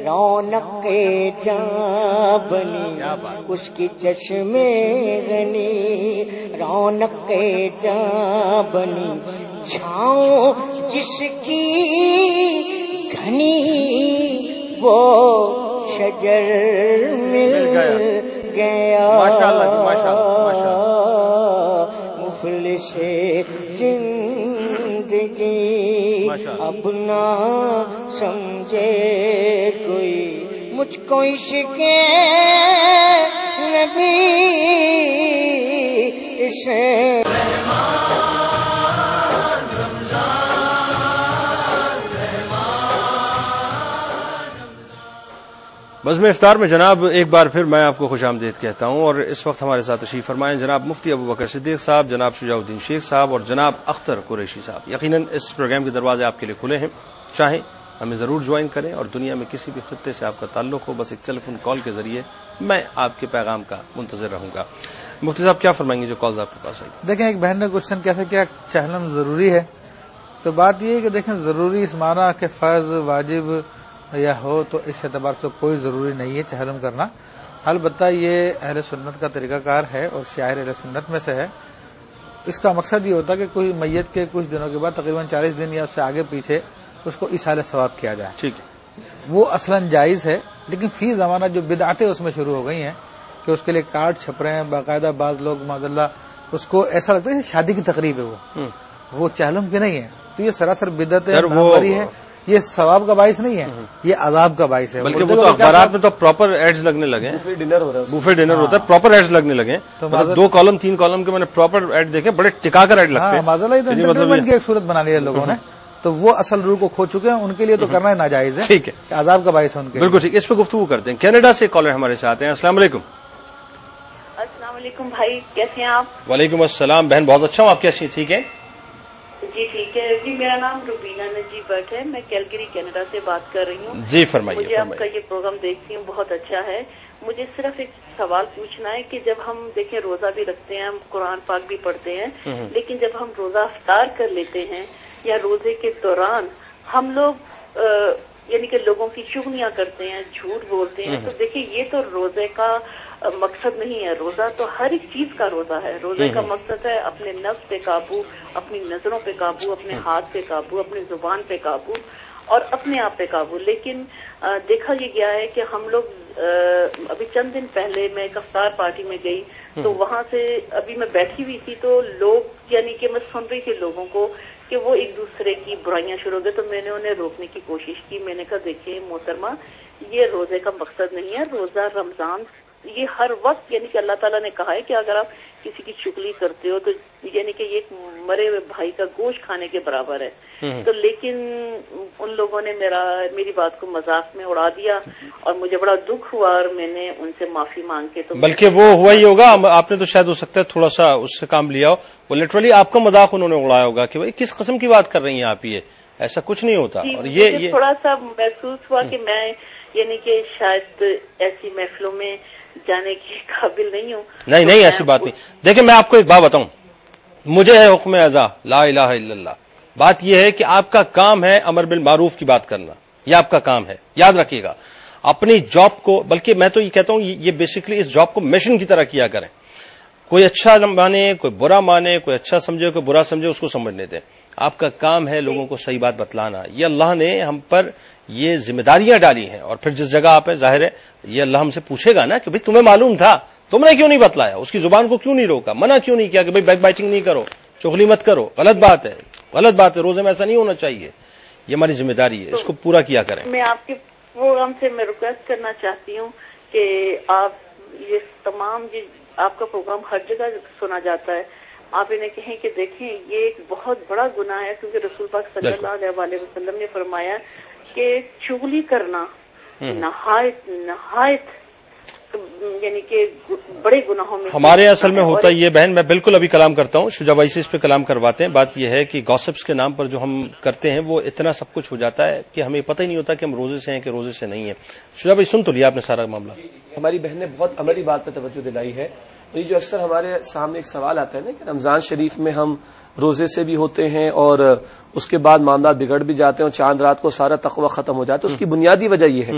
Speaker 2: رونق جاں بنی اس کی چشم غنی، رونق جاں بنی چھاؤں جس کی گھنی، وہ شجر مل گیا مفلس زندگی اب نہ سمجھے کوئی مجھ کو عشق نبی اسے
Speaker 1: بزم افطار میں جناب ایک بار پھر میں آپ کو خوش آمدید کہتا ہوں، اور اس وقت ہمارے ساتھ تشریف فرمائیں جناب مفتی ابوبکر صدیق صاحب، جناب شجاع الدین شیخ صاحب اور جناب اختر قریشی صاحب۔ یقیناً اس پروگرام کے دروازے آپ کے لیے کھلے ہیں، چاہیں ہمیں ضرور جوائن کریں، اور دنیا میں کسی بھی خطے سے آپ کا تعلق ہو، بس ایک ٹیلی فون کال کے ذریعے میں آپ کے پیغام کا منتظر رہوں گا۔ مفتی صاحب کیا فرمائیں گے جو کالز آپ کے پاس آئی؟
Speaker 3: دیکھیں، ایک بہن نے کوشچن کیا تھا، کیا چہلم ضروری ہے؟ تو بات یہ ہے کہ دیکھیں، ضروری اس معنی کہ فرض واجب یا ہو تو اس اعتبار سے کوئی ضروری نہیں ہے چہلم کرنا۔ البتہ یہ اہل سنت کا طریقہ کار ہے اور شاعر اہل سنت میں سے ہے۔ اس کا مقصد یہ ہوتا ہے کہ کوئی میت کے کچھ دنوں کے بعد تقریباً 40 دن یا اس سے آگے پیچھے اس کو ایصال ثواب کیا جائے۔
Speaker 1: ٹھیک ہے،
Speaker 3: وہ اصلاً جائز ہے، لیکن فی زمانہ جو بدعتیں اس میں شروع ہو گئی ہیں کہ اس کے لیے کارڈ چھپ رہے ہیں باقاعدہ، بعض لوگ معذاللہ اس کو ایسا لگتا ہے کہ شادی کی تقریب ہے، وہ چہلم کی نہیں ہے، تو یہ سراسر بدعت ہے، یہ ثواب کا باعث نہیں ہے، یہ عذاب کا باعث ہے۔
Speaker 1: بلکہ وہ تو اخبارات میں تو پراپر ایڈز لگنے لگے، بوفے ڈنر ہوتا ہے، پراپر ایڈز لگنے لگے، تو 2 کالم 3 کالم کے میں نے پراپر ایڈ دیکھے، بڑے ٹکا کر ایڈ لگتے ہیں۔
Speaker 3: معذاللہ یہ تو انٹرٹینمنٹ کی ایک صورت بنا لی ہے لوگوں نے، تو وہ اصل روح کو کھو چکے ہیں، ان کے لیے تو کرنا ہی ناجائز ہے،
Speaker 1: ٹھیک ہے،
Speaker 3: عذاب کا باعث ہے ان کے۔
Speaker 1: بالکل ٹھیک، اس پہ گفتگو کرتے ہیں۔ کینیڈا سے کالر ہمارے ساتھ ہیں، السلام علیکم۔
Speaker 7: السلام علیکم بھائی، کیسے ہیں آپ؟
Speaker 1: وعلیکم السلام بہن، بہت اچھا ہوں، آپ کیسی ہیں؟ ٹھیک ہے
Speaker 7: جی ٹھیک ہے جی، میرا نام روبینہ نجیب بٹ ہے، میں کیلگری کینیڈا سے بات کر رہی ہوں۔
Speaker 1: جی فرمائیے۔
Speaker 7: مجھے آپ کا یہ پروگرام دیکھتی ہوں، بہت اچھا ہے۔ مجھے صرف ایک سوال پوچھنا ہے کہ جب ہم دیکھیں روزہ بھی رکھتے ہیں، ہم قرآن پاک بھی پڑھتے ہیں، لیکن جب ہم روزہ افطار کر لیتے ہیں یا روزے کے دوران ہم لوگ یعنی کہ لوگوں کی چغلیاں کرتے ہیں، جھوٹ بولتے ہیں، تو دیکھیں یہ تو روزے کا مقصد نہیں ہے۔ روزہ تو ہر ایک چیز کا روزہ ہے۔ روزے کا مقصد ہے اپنے نفس پہ قابو، اپنی نظروں پہ قابو، اپنے ہاتھ پہ قابو، اپنی زبان پہ قابو اور اپنے آپ پہ قابو۔ لیکن دیکھا یہ گیا ہے کہ ہم لوگ ابھی چند دن پہلے میں ایک افطار پارٹی میں گئی، تو وہاں سے ابھی میں بیٹھی ہوئی تھی، تو لوگ یعنی کہ میں سن رہی تھی لوگوں کو کہ وہ ایک دوسرے کی برائیاں شروع ہو گئی، تو میں نے انہیں روکنے کی کوشش کی۔ میں نے کہا دیکھیے محترمہ، یہ روزے کا مقصد نہیں ہے، روزہ رمضان یہ ہر وقت یعنی کہ اللہ تعالیٰ نے کہا ہے کہ اگر آپ کسی کی چغلی کرتے ہو تو یعنی کہ یہ ایک مرے ہوئے بھائی کا گوشت کھانے کے برابر ہے۔ تو لیکن ان لوگوں نے میری بات کو مذاق میں اڑا دیا اور مجھے بڑا دکھ ہوا، اور میں نے ان سے معافی مانگ کے تو
Speaker 1: بلکہ وہ ہوا ہی ہوگا، آپ نے تو شاید ہو سکتا ہے تھوڑا سا اس سے کام لیا ہو، وہ لٹرلی آپ کا مذاق انہوں نے اڑایا ہوگا کہ بھائی کس قسم کی بات کر رہی ہیں آپ، یہ ایسا کچھ نہیں ہوتا۔ اور یہ
Speaker 7: تھوڑا سا محسوس ہوا کہ میں یعنی کہ شاید ایسی محفلوں میں جانے کے قابل نہیں ہوں۔ نہیں
Speaker 1: ایسی بات نہیں۔ دیکھیں میں آپ کو ایک بات بتاؤں، مجھے ہے حکم اعزا لا الہ الا اللہ، بات یہ ہے کہ آپ کا کام ہے امر بالمعروف کی بات کرنا، یہ آپ کا کام ہے، یاد رکھیے گا۔ اپنی جاب کو، بلکہ میں تو یہ کہتا ہوں یہ بیسیکلی اس جاب کو مشن کی طرح کیا کریں، کوئی اچھا مانے کوئی برا مانے، کوئی اچھا سمجھے کوئی برا سمجھے، اس کو سمجھنے دیں۔ آپ کا کام ہے لوگوں کو صحیح بات بتلانا، یہ اللہ نے ہم پر یہ ذمہ داریاں ڈالی ہیں، اور پھر جس جگہ آپ ہیں ظاہر ہے یہ اللہ ہم سے پوچھے گا نا کہ بھئی تمہیں معلوم تھا، تم نے کیوں نہیں بتلایا، اس کی زبان کو کیوں نہیں روکا، منع کیوں نہیں کیا کہ بھئی بیک بائٹنگ نہیں کرو، چغلی مت کرو، غلط بات ہے، روزے میں ایسا نہیں ہونا چاہیے، یہ ہماری ذمہ داری ہے، اس کو پورا کیا کریں۔
Speaker 7: میں آپ کے پروگرام سے میں ریکویسٹ کرنا چاہتی ہوں کہ آپ یہ تمام آپ کا پروگرام ہر جگہ سنا جاتا ہے، آپ انہیں کہیں کہ دیکھیں یہ ایک بہت بڑا گناہ ہے، کیونکہ رسول پاک صلی اللہ علیہ وسلم نے فرمایا کہ چغلی کرنا نہایت یعنی کہ بڑے گناہوں میں
Speaker 1: ہمارے اصل میں ہوتا یہ بہن، میں بالکل ابھی کلام کرتا ہوں، شجاع بھائی سے اس پہ کلام کرواتے ہیں۔ بات یہ ہے کہ گاسپس کے نام پر جو ہم کرتے ہیں وہ اتنا سب کچھ ہو جاتا ہے کہ ہمیں پتہ ہی نہیں ہوتا کہ ہم روزے سے ہیں کہ روزے سے نہیں ہیں۔ شجاع بھائی سن تو لیا آپ نے سارا معاملہ۔
Speaker 4: ہماری بہن نے بہت عملی بات پہ توجہ دلائی ہے۔ یہ جو اکثر ہمارے سامنے ایک سوال آتا ہے نا کہ رمضان شریف میں ہم روزے سے بھی ہوتے ہیں اور اس کے بعد معاملات بگڑ بھی جاتے ہیں اور چاند رات کو سارا تقوی ختم ہو جاتا ہے. اس کی بنیادی وجہ یہ ہے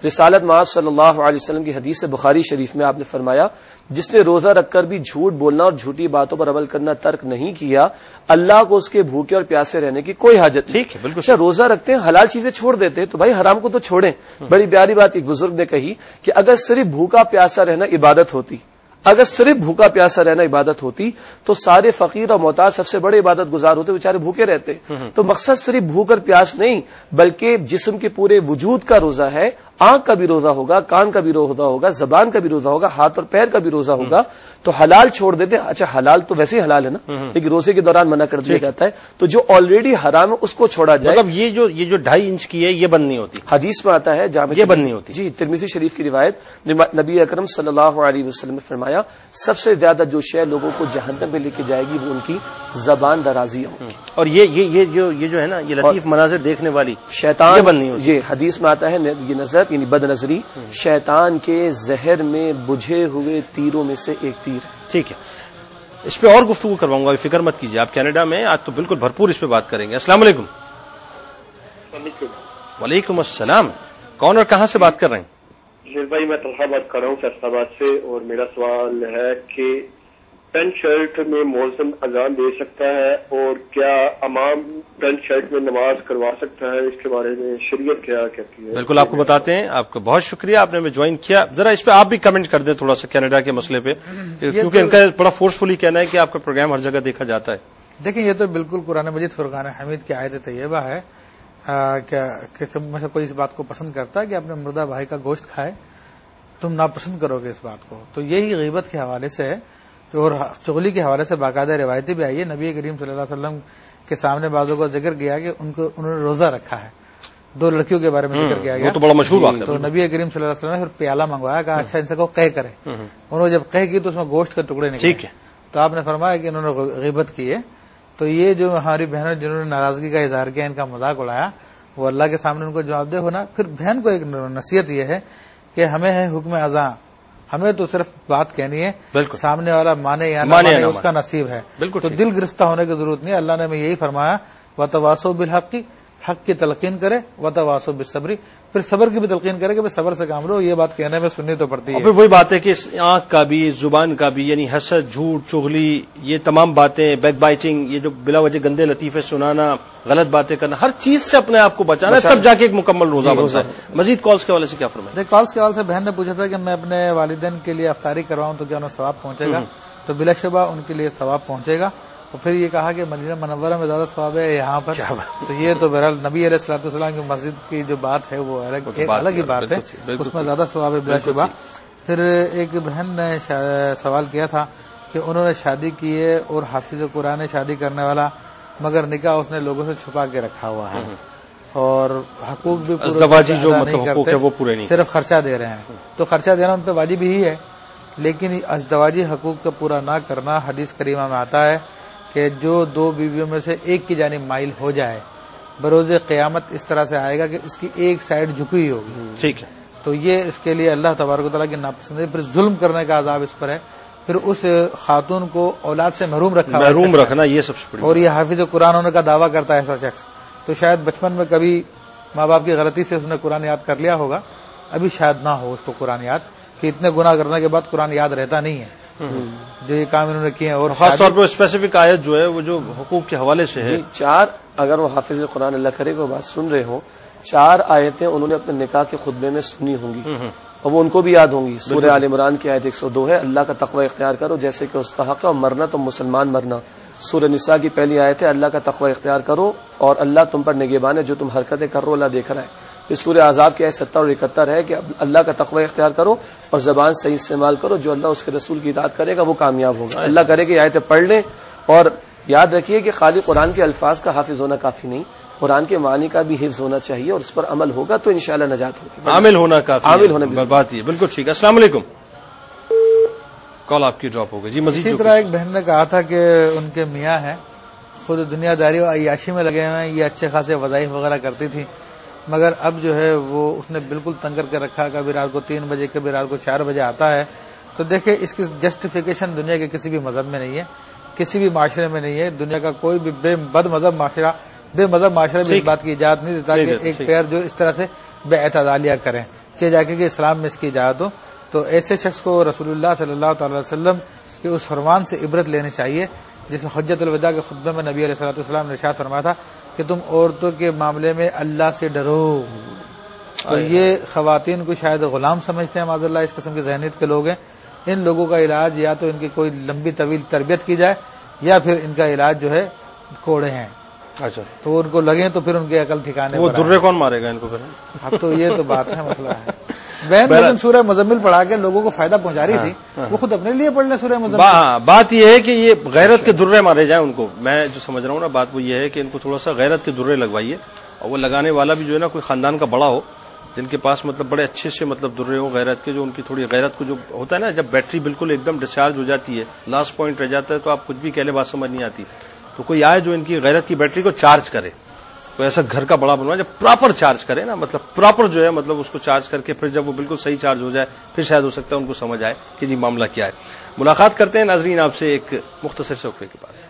Speaker 4: رسالت مآب صلی اللہ علیہ وسلم کی حدیث بخاری شریف میں آپ نے فرمایا جس نے روزہ رکھ کر بھی جھوٹ بولنا اور جھوٹی باتوں پر عمل کرنا ترک نہیں کیا اللہ کو اس کے بھوکے اور پیاسے رہنے کی کوئی حاجت. ٹھیک ہے بالکل. اچھا روزہ رکھتے ہیں حلال چیزیں چھوڑ دیتے ہیں تو بھائی حرام کو تو چھوڑیں. بڑی پیاری بات ایک بزرگ نے کہی کہ اگر صرف بھوکا پیاسا رہنا عبادت ہوتی اگر صرف بھوکا پیاسا رہنا عبادت ہوتی تو سارے فقیر اور محتاج سب سے بڑے عبادت گزار ہوتے بیچارے بھوکے رہتے. تو مقصد صرف بھوک اور پیاس نہیں بلکہ جسم کے پورے وجود کا روزہ ہے. آنکھ کا بھی روزہ ہوگا, کان کا بھی روزہ ہوگا, زبان کا بھی روزہ ہوگا, ہاتھ اور پیر کا بھی روزہ ہوگا. تو حلال چھوڑ دیتے. اچھا حلال تو ویسے ہی حلال ہے نا لیکن روزے کے دوران منع کر دیا جاتا ہے. تو جو آلریڈی حرام ہے اس کو چھوڑا جائے.
Speaker 1: مطلب یہ جو 2.5 انچ کی ہے یہ بند نہیں ہوتی.
Speaker 4: حدیث میں آتا ہے جامع
Speaker 1: یہ بند نہیں ہوتی.
Speaker 4: جی ترمذی شریف کی روایت نبی اکرم صلی اللہ علیہ وسلم نے فرمایا سب سے زیادہ جو شے لوگوں کو جہنم میں لے کے جائے گی وہ ان کی زبان درازی ہوگی.
Speaker 1: اور یہ جو ہے نا یہ لطیف مناظر دیکھنے والی
Speaker 4: شیطان
Speaker 1: بند نہیں ہوتی.
Speaker 4: یہ حدیث میں آتا ہے یہ نظر یعنی بد نظری شیطان کے زہر میں بجھے ہوئے تیروں میں سے ایک تیر.
Speaker 1: ٹھیک ہے اس پہ اور گفتگو کرواؤں گا فکر مت کیجیے. آپ کینیڈا میں آج تو بالکل بھرپور اس پہ بات کریں گے. السلام علیکم. وعلیکم السلام. کون اور کہاں سے بات کر رہے ہیں؟
Speaker 8: بھائی میں طلحہ بات کر رہا ہوں فیصل آباد سے اور میرا سوال ہے کہ پینٹ شرٹ میں مؤذن اذان دے سکتا ہے اور کیا امام پینٹ شرٹ میں نماز کروا سکتا ہے؟ اس کے بارے میں شریعت کیا کہتی ہے؟
Speaker 1: بالکل آپ کو بتاتے ہیں. آپ کا بہت شکریہ آپ نے ہمیں جوائن کیا. ذرا اس پہ آپ بھی کمنٹ کر دیں تھوڑا سا کینیڈا کے مسئلے پہ کیونکہ ان کا بڑا فورسفلی کہنا ہے کہ آپ کا پروگرام ہر جگہ دیکھا جاتا ہے.
Speaker 3: دیکھیں یہ تو بالکل قرآن مجید فرقان حمید کی آیت طیبہ ہے کہ تم میں سے کوئی اس بات کو پسند کرتا ہے کہ اپنے مردہ بھائی کا گوشت کھائے تم ناپسند کرو گے اس بات کو. تو یہی غیبت کے حوالے سے ہے اور چغلی کے حوالے سے باقاعدہ روایتیں بھی آئی ہے. نبی کریم صلی اللہ علیہ وسلم کے سامنے بعضوں کا ذکر کیا کہ انہوں نے روزہ رکھا ہے. 2 لڑکیوں کے بارے میں ذکر کیا گیا
Speaker 1: تو بڑا مشہور بات ہے.
Speaker 3: تو نبی کریم صلی اللہ علیہ وسلم نے پھر پیالہ منگوایا کہا اچھا ان سے کو قے کرے. انہوں نے جب قے کی تو اس میں گوشت کے ٹکڑے نکلے.
Speaker 1: ٹھیک ہے
Speaker 3: تو آپ نے فرمایا کہ انہوں نے غیبت کی ہے. تو یہ جو ہماری بہنیں جنہوں نے ناراضگی کا اظہار کیا ان کا مذاق اڑایا وہ اللہ کے سامنے ان کو جواب دہ ہونا. پھر بہن کو ایک نصیحت یہ ہے کہ ہمیں ہے حکم اذان ہمیں تو صرف بات کہنی ہے
Speaker 1: بالکل
Speaker 3: سامنے والا مانے یا نہ مانے اس کا نصیب ہے.
Speaker 1: بالکل
Speaker 3: تو دل گرفتہ ہونے کی ضرورت نہیں. اللہ نے ہمیں یہی فرمایا وتواصوا بالحق حق کی تلقین کرے وتواصوا بالصبر پھر صبر کی بھی تلقین کرے کہ صبر سے کام لو. یہ بات کہنے میں سننی تو پڑتی ہے.
Speaker 1: پھر وہی بات ہے کہ آنکھ کا بھی زبان کا بھی یعنی حسد جھوٹ چغلی یہ تمام باتیں بیک بائٹنگ یہ جو بلا وجہ گندے لطیفے سنانا غلط باتیں کرنا ہر چیز سے اپنے آپ کو بچانا تب جا کے ایک مکمل روزہ بنتا ہے. مزید کالز کے حوالے سے کیا فرمائیں؟
Speaker 3: کالز کے حوالے سے بہن نے پوچھا تھا کہ میں اپنے والدین کے لیے افطاری کرواؤں تو کیا انہیں ثواب پہنچے گا؟ تو بلا شبہ ان کے لیے ثواب پہنچے گا. اور پھر یہ کہا کہ مدینہ منورہ میں زیادہ ثواب ہے یہاں پر. تو یہ تو بہرحال نبی علیہ الصلوۃ والسلام کی مسجد کی جو بات ہے وہ الگ ہی بات ہے. اس میں زیادہ ثواب ہے بلا شبہ. پھر ایک بہن نے سوال کیا تھا کہ انہوں نے شادی کی ہے اور حافظ قرآن شادی کرنے والا مگر نکاح اس نے لوگوں سے چھپا کے رکھا ہوا ہے اور حقوق بھی پورے نہیں صرف خرچہ دے رہے ہیں. تو خرچہ دینا ان پہ واجب ہی ہے لیکن ازدواجی حقوق کا پورا نہ کرنا حدیث کریمہ میں آتا ہے کہ جو 2 بیویوں میں سے ایک کی جانب مائل ہو جائے بروز قیامت اس طرح سے آئے گا کہ اس کی ایک سائڈ جھکی ہوئی ہوگی.
Speaker 1: ٹھیک ہے.
Speaker 3: تو یہ اس کے لیے اللہ تبارک و تعالیٰ کی ناپسند ہے. پھر ظلم کرنے کا عذاب اس پر ہے. پھر اس خاتون کو اولاد سے محروم
Speaker 1: رکھنا یہ سب سے بڑی.
Speaker 3: اور یہ حافظ قرآن ہونے کا دعویٰ کرتا ہے ایسا شخص تو شاید بچپن میں کبھی ماں باپ کی غلطی سے اس نے قرآن یاد کر لیا ہوگا. ابھی شاید نہ ہو اس کو قرآن یاد کہ اتنے گناہ کرنے کے بعد قرآن یاد رہتا نہیں ہے جو یہ کام انہوں نے کیے ہیں. اور
Speaker 1: خاص طور پر اسپیسیفک آیت جو ہے وہ جو حقوق کے حوالے سے ہے
Speaker 4: 4 اگر وہ حافظ قرآن اللہ کرے وہ بات سن رہے ہوں 4 آیتیں انہوں نے اپنے نکاح کے خطبے میں سنی ہوں گی اور وہ ان کو بھی یاد ہوں گی. سورہ آل عمران کی آیت 102 ہے اللہ کا تقوی اختیار کرو جیسے کہ اس کا حق ہے اور مرنا تو مسلمان مرنا. سورہ نساء کی پہلی آیت ہے اللہ کا تقوی اختیار کرو اور اللہ تم پر نگہبان ہے جو تم حرکتیں کر رہو اللہ دیکھ رہا ہے. اس سورہ احزاب کی آیت 70 اور 71 ہے کہ اللہ کا تقوی اختیار کرو اور زبان صحیح استعمال کرو جو اللہ اس کے رسول کی اطاعت کرے گا وہ کامیاب ہوگا. اللہ کرے کہ آیتیں پڑھ لیں اور یاد رکھیے کہ خالی قرآن کے الفاظ کا حافظ ہونا کافی نہیں قرآن کے معنی کا بھی حفظ ہونا چاہیے اور اس پر عمل ہوگا تو انشاءاللہ نجات ہوگی.
Speaker 1: عامل ہونا کافی
Speaker 4: عامل ہونا
Speaker 1: بات یہ بالکل ٹھیک ہے. السلام علیکم. کال آپ کی ڈراپ ہو گئی جی. مزید
Speaker 3: اسی طرح ایک بہن نے کہا تھا کہ ان کے میاں ہیں خود دنیا داری اور عیاشی میں لگے ہوئے ہیں. یہ اچھے خاصے وظائف وغیرہ کرتی تھی مگر اب جو ہے وہ اس نے بالکل تنگ کر کے رکھا. کبھی رات کو 3 بجے کبھی رات کو 4 بجے آتا ہے. تو دیکھیں اس کی جسٹیفیکیشن دنیا کے کسی بھی مذہب میں نہیں ہے کسی بھی معاشرے میں نہیں ہے. دنیا کا کوئی بھی بے مذہب معاشرہ بھی اس بات کی اجازت نہیں دیتا کہ ایک پیر جو اس طرح سے بے اعتدالیہ کریں، چاہے جا کے کہ اسلام میں اس کی اجازت ہو. تو ایسے شخص کو رسول اللہ صلی اللہ تعالی وسلم کے اس فرمان سے عبرت لینی چاہیے جس میں حجت الوداع کے خطبے میں نبی علیہ الصلوۃ والسلام نے ارشاد فرمایا تھا کہ تم عورتوں کے معاملے میں اللہ سے ڈرو. تو یہ خواتین کو شاید غلام سمجھتے ہیں معاذ اللہ، اس قسم کی ذہنیت کے لوگ ہیں. ان لوگوں کا علاج یا تو ان کی کوئی لمبی طویل تربیت کی جائے یا پھر ان کا علاج جو ہے کوڑے ہیں.
Speaker 1: اچھا، تو
Speaker 3: ان کو لگیں تو پھر ان کی عقل ٹھکانے.
Speaker 1: وہ درے کون مارے گا ان کو پھر؟
Speaker 3: اب تو یہ تو بات ہے، مسئلہ ہے. بہن لیکن سورہ مزمل پڑھا کے لوگوں کو فائدہ پہنچا رہی تھی، وہ خود اپنے لیے پڑھ لیں سورہ مزمل.
Speaker 1: بات یہ ہے کہ یہ غیرت کے درے مارے جائیں ان کو. میں جو سمجھ رہا ہوں نا بات وہ یہ ہے کہ ان کو تھوڑا سا غیرت کے درے لگوائیے، اور وہ لگانے والا بھی جو ہے نا کوئی خاندان کا بڑا ہو، جن کے پاس مطلب بڑے اچھے سے مطلب درے ہو غیرت کے، جو ان کی تھوڑی غیرت کو جو ہوتا ہے نا، جب بیٹری بالکل ایک دم ڈسچارج ہو جاتی ہے، لاسٹ پوائنٹ رہ جاتا ہے، تو آپ کچھ بھی کہنے بات سمجھ نہیں آتی. تو کوئی آئے جو ان کی غیرت کی بیٹری کو چارج کرے، تو ایسا گھر کا بڑا بنوا جب پراپر چارج کرے نا، مطلب پراپر جو ہے مطلب اس کو چارج کر کے پھر جب وہ بالکل صحیح چارج ہو جائے پھر شاید ہو سکتا ہے ان کو سمجھ آئے کہ جی معاملہ کیا ہے. ملاقات کرتے ہیں ناظرین آپ سے ایک مختصر سے وقفے کے بعد.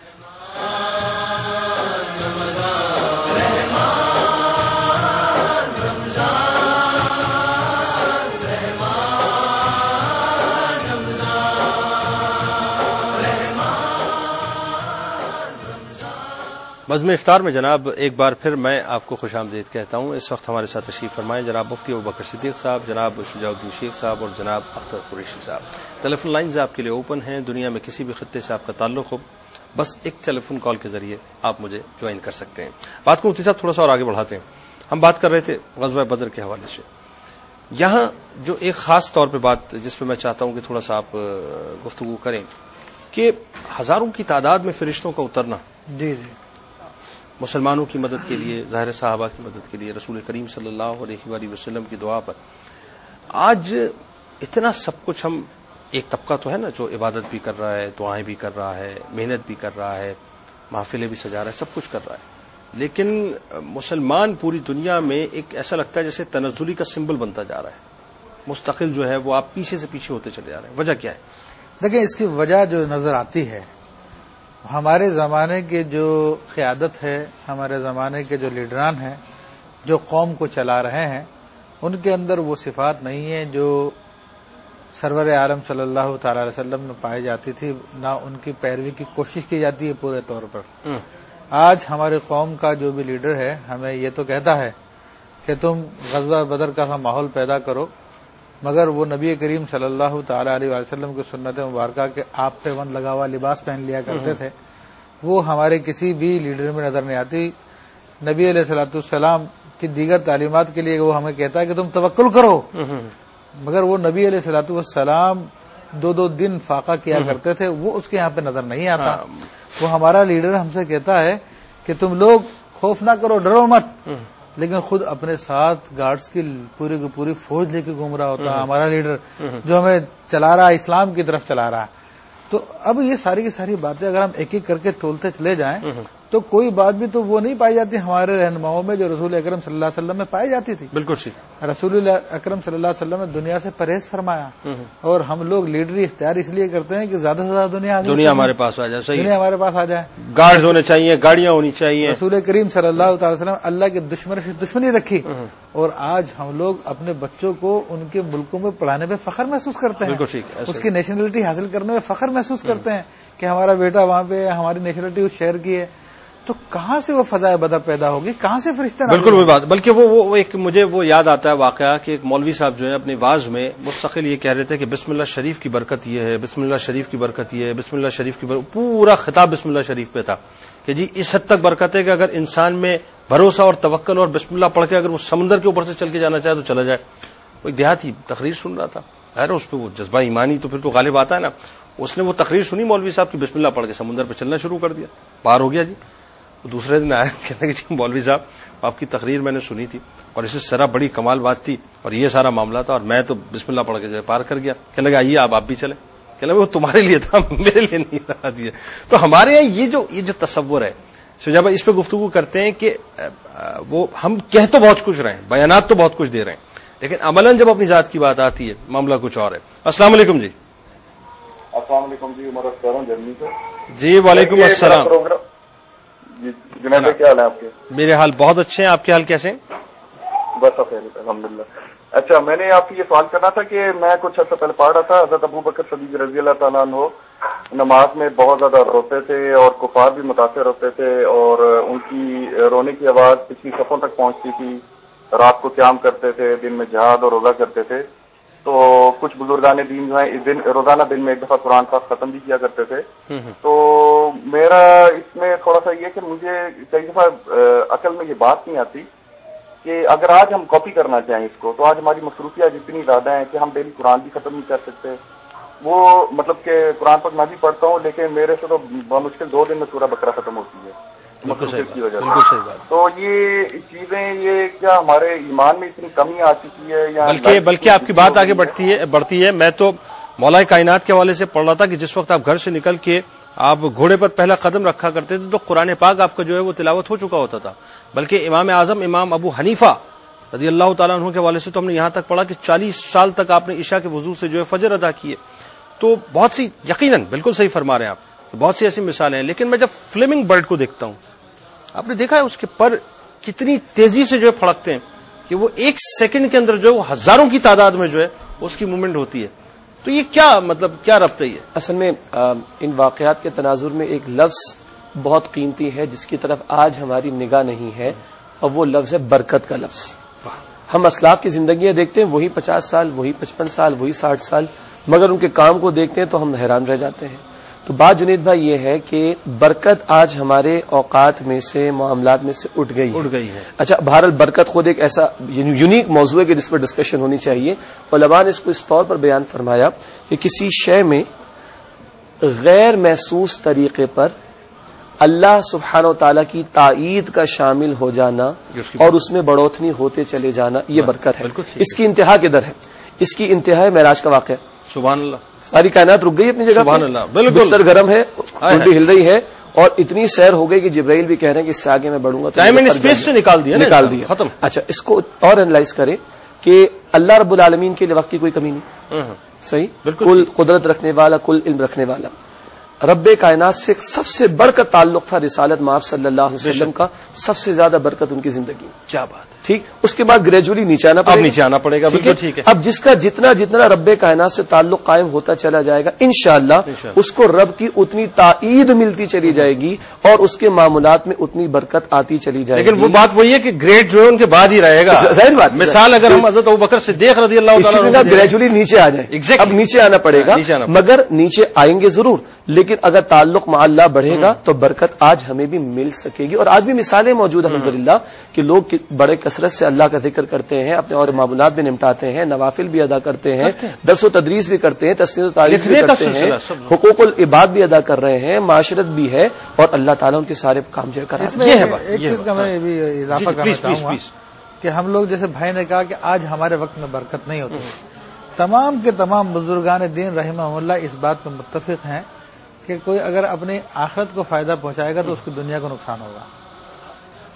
Speaker 1: بزم افطار میں جناب ایک بار پھر میں آپ کو خوش آمدید کہتا ہوں. اس وقت ہمارے ساتھ تشریف فرمائیں جناب مفتی ابوبکر صدیق صاحب، جناب شجاع الدین شیخ صاحب اور جناب اختر قریشی صاحب. ٹیلی فون لائنز آپ کے لیے اوپن ہیں. دنیا میں کسی بھی خطے سے آپ کا تعلق ہو، بس ایک ٹیلی فون کال کے ذریعے آپ مجھے جوائن کر سکتے ہیں. بات کو مفتی صاحب تھوڑا سا اور آگے بڑھاتے ہیں. ہم بات کر رہے تھے غزوہ بدر کے حوالے سے. یہاں جو ایک خاص طور پہ بات جس پہ میں چاہتا ہوں کہ تھوڑا سا آپ گفتگو کریں کہ ہزاروں کی تعداد میں فرشتوں کا اترنا،
Speaker 3: جی
Speaker 1: مسلمانوں کی مدد کے لیے، ظاہر صحابہ کی مدد کے لیے، رسول کریم صلی اللہ علیہ وآلہ وسلم کی دعا پر، آج اتنا سب کچھ ہم، ایک طبقہ تو ہے نا جو عبادت بھی کر رہا ہے، دعائیں بھی کر رہا ہے، محنت بھی کر رہا ہے، محفلیں بھی سجا رہا ہے، سب کچھ کر رہا ہے، لیکن مسلمان پوری دنیا میں ایک ایسا لگتا ہے جیسے تنزلی کا سمبل بنتا جا رہا ہے. مستقل جو ہے وہ آپ پیچھے سے پیچھے ہوتے چلے جا رہے ہیں. وجہ کیا ہے؟
Speaker 3: دیکھیں، اس کی وجہ جو نظر آتی ہے، ہمارے زمانے کے جو قیادت ہے، ہمارے زمانے کے جو لیڈران ہیں، جو قوم کو چلا رہے ہیں، ان کے اندر وہ صفات نہیں ہیں جو سرور عالم صلی اللہ تعالی علیہ وسلم میں پائی جاتی تھی، نہ ان کی پیروی کی کوشش کی جاتی ہے پورے طور پر. آج ہماری قوم کا جو بھی لیڈر ہے ہمیں یہ تو کہتا ہے کہ تم غزوہ بدر کا ماحول پیدا کرو، مگر وہ نبی کریم صلی اللہ تعالی علیہ وسلم کی سنت مبارکہ کے آپ پہ ون لگا ہوا لباس پہن لیا کرتے تھے، وہ ہمارے کسی بھی لیڈر میں نظر نہیں آتی. نبی علیہ الصلوۃ والسلام کی دیگر تعلیمات کے لیے وہ ہمیں کہتا ہے کہ تم توکل کرو، مگر وہ نبی علیہ الصلوۃ والسلام 2 دن فاقہ کیا کرتے تھے، وہ اس کے یہاں پہ نظر نہیں آتا. وہ ہمارا لیڈر ہم سے کہتا ہے کہ تم لوگ خوف نہ کرو، ڈرو مت، لیکن خود اپنے ساتھ گارڈز کی پوری فوج لے کے گھوم رہا ہوتا ہے ہمارا لیڈر، جو ہمیں چلا رہا ہے، اسلام کی طرف چلا رہا ہے. تو اب یہ ساری کی ساری باتیں اگر ہم ایک ایک کر کے تولتے چلے جائیں تو کوئی بات بھی تو وہ نہیں پائی جاتی ہمارے رہنماؤں میں جو رسول اکرم صلی اللہ علیہ وسلم میں پائی جاتی تھی.
Speaker 1: بالکل صحیح.
Speaker 3: رسول اکرم صلی اللہ علیہ وسلم نے دنیا سے پرہیز فرمایا، اور ہم لوگ لیڈری اختیار اس لیے کرتے ہیں کہ زیادہ سے زیادہ دنیا
Speaker 1: ہمارے پاس آ جائے. صحیح،
Speaker 3: دنیا ہمارے پاس آ جائے،
Speaker 1: گارڈز ہونے چاہیے، گاڑیاں ہونی چاہیے.
Speaker 3: رسول کریم صلی اللہ تعالی وسلم اللہ کے دشمن سے دشمنی رکھی، اور آج ہم لوگ اپنے بچوں کو ان کے ملکوں میں پڑھانے میں فخر محسوس کرتے ہیں.
Speaker 1: بالکل ٹھیک ہے.
Speaker 3: اس کی نیشنلٹی حاصل کرنے میں فخر محسوس کرتے ہیں کہ ہمارا بیٹا وہاں پہ، ہماری نیشنلٹی اس شہر کی ہے. تو کہاں سے وہ فضائے بدر پیدا ہوگی، کہاں سے فرشتے؟
Speaker 1: بالکل وہی بات. بلکہ وہ ایک مجھے وہ یاد آتا ہے واقعہ کہ ایک مولوی صاحب جو ہے اپنی واز میں مستقل یہ کہہ رہے تھے کہ بسم اللہ شریف کی برکت یہ ہے، بسم اللہ شریف کی برکت یہ ہے، بسم اللہ شریف کی برکت. پورا خطاب بسم اللہ شریف پہ تھا کہ جی اس حد تک برکت ہے کہ اگر انسان میں بھروسہ اور توکل اور بسم اللہ پڑھ کے اگر وہ سمندر کے اوپر سے چل کے جانا چاہے تو چلا جائے. وہ ایک دیہاتی تقریر سن رہا تھا، خیر اس پہ وہ جذبہ ایمانی تو پھر تو غالب آتا ہے نا. اس نے وہ تقریر سنی مولوی صاحب کی، بسم اللہ پڑھ کے سمندر پہ چلنا شروع کر دیا، پار ہو گیا جی. دوسرے دن آیا کہنے کہ جی مولوی صاحب آپ کی تقریر میں نے سنی تھی اور اس سے سرا بڑی کمال بات تھی اور یہ سارا معاملہ تھا، اور میں تو بسم اللہ پڑھ کے جو پار کر گیا. کہنے لگا آئیے آپ بھی چلیں. کہنے لگا وہ تمہارے لیے تھا، میرے لیے نہیں تھا. تو ہمارے یہاں یہ جو تصور ہے، جب اس پہ گفتگو کرتے ہیں کہ وہ ہم کہہ تو بہت کچھ رہے ہیں، بیانات تو بہت کچھ دے رہے ہیں، لیکن عملاً جب اپنی ذات کی بات آتی ہے معاملہ کچھ اور ہے. السلام علیکم جی.
Speaker 9: السلام علیکم جی، عمر اختر ہوں جرمنی سے.
Speaker 1: جی وعلیکم السلام.
Speaker 9: جی جناب کیا حال ہے آپ کے؟
Speaker 1: میرے حال بہت اچھے ہیں، آپ کے حال کیسے ہیں؟
Speaker 9: بس خیر الحمدللہ. اچھا، میں نے آپ سے یہ سوال کرنا تھا کہ میں کچھ عرصہ پہلے پڑھ رہا تھا حضرت ابو بکر صدیق رضی اللہ تعالیٰ عنہ نماز میں بہت زیادہ روتے تھے اور کفار بھی متاثر ہوتے تھے اور ان کی رونے کی آواز پچھلی صفوں تک پہنچتی تھی. رات کو قیام کرتے تھے، دن میں جہاد اور روزہ کرتے تھے. تو کچھ بزرگان دین جو ہیں روزانہ دن میں ایک دفعہ قرآن پاک ختم بھی کیا کرتے تھے. تو میرا اس میں تھوڑا سا یہ کہ مجھے کئی دفعہ عقل میں یہ بات نہیں آتی کہ اگر آج ہم کاپی کرنا چاہیں اس کو، تو آج ہماری مصروفیات اتنی زیادہ ہیں کہ ہم ڈیلی قرآن بھی ختم نہیں کر سکتے. وہ مطلب کہ قرآن پاک میں بھی پڑھتا ہوں لیکن میرے سے تو بمشکل 2 دن میں سورہ بقرہ ختم ہوتی ہے مصروفیت کی وجہ سے. تو یہ چیزیں یہ کیا ہمارے ایمان میں اتنی کمی آ چکی ہے یا
Speaker 1: بلکہ آپ کی بات آگے بڑھتی ہے. میں تو مولا کائنات کے حوالے سے پڑھ رہا تھا کہ جس وقت آپ گھر سے نکل کے آپ گھوڑے پر پہلا قدم رکھا کرتے تھے تو قرآن پاک آپ کا جو ہے وہ تلاوت ہو چکا ہوتا تھا. بلکہ امام اعظم امام ابو حنیفہ رضی اللہ تعالیٰ عنہ کے حوالے سے تو ہم نے یہاں تک پڑھا کہ 40 سال تک آپ نے عشاء کے وضو سے جو ہے فجر ادا کیے. تو بہت سی یقیناً بالکل صحیح فرما رہے ہیں آپ، بہت سی ایسی مثالیں ہیں. لیکن میں جب فلیمنگ برڈ کو دیکھتا ہوں، آپ نے دیکھا ہے اس کے پر کتنی تیزی سے جو ہے پھڑکتے ہیں کہ وہ 1 سیکنڈ کے اندر جو ہے وہ ہزاروں کی تعداد میں جو ہے اس کی موومنٹ ہوتی ہے. تو یہ کیا مطلب کیا ربط ہے؟ یہ
Speaker 4: اصل میں ان واقعات کے تناظر میں ایک لفظ بہت قیمتی ہے جس کی طرف آج ہماری نگاہ نہیں ہے، اور وہ لفظ ہے برکت کا لفظ. ہم اسلاف کی زندگیاں دیکھتے ہیں، وہی 50 سال، وہی 55 سال، وہی 60 سال، مگر ان کے کام کو دیکھتے ہیں تو ہم حیران رہ جاتے ہیں. تو بات جنید بھائی یہ ہے کہ برکت آج ہمارے اوقات میں سے، معاملات میں سے اٹھ گئی ہے. اچھا، بہرحال برکت خود ایک ایسا یونیک موضوع ہے کہ جس پر ڈسکشن ہونی چاہیے. علماء نے اس کو اس طور پر بیان فرمایا کہ کسی شے میں غیر محسوس طریقے پر اللہ سبحانہ و تعالیٰ کی تائید کا شامل ہو جانا اور اس میں بڑھوتری ہوتے چلے جانا، یہ برکت ہے. اس کی انتہا کدھر ہے؟ اس کی انتہا ہے معراج کا واقعہ.
Speaker 1: سبحان اللہ.
Speaker 4: ساری کائنات رک گئی اپنی جگہ.
Speaker 1: سبحان اللہ. بالکل
Speaker 4: سرگرم ہے، بھی ہل رہی ہے، اور اتنی سیر ہو گئی کہ جبرائیل بھی کہہ رہے ہیں کہ اس سے آگے میں بڑھوں گا.
Speaker 1: ٹائم اینڈ اسپیس سے نکال دیا
Speaker 4: ختم. اچھا، اس کو اور اینالائز کریں کہ اللہ رب العالمین کے لیے وقت کی کوئی کمی نہیں. صحیح، کل قدرت رکھنے والا، کل علم رکھنے والا. رب کائنات سے سب سے بڑھ کر تعلق تھا رسالت مآب صلی اللہ علیہ وسلم کا. سب سے زیادہ برکت ان کی زندگی میں.
Speaker 1: کیا بات.
Speaker 4: ٹھیک، اس کے بعد گریجولی نیچے آنا پڑے گا.
Speaker 1: بالکل ٹھیک ہے.
Speaker 4: اب جس کا جتنا رب کائنات سے تعلق قائم ہوتا چلا جائے گا، انشاءاللہ اس کو رب کی اتنی تائید ملتی چلی جائے گی اور اس کے معاملات میں اتنی برکت آتی چلی جائے گی.
Speaker 1: لیکن وہ بات وہی ہے کہ گریڈ جو ہے ان کے بعد ہی رہے گا.
Speaker 4: ظاہر بات.
Speaker 1: مثال اگر ہم حضرت ابوبکر صدیق رضی اللہ تعالیٰ عنہ
Speaker 4: گریجولی نیچے آ جائیں، اب نیچے آنا پڑے گا، مگر نیچے آئیں گے ضرور. لیکن اگر تعلق مع اللہ بڑھے گا تو برکت آج ہمیں بھی مل سکے گی. اور آج بھی مثالیں موجود ہیں الحمدللہ کہ لوگ بڑے کثرت سے اللہ کا ذکر کرتے ہیں، اپنے اور معمولات بھی نمٹاتے ہیں، نوافل بھی ادا کرتے ہیں، درس و تدریس بھی کرتے ہیں، تسنید و تعریف بھی کرتے ہیں، حقوق العباد بھی ادا کر رہے ہیں، معاشرت بھی ہے، اور اللہ تعالیٰ ان کے سارے کام جو کر رہے ہیں.
Speaker 3: ایک چیز کا میں بھی اضافہ کرنا چاہوں گا کہ ہم لوگ جیسے بھائی نے کہا کہ آج ہمارے وقت میں برکت نہیں ہوتی. تمام کے تمام بزرگان دین رحمہ اللہ اس بات پہ متفق ہیں کہ کوئی اگر اپنی آخرت کو فائدہ پہنچائے گا تو اس کی دنیا کو نقصان ہوگا،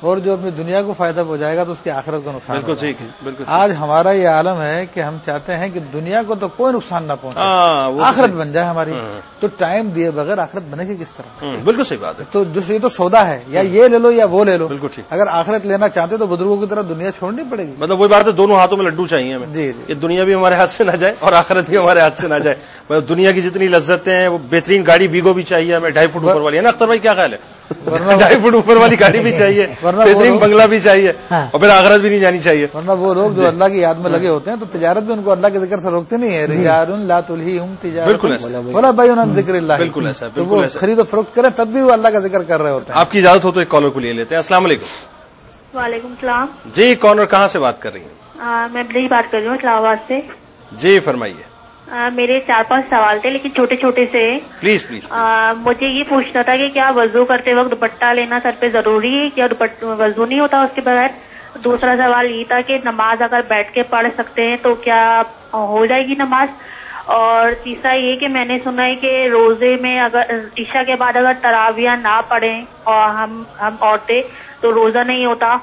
Speaker 3: اور جو اپنی دنیا کو فائدہ پہنچائے گا تو اس کی آخرت کو نقصان ہوگا.
Speaker 1: ٹھیک ہے. بالکل.
Speaker 3: آج ہمارا یہ عالم ہے کہ ہم چاہتے ہیں کہ دنیا کو تو کوئی نقصان نہ پہنچے، آخرت بن جائے ہماری. تو ٹائم دیے بغیر آخرت بنے گی کس طرح؟
Speaker 1: بالکل صحیح بات ہے.
Speaker 3: تو یہ تو سودا ہے، یا یہ لے لو یا وہ لے لو.
Speaker 1: بالکل ٹھیک.
Speaker 3: اگر آخرت لینا چاہتے تو بزرگوں کی طرح دنیا چھوڑنی پڑے گی.
Speaker 1: مطلب وہی بات ہے، دونوں ہاتھوں میں لڈو چاہیے ہمیں.
Speaker 3: جی.
Speaker 1: یہ دنیا بھی ہمارے ہاتھ سے نہ جائے اور آخرت بھی ہمارے ہاتھ سے نہ جائے. دنیا کی جتنی لذتیں ہیں، وہ بہترین گاڑی ویگو بھی چاہیے ہمیں 2.5 فٹ اوپر والی، ہے نا اختر بھائی؟ کیا خیال ہے؟ 2.5 فٹ اوپر والی گاڑی بھی چاہیے، بہترین بنگلہ بھی چاہیے، اور پھر آخرت بھی نہیں جانی چاہیے.
Speaker 3: ورنہ وہ لوگ جو اللہ کی یاد میں لگے ہوتے ہیں تو تجارت بھی ان کو اللہ کے ذکر سے روکتے نہیں ہے. رجال لا تلہیہم تجارت ولا بیع عن ذکر اللہ.
Speaker 1: بالکل ایسا.
Speaker 3: تو وہ خرید و فروخت کریں تب بھی وہ اللہ کا ذکر کر رہے ہوتے ہیں.
Speaker 1: آپ کی اجازت ہو تو ایک کالر کو لے لیتے ہیں. السلام علیکم.
Speaker 5: وعلیکم السلام.
Speaker 1: جی کون اور کہاں سے بات کر رہی ہیں؟
Speaker 5: میں بلی بات کر رہی ہوں اسلام آباد سے.
Speaker 1: جی فرمائیے.
Speaker 5: میرے 4-5 سوال تھے لیکن چھوٹے چھوٹے سے.
Speaker 1: پلیز.
Speaker 5: مجھے یہ پوچھنا تھا کہ کیا وضو کرتے وقت دوپٹہ لینا سر پہ ضروری ہے، کیا وضو نہیں ہوتا اس کے بغیر؟ دوسرا سوال یہ تھا کہ نماز اگر بیٹھ کے پڑھ سکتے ہیں تو کیا ہو جائے گی نماز؟ اور تیسرا یہ کہ میں نے سنا ہے کہ روزے میں اگر عشاء کے بعد اگر تراویح نہ پڑھیں اور ہم عورتیں تو روزہ نہیں ہوتا.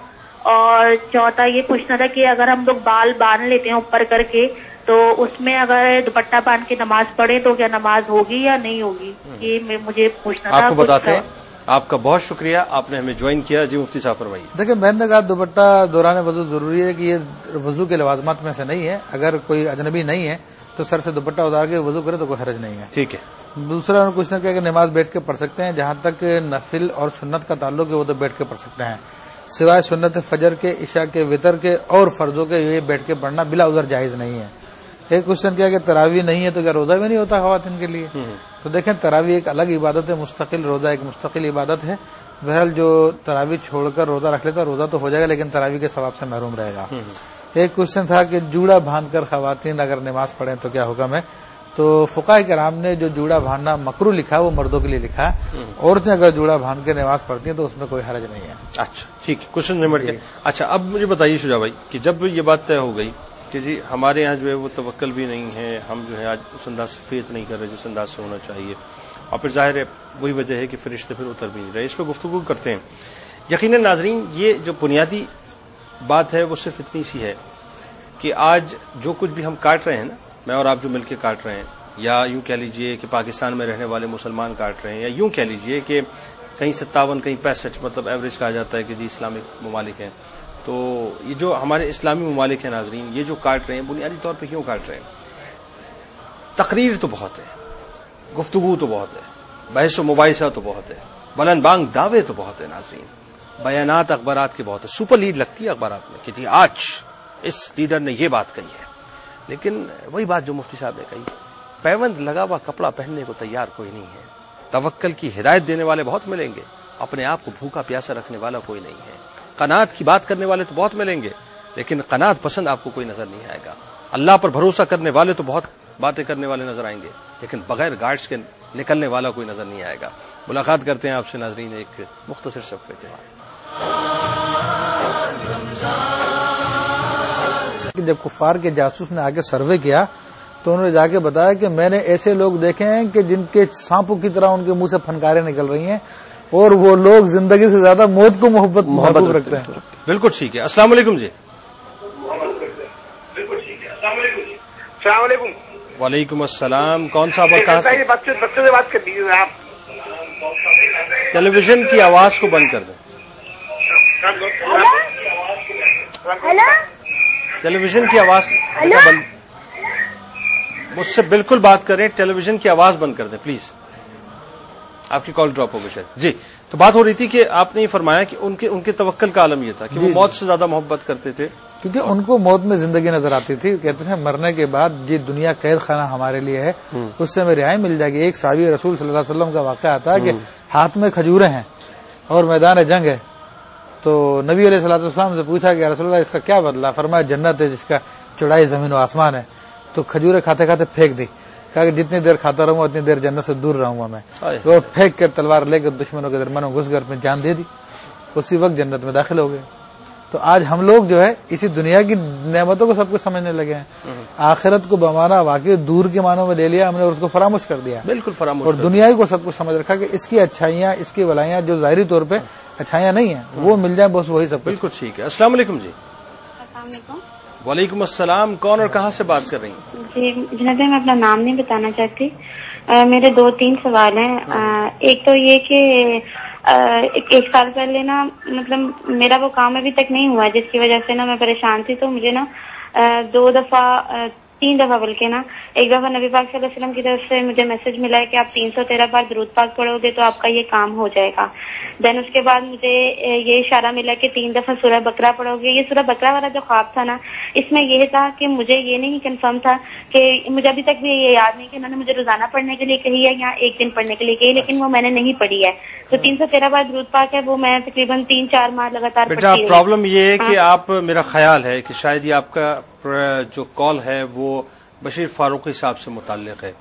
Speaker 5: اور چوتھا یہ پوچھنا تھا کہ اگر ہم لوگ بال باندھ لیتے ہیں اوپر کر کے
Speaker 10: تو اس میں اگر دوپٹہ باندھ کے نماز پڑھے تو کیا نماز ہوگی یا نہیں ہوگی؟ یہ مجھے پوچھنا تھا.
Speaker 1: آپ کو بتاتے ہیں. آپ کا بہت شکریہ، آپ نے ہمیں جوائن کیا. جی مفتی صاحب فرمائیے.
Speaker 3: دیکھیں، میں نے کہا دوپٹہ دوران وضو ضروری ہے کہ یہ وضو کے لوازمات میں سے نہیں ہے. اگر کوئی اجنبی نہیں ہے تو سر سے دوپٹہ اتار کے وضو کرے تو کوئی حرج نہیں ہے.
Speaker 1: ٹھیک ہے.
Speaker 3: دوسرا انہوں نے پوچھنا کیا کہ نماز بیٹھ کے پڑھ سکتے ہیں؟ جہاں تک نفل اور سنت کا تعلق ہے وہ تو بیٹھ کے پڑھ سکتے ہیں، سوائے سنت فجر کے، عشاء کے، وطر کے اور فرضوں کے یہ بیٹھ کے پڑھنا بلا عذر جائز نہیں ہے. ایک کوشچن کیا کہ تراویح نہیں ہے تو کیا روزہ بھی نہیں ہوتا خواتین کے لیے؟ تو دیکھیں، تراویح ایک الگ عبادت ہے، مستقل روزہ ایک مستقل عبادت ہے. بہرحال جو تراویح چھوڑ کر روزہ رکھ لیتا روزہ تو ہو جائے گا لیکن تراویح کے ثواب سے محروم رہے گا. ایک کوشچن تھا کہ جوڑا باندھ کر خواتین اگر نماز پڑھیں تو کیا حکم ہے؟ تو فقہاء کرام نے جو جوڑا باندھنا مکروہ لکھا وہ مردوں کے لیے لکھا ہے. عورتیں اگر جوڑا باندھ کے نماز پڑھتی ہیں تو اس میں کوئی حرج نہیں ہے.
Speaker 1: اچھا ٹھیک ہے، کوشچن نمبر کے. اچھا اب مجھے بتائیے شجاع بھائی کہ جب یہ بات طے ہو گئی کہ جی ہمارے یہاں جو ہے وہ توکل بھی نہیں ہے، ہم جو ہے آج اس انداز سے فیت نہیں کر رہے جس انداز سے ہونا چاہیے، اور پھر ظاہر ہے وہی وجہ ہے کہ فرشتے پھر اتر بھی نہیں رہے. اس پہ گفتگو کرتے ہیں. یقیناً ناظرین یہ جو بنیادی بات ہے وہ صرف اتنی سی ہے کہ آج جو کچھ بھی ہم کاٹ رہے ہیں نا، میں اور آپ جو مل کے کاٹ رہے ہیں، یا یوں کہہ لیجئے کہ پاکستان میں رہنے والے مسلمان کاٹ رہے ہیں، یا یوں کہہ لیجئے کہ کہیں 57 کہیں 65 مطلب ایوریج کہا جاتا ہے کہ جی اسلامک ممالک ہیں. تو یہ جو ہمارے اسلامی ممالک ہیں ناظرین، یہ جو کاٹ رہے ہیں بنیادی طور پہ کیوں کاٹ رہے ہیں؟ تقریر تو بہت ہے، گفتگو تو بہت ہے، بحث و مباحثہ تو بہت ہے، بلند بانگ دعوے تو بہت ہے ناظرین، بیانات اخبارات کے بہت ہے، سپر لیڈ لگتی ہے اخبارات میں کہ جی آج اس لیڈر نے یہ بات کہی ہے. لیکن وہی بات جو مفتی صاحب نے کہی، پیوند لگا ہوا کپڑا پہننے کو تیار کوئی نہیں ہے. توکل کی ہدایت دینے والے بہت ملیں گے، اپنے آپ کو بھوکا پیاسا رکھنے والا کوئی نہیں ہے. قناعت کی بات کرنے والے تو بہت ملیں گے لیکن قناعت پسند آپ کو کوئی نظر نہیں آئے گا. اللہ پر بھروسہ کرنے والے تو بہت باتیں کرنے والے نظر آئیں گے لیکن بغیر گائیڈز کے نکلنے والا کوئی نظر نہیں آئے گا. ملاقات کرتے ہیں آپ سے ناظرین ایک مختصر صفحے کے بعد.
Speaker 3: جب کفار کے جاسوس نے آگے سروے کیا تو انہوں نے جا کے بتایا کہ میں نے ایسے لوگ دیکھے ہیں کہ جن کے سانپوں کی طرح ان کے منہ سے پھنکاریں نکل رہی ہیں اور وہ لوگ زندگی سے زیادہ موت کو محبوب رکھتے ہیں.
Speaker 1: بالکل ٹھیک ہے. السلام علیکم جی.
Speaker 11: السلام علیکم.
Speaker 1: وعلیکم السلام. کون صاحب اور کہاں سے؟
Speaker 11: بچوں سے بات کر دیجیے آپ.
Speaker 1: ٹیلی ویژن کی آواز کو بند کر دیں. ٹیلی ویژن کی آواز بند، مجھ سے بالکل بات کریں، ٹیلی ویژن کی آواز بند کر دیں پلیز. آپ کی کال ڈراپ ہو گئی شاید. جی تو بات ہو رہی تھی کہ آپ نے یہ فرمایا کہ ان کے توکل کا عالم یہ تھا کہ وہ موت سے زیادہ محبت کرتے تھے
Speaker 3: کیونکہ ان کو موت میں زندگی نظر آتی تھی. کہتے ہیں مرنے کے بعد جی دنیا قید خانہ ہمارے لیے ہے، اس سے ہمیں رہائی مل جائے گی. ایک صحابی رسول صلی اللہ علیہ وسلم کا واقعہ آتا ہے کہ ہاتھ میں کھجوریں ہیں اور میدان جنگ ہے. تو نبی علیہ صلی اللہ علیہ وسلم سے پوچھا کہ رسول اللہ اس کا کیا بدلا؟ فرمایا جنت ہے جس کا چوڑائی زمین و آسمان ہے. تو کھجوریں کھاتے کھاتے پھینک دی، کہا کہ جتنی دیر کھاتا رہوں گا اتنی دیر جنت سے دور رہوں گا میں. تو پھینک کر تلوار لے کر دشمنوں کے درمیان گھس کر اپنی جان دے دی، اسی وقت جنت میں داخل ہو گئے. تو آج ہم لوگ جو ہے اسی دنیا کی نعمتوں کو سب کچھ سمجھنے لگے ہیں، آخرت کو بمانا واقعی دور کے معنوں میں لے لیا ہم نے اور اس کو فراموش کر دیا.
Speaker 1: بالکل فراموش. اور
Speaker 3: دنیا کو سب کچھ سمجھ رکھا کہ اس کی اچھائیاں، اس کی بلائیاں جو ظاہری طور پہ اچھائیاں نہیں ہیں وہ مل جائیں بس وہی سب.
Speaker 1: بالکل ٹھیک ہے. السلام علیکم جی.
Speaker 5: السلام علیکم.
Speaker 1: وعلیکم السلام. کون اور کہاں سے بات کر رہی ہیں؟
Speaker 5: جی جناب میں اپنا نام نہیں بتانا چاہتی. میرے 2-3 سوال ہیں. ایک تو یہ کہ 1 سال پہلے نا مطلب میرا وہ کام ابھی تک نہیں ہوا جس کی وجہ سے نا میں پریشان تھی. تو مجھے نا 3 دفعہ بلکہ نا ایک دفعہ نبی پاک صلی اللہ علیہ وسلم کی طرف سے مجھے میسج ملا ہے کہ آپ 313 بار درود پاک پڑھو گے تو آپ کا یہ کام ہو جائے گا. دین اس کے بعد مجھے یہ اشارہ ملا کہ 3 دفعہ سورہ بقرہ پڑھو گے. یہ سورہ بقرہ والا جو خواب تھا نا اس میں یہ تھا کہ مجھے یہ نہیں کنفرم تھا کہ مجھے ابھی تک بھی یہ یاد نہیں کہ انہوں نے مجھے روزانہ پڑھنے کے لیے کہی ہے یا ایک دن پڑھنے کے لیے کہی، لیکن وہ میں نے نہیں پڑھی ہے. تو 313 بار درود پاک ہے وہ میں تقریباً 3-4 ماہ لگاتار پڑھتی رہی.
Speaker 1: پرابلم یہ ہے کہ آپ، میرا خیال ہے کہ شاید یہ آپ کا جو کال ہے وہ بشیر فاروقی صاحب سے متعلق ہے.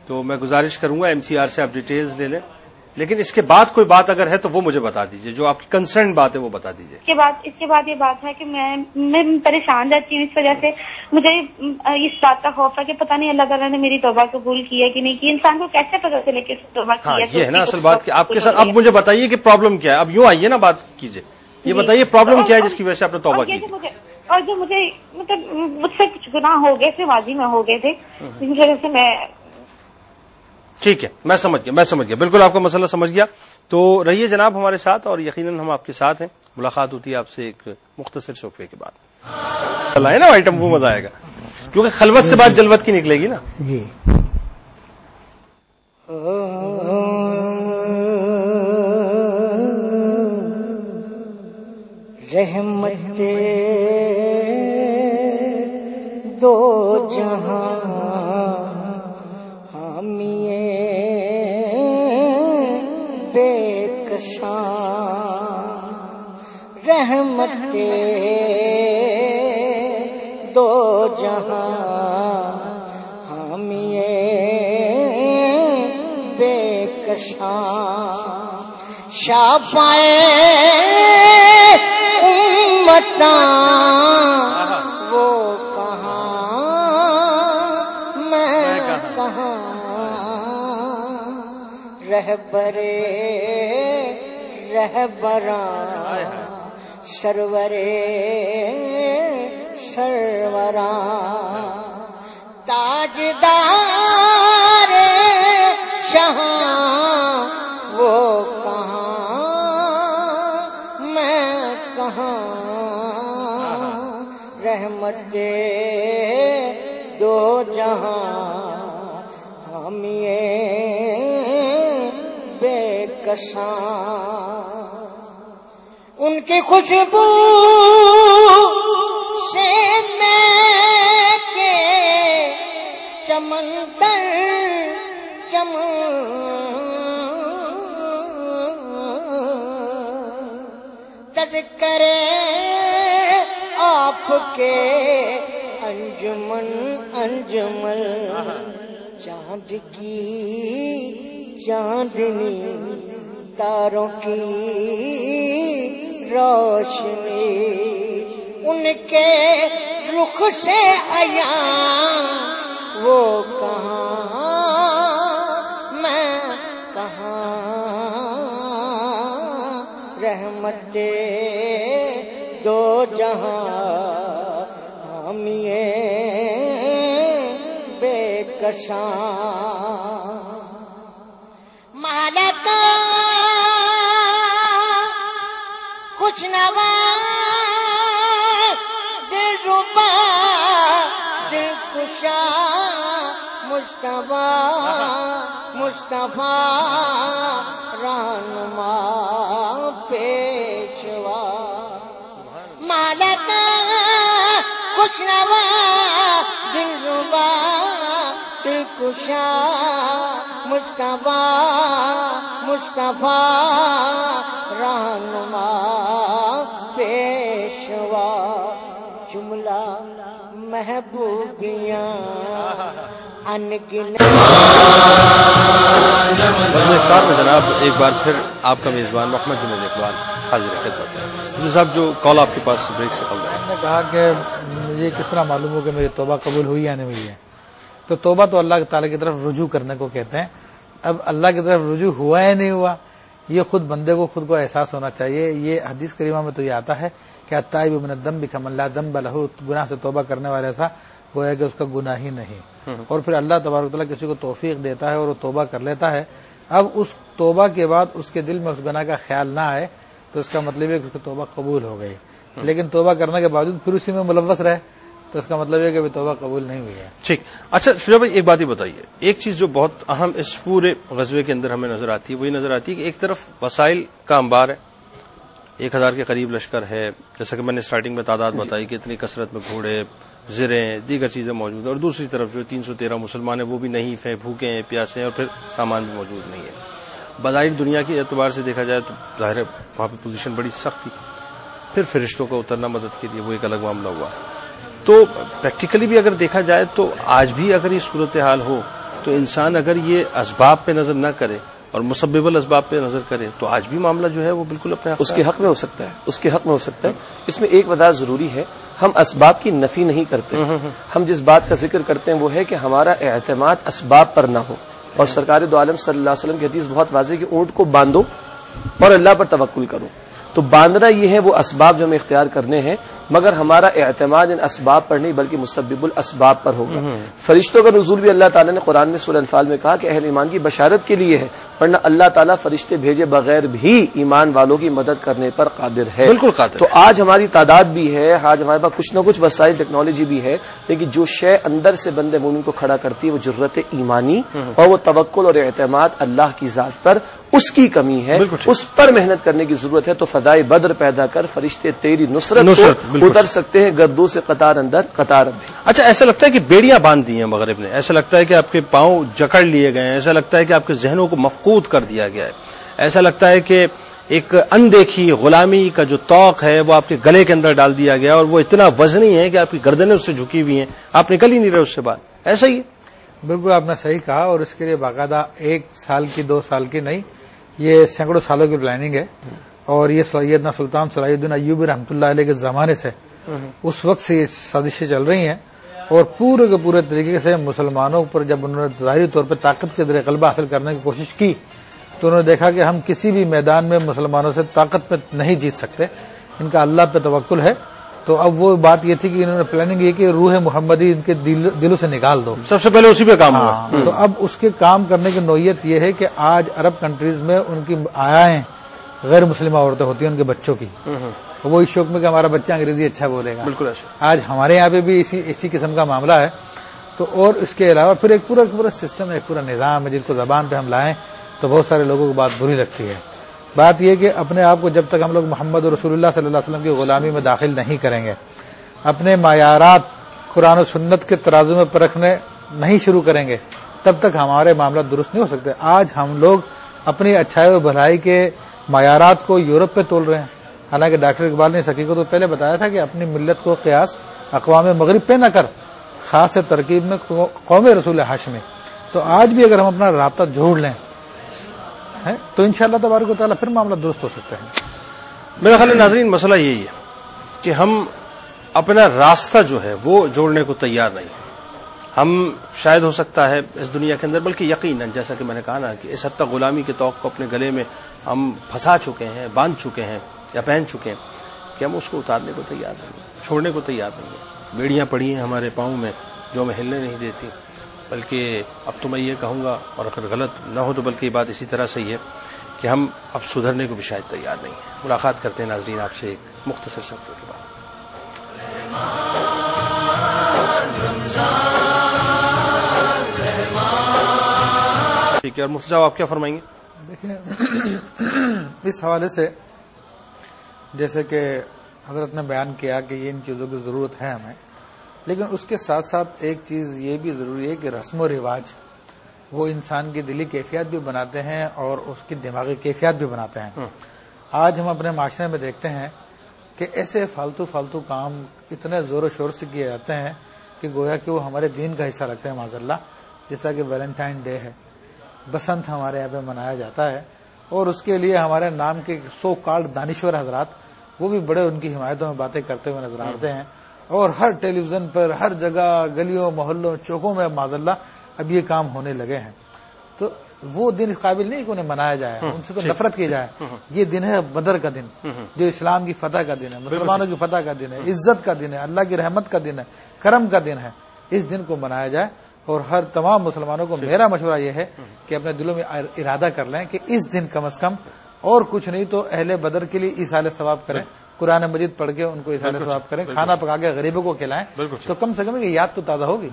Speaker 1: تو میں گزارش کروں گا MCR سے آپ ڈیٹیلز لے لیں، لیکن اس کے بعد کوئی بات اگر ہے تو وہ مجھے بتا دیجئے، جو آپ کی کنسرن بات ہے وہ بتا دیجئے.
Speaker 5: اس کے بعد یہ بات ہے کہ میں پریشان رہتی ہوں اس وجہ سے. مجھے اس بات کا خوف ہے کہ پتہ نہیں اللہ تعالیٰ نے میری توبہ قبول کی ہے کہ نہیں کی. انسان کو کیسے پتہ چلے کہ توبہ کی ہے؟
Speaker 1: یہ ہے نا اصل بات کہ آپ کے ساتھ. اب مجھے بتائیے کہ پرابلم کیا ہے. اب یوں آئیے نا بات کیجئے، یہ بتائیے پرابلم کیا ہے جس کی وجہ سے آپ نے توبہ کی.
Speaker 10: اور جو مجھے مطلب مجھ سے کچھ گناہ ہو گئے تھے، ماضی میں ہو گئے تھے، جن کی وجہ سے میں
Speaker 1: ٹھیک ہے، میں سمجھ گیا بالکل آپ کا مسئلہ سمجھ گیا. تو رہیے جناب ہمارے ساتھ، اور یقیناً ہم آپ کے ساتھ ہیں. ملاقات ہوتی ہے آپ سے ایک مختصر وقفے کے بعد. چلا ہے نا آئٹم، وہ مزہ آئے گا، کیونکہ خلوت سے بات جلوت کی نکلے گی نا.
Speaker 2: جی رحمت دو جہاں حامیے بے کساں، رحمت دو جہاں حامیے بے کساں، شافائے وہ کہاں میں کہاں، رہبراں سرورے سروراں، تاجدار شہاں وہ کہاں میں کہاں، رحمت دو جہاں حامیے بے کساں، ان کی خوشبو سے میں کے چمن در چمن، تذکرے آپ کے انجمن انجمن، چاند کی چاندنی تاروں کی روشنی، ان کے رخ سے عیاں وہ کہاں میں کہاں، رحمت دو جہاں حامیے بے کساں، مالکا کچھ نوا دل ربا دل کشا، مصطفیٰ رہنما پیشوا، مالکا کچھ نوا دل ربا دل کشا، مصطفیٰ رہنما پیشوا، جملہ محبوبیاں انگن.
Speaker 1: جناب ایک بار پھر آپ کا میزبان محمد جنید اقبال حاضر خدمت ہے. صاحب جو کال آپ کے پاس بریک سے کال
Speaker 3: نے کہا کہ مجھے کس طرح معلوم ہو کہ میری توبہ قبول ہوئی یا نہیں ہوئی ہے. تو توبہ تو اللہ تعالیٰ کی طرف رجوع کرنے کو کہتے ہیں. اب اللہ کی طرف رجوع ہوا یا نہیں ہوا، یہ خود بندے کو خود کو احساس ہونا چاہیے. یہ حدیث کریمہ میں تو یہ آتا ہے کہ التائب من الذنب کمن لا ذنب له، گناہ سے توبہ کرنے والے ایسا گویا کہ اس کا گناہ ہی نہیں. اور پھر اللہ تبارک و تعالیٰ کسی کو توفیق دیتا ہے اور وہ توبہ کر لیتا ہے. اب اس توبہ کے بعد اس کے دل میں اس گناہ کا خیال نہ آئے تو اس کا مطلب ہے کہ اس کی توبہ قبول ہو گئی. لیکن توبہ کرنے کے باوجود پھر اسی میں ملوث رہے تو اس کا مطلب ہے کہ ابھی توبہ قبول نہیں ہوئی ہے.
Speaker 1: ٹھیک. اچھا شجاع بھائی ایک بات ہی بتائیے، ایک چیز جو بہت اہم اس پورے غزوے کے اندر ہمیں نظر آتی ہے وہی نظر آتی ہے کہ ایک طرف وسائل کا انبار ہے، 1000 کے قریب لشکر ہے، جیسا کہ میں نے اسٹارٹنگ میں تعداد بتائی کہ اتنی کثرت میں گھوڑے زریں دیگر چیزیں موجود ہیں، اور دوسری طرف جو 313 مسلمان ہیں وہ بھی نہیں ہیں، بھوکے ہیں پیاسے ہیں، اور پھر سامان بھی موجود نہیں ہے. بظاہر دنیا کے اعتبار سے دیکھا جائے تو ظاہر ہے وہاں پہ پوزیشن بڑی سخت تھی. پھر فرشتوں کا اترنا مدد کے لیے وہ ایک الگ معاملہ ہوا. تو پریکٹیکلی بھی اگر دیکھا جائے تو آج بھی اگر یہ صورتحال ہو تو انسان اگر یہ اسباب پہ نظر نہ کرے اور مسبب الاسباب پہ نظر کرے تو آج بھی معاملہ جو ہے وہ بالکل اپنے
Speaker 4: اس کے حق میں ہو سکتا ہے، اس کے حق میں ہو سکتا ہے. اس میں ایک وضاحت ضروری ہے، ہم اسباب کی نفی نہیں کرتے. ہم جس بات کا ذکر کرتے ہیں وہ ہے کہ ہمارا اعتماد اسباب پر نہ ہو. اور سرکار دو عالم صلی اللہ علیہ وسلم کی حدیث بہت واضح کہ اونٹ کو باندھو اور اللہ پر توکل کرو. تو تو باندھنا یہ ہے وہ اسباب جو ہمیں اختیار کرنے ہیں، مگر ہمارا اعتماد ان اسباب پر نہیں بلکہ مسبب الاسباب پر ہوگا۔ فرشتوں کا نزول بھی اللہ تعالیٰ نے قرآن میں سورہ انفال میں کہا کہ اہل ایمان کی بشارت کے لیے ہے، ورنہ اللہ تعالیٰ فرشتے بھیجے بغیر بھی ایمان والوں کی مدد کرنے پر قادر ہے،
Speaker 1: بالکل قادر۔
Speaker 4: تو آج ہماری تعداد بھی ہے، آج ہمارے پاس کچھ نہ کچھ وسائل ٹیکنالوجی بھی ہے، لیکن جو شے اندر سے بندے مومن کو کھڑا کرتی ہے وہ جرت ایمانی اور وہ توکل اور اعتماد اللہ کی ذات پر، اس کی کمی ہے، اس پر محنت کرنے کی ضرورت ہے۔ تو فدائے بدر پیدا کر، فرشتے تیری نصرت کو اتر سکتے ہیں گردوں سے قطار اندر قطار بھی۔
Speaker 1: اچھا، ایسا لگتا ہے کہ بیڑیاں باندھ دی ہیں مغرب نے، ایسا لگتا ہے کہ آپ کے پاؤں جکڑ لیے گئے ہیں، ایسا لگتا ہے کہ آپ کے ذہنوں کو مفقود کر دیا گیا ہے، ایسا لگتا ہے کہ ایک اندیکھی غلامی کا جو توق ہے وہ آپ کے گلے کے اندر ڈال دیا گیا، اور وہ اتنا وزنی ہے کہ آپ کی گردنیں اس سے جھکی ہوئی ہیں، آپ نکل ہی نہیں رہے اس سے بات۔ ایسا ہی ہے؟
Speaker 3: بالکل آپ نے صحیح کہا، اور اس کے لیے باقاعدہ 1 سال کی 2 سال کی نہیں، یہ سینکڑوں سالوں کی پلاننگ ہے، اور یہ سیدنا سلطان صلاح الدین ایوبی رحمۃ اللہ علیہ کے زمانے سے اس وقت سے یہ سازشیں چل رہی ہیں، اور پورے کے پورے طریقے سے مسلمانوں پر جب انہوں نے ظاہری طور پہ طاقت کے ذریعے غلبہ حاصل کرنے کی کوشش کی تو انہوں نے دیکھا کہ ہم کسی بھی میدان میں مسلمانوں سے طاقت پہ نہیں جیت سکتے، ان کا اللہ پہ توکل ہے۔ تو اب وہ بات یہ تھی کہ انہوں نے پلاننگ یہ کہ روح محمدی ان کے دلوں سے نکال دو،
Speaker 1: سب سے پہلے اسی پہ کام ہوا۔
Speaker 3: تو اب اس کے کام کرنے کی نوعیت یہ ہے کہ آج عرب کنٹریز میں ان کی آیائیں غیر مسلمہ عورتیں ہوتی ہیں ان کے بچوں کی، وہ اس شوق میں کہ ہمارا بچہ انگریزی اچھا بولے گا،
Speaker 1: بالکل ایسا۔
Speaker 3: آج ہمارے یہاں پہ بھی اسی قسم کا معاملہ ہے۔ تو اور اس کے علاوہ پھر ایک پورا سسٹم ہے، ایک پورا نظام ہے، جس کو زبان پہ ہم لائیں تو بہت سارے لوگوں کو بات بری لگتی ہے۔ بات یہ کہ اپنے آپ کو جب تک ہم لوگ محمد رسول اللہ صلی اللہ علیہ وسلم کی غلامی میں داخل نہیں کریں گے، اپنے معیارات قرآن و سنت کے ترازو میں پرکھنے نہیں شروع کریں گے، تب تک ہمارے معاملات درست نہیں ہو سکتے۔ آج ہم لوگ اپنی اچھائی و بھلائی کے معیارات کو یورپ پہ تول رہے ہیں، حالانکہ ڈاکٹر اقبال نے حقیقت کو پہلے بتایا تھا کہ اپنی ملت کو قیاس اقوام مغرب پہ نہ کر، خاص ترکیب میں قوم رسول ہاشمی۔ تو آج بھی اگر ہم اپنا رابطہ جوڑ لیں تو انشاءاللہ تبارک و تعالیٰ پھر معاملہ درست ہو سکتے ہیں۔
Speaker 1: میرا خیال ہے ناظرین مسئلہ یہی ہے کہ ہم اپنا راستہ جو ہے وہ جوڑنے کو تیار نہیں، ہم شاید ہو سکتا ہے اس دنیا کے اندر، بلکہ یقیناً جیسا کہ میں نے کہا نا کہ اس حد تک غلامی کے توق کو اپنے گلے میں ہم پھنسا چکے ہیں، باندھ چکے ہیں یا پہن چکے ہیں کہ ہم اس کو اتارنے کو تیار نہیں ہیں، چھوڑنے کو تیار نہیں ہیں۔ بیڑیاں پڑی ہیں ہمارے پاؤں میں جو ہمیں ہلنے نہیں دیتی، بلکہ اب تو میں یہ کہوں گا، اور اگر غلط نہ ہو تو بلکہ یہ بات اسی طرح سے ہی ہے کہ ہم اب سدھرنے کو بھی شاید تیار نہیں ہیں۔ ملاقات کرتے ہیں ناظرین آپ سے ایک مختصر صفحے کے بعد۔ ٹھیک ہے، اور مفتی صاحب آپ کیا فرمائیں گے؟
Speaker 3: دیکھیں، اس حوالے سے جیسے کہ حضرت نے بیان کیا کہ یہ ان چیزوں کی ضرورت ہے ہمیں، لیکن اس کے ساتھ ساتھ ایک چیز یہ بھی ضروری ہے کہ رسم و رواج وہ انسان کی دلی کیفیت بھی بناتے ہیں اور اس کی دماغی کیفیت بھی بناتے ہیں۔ آج ہم اپنے معاشرے میں دیکھتے ہیں کہ ایسے فالتو کام اتنے زور و شور سے کیے جاتے ہیں کہ گویا کہ وہ ہمارے دین کا حصہ رکھتے ہیں معذاللہ، جیسا کہ ویلنٹائن ڈے ہے، بسنت ہمارے یہاں پہ منایا جاتا ہے، اور اس کے لیے ہمارے نام کے سو کالڈ دانشور حضرات وہ بھی بڑے ان کی حمایتوں میں باتیں کرتے ہوئے نظر آتے ہیں، اور ہر ٹیلی ویژن پر، ہر جگہ، گلیوں محلوں چوکوں میں معذاللہ اب یہ کام ہونے لگے ہیں۔ تو وہ دن قابل نہیں کہ انہیں منایا جائے، ان سے تو نفرت کی جائے۔ یہ دن ہے بدر کا دن، جو اسلام کی فتح کا دن ہے، مسلمانوں کی فتح کا دن ہے، عزت کا دن ہے، اللہ کی رحمت کا دن ہے، کرم کا دن ہے۔ اس دن کو منایا جائے، اور ہر تمام مسلمانوں کو میرا مشورہ یہ ہے کہ اپنے دلوں میں ارادہ کر لیں کہ اس دن کم از کم اور کچھ نہیں تو اہل بدر کے لیے ایصال ثواب کریں، قرآن مجید پڑھ کے ان کو ایصال ثواب کریں، کھانا پکا کے غریبوں کو کھلائیں، تو کم سے کم یہ یاد تو تازہ ہوگی۔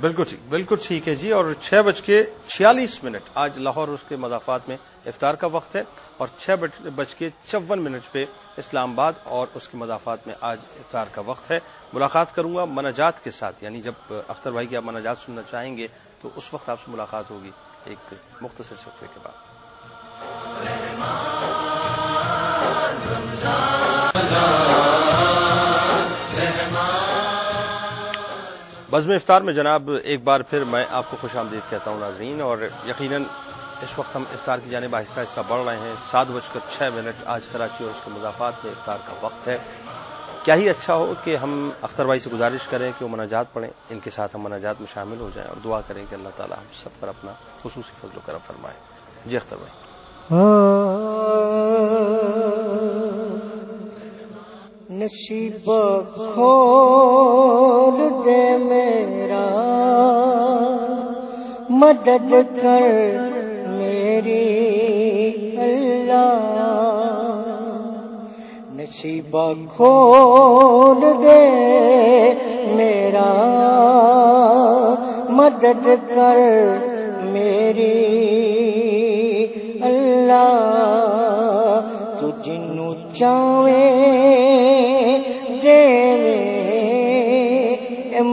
Speaker 1: بالکل ٹھیک ہے جی۔ اور 6:46 آج لاہور اس کے مضافات میں افطار کا وقت ہے، اور 6:54 پہ اسلام آباد اور اس کے مضافات میں آج افطار کا وقت ہے۔ ملاقات کروں گا مناجات کے ساتھ، یعنی جب اختر بھائی کی آپ مناجات سننا چاہیں گے تو اس وقت آپ سے ملاقات ہوگی ایک مختصر صفحے کے بعد۔ بزم افطار میں جناب ایک بار پھر میں آپ کو خوش آمدید کہتا ہوں ناظرین، اور یقیناً اس وقت ہم افطار کی جانب آہستہ آہستہ بڑھ رہے ہیں۔ 7:06 آج کراچی اور اس کے مضافات میں افطار کا وقت ہے۔ کیا ہی اچھا ہو کہ ہم اختر بھائی سے گزارش کریں کہ وہ مناجات پڑھیں، ان کے ساتھ ہم مناجات میں شامل ہو جائیں، اور دعا کریں کہ اللہ تعالی ہم سب پر اپنا خصوصی فضل و کرم فرمائے۔ جی اختر بھائی۔
Speaker 2: نصیب کھول دے میرا مدد کر میری اللہ نصیب کھول دے میرا مدد کر میری اللہ تو جنوں چاہے دے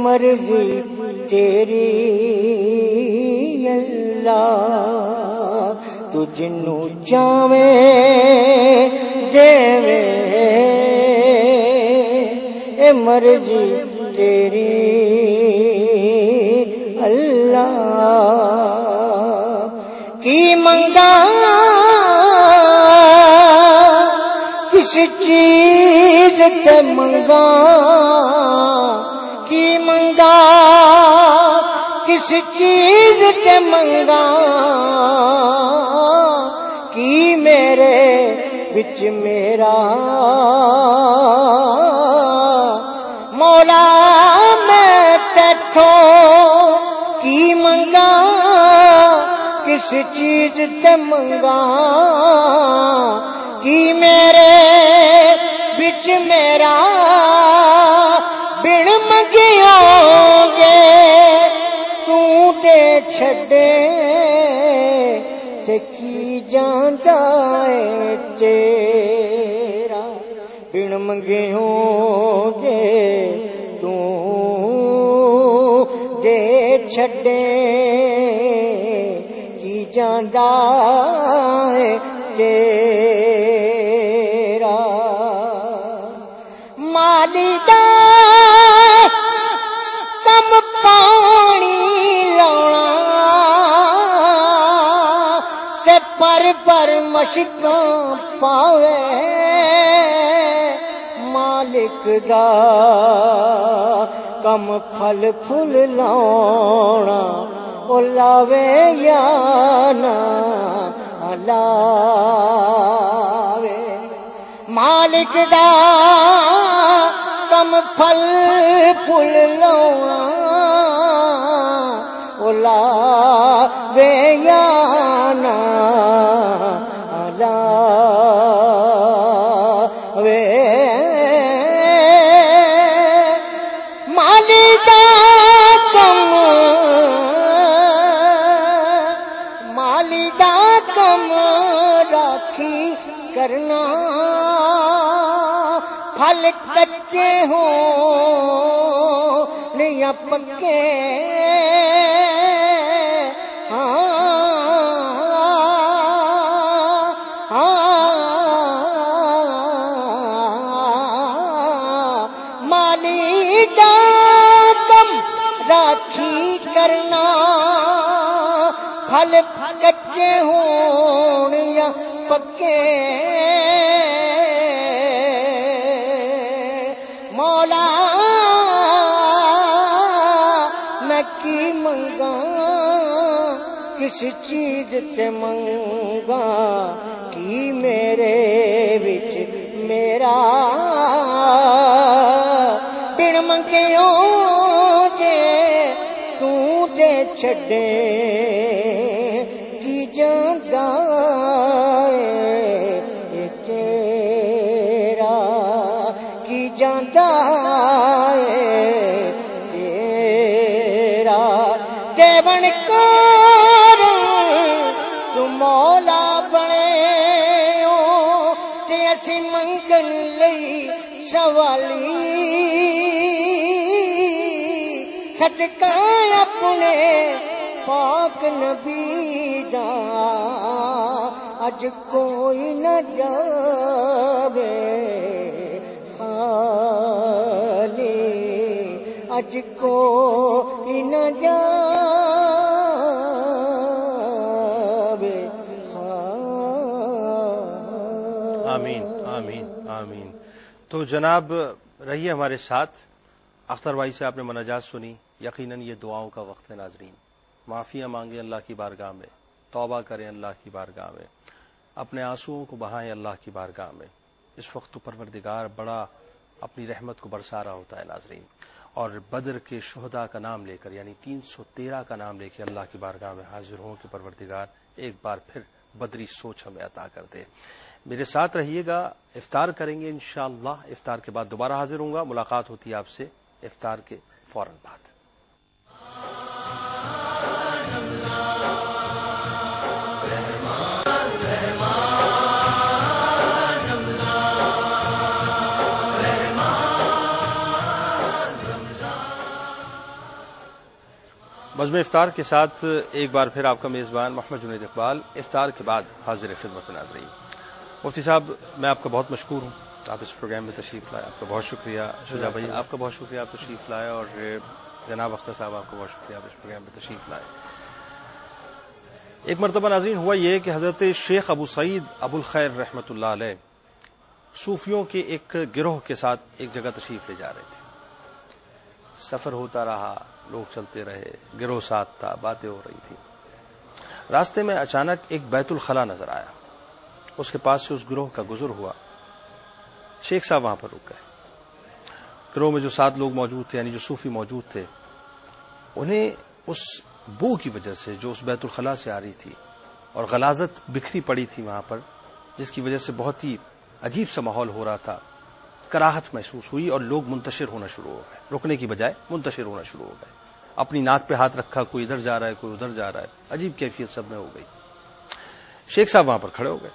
Speaker 2: مرضی تیری اللہ تو جنوں چاہے دے مرضی تیری اللہ کی منگا کس چیز تے منگا کی منگا کس چیز تے منگا کی میرے وچ میرا مولا میں تیتھوں کی منگا کس چیز تے منگا کی میرے وچ میرا بن منگیوں گے تو تے چھڈے تے کی جاندا اے تیرا بن منگیوں گے تو دے چھڈے کی جاندا اے تیرا مالی دا کم پانی لانا تے پر مشکاں پاوے مالک دا کم پھل پھل لاؤنا او لاوے یا نہ لاوے مالک دا کم پھل پھل لاؤنا او لاوے یا نہ لاوے کرنا پھل کچے ہوں یا پکے مالی دا کم راکھی کرنا پھل کچے ہوں یا پکے مولا میں کی منگا کس چیز تے منگا کی میرے وچ میرا بن منگیوں جے تو دے چھڈے کی جاندا اے تیرا کی جاندا اے تیرا دیون کار تو مولا بنے تے اسی منگن لئی سوالی صدقہ اپنے پاک نبی دا اج کوئی نہ جاوے خالی اج کوئی نہ جاوے
Speaker 1: آمین آمین آمین. تو جناب رہیے ہمارے ساتھ. اختر بھائی سے آپ نے مناجات سنی. یقیناً یہ دعاؤں کا وقت ہے ناظرین. معافیاں مانگیں اللہ کی بارگاہ میں, توبہ کریں اللہ کی بارگاہ میں, اپنے آنسوؤں کو بہائیں اللہ کی بارگاہ میں. اس وقت تو پروردگار بڑا اپنی رحمت کو برسا رہا ہوتا ہے ناظرین، اور بدر کے شہداء کا نام لے کر یعنی 313 کا نام لے کے اللہ کی بارگاہ میں حاضر ہوں کہ پروردگار ایک بار پھر بدری سوچ ہمیں عطا کر دے۔ میرے ساتھ رہیے گا، افطار کریں گے انشاءاللہ، افطار کے بعد دوبارہ حاضر ہوں گا، ملاقات ہوتی ہے آپ سے افطار کے فوراً بعد۔ بزم افطار کے ساتھ ایک بار پھر آپ کا میزبان محمد جنید اقبال افطار کے بعد حاضر خدمت ناظرین۔ مفتی صاحب، میں آپ کا بہت مشکور ہوں، آپ اس پروگرام میں تشریف لائے، آپ کا بہت شکریہ۔ شجاع بھائی، آپ کا بہت شکریہ، آپ تشریف لائے، اور جناب اختر صاحب آپ کا بہت شکریہ، آپ اس پروگرام میں تشریف لائے۔ ایک مرتبہ ناظرین ہوا یہ کہ حضرت شیخ ابو سعید ابو الخیر رحمۃ اللہ علیہ صوفیوں کے ایک گروہ کے ساتھ ایک جگہ تشریف لے جا رہے تھے۔ سفر ہوتا رہا، لوگ چلتے رہے، گروہ ساتھ تھا، باتیں ہو رہی تھی۔ راستے میں اچانک ایک بیت الخلا نظر آیا، اس کے پاس سے اس گروہ کا گزر ہوا۔ شیخ صاحب وہاں پر رک گئے۔ گروہ میں جو 7 لوگ موجود تھے، یعنی جو صوفی موجود تھے، انہیں اس بو کی وجہ سے جو اس بیت الخلا سے آ رہی تھی اور غلاظت بکھری پڑی تھی وہاں پر، جس کی وجہ سے بہت ہی عجیب سا ماحول ہو رہا تھا، کراہت محسوس ہوئی اور لوگ منتشر ہونا شروع ہو گئے، رکنے کی بجائے منتشر ہونا شروع ہو گئے۔ اپنی ناک پہ ہاتھ رکھا، کوئی ادھر جا رہا ہے، کوئی ادھر جا رہا ہے، عجیب کیفیت سب میں ہو گئی۔ شیخ صاحب وہاں پر کھڑے ہو گئے۔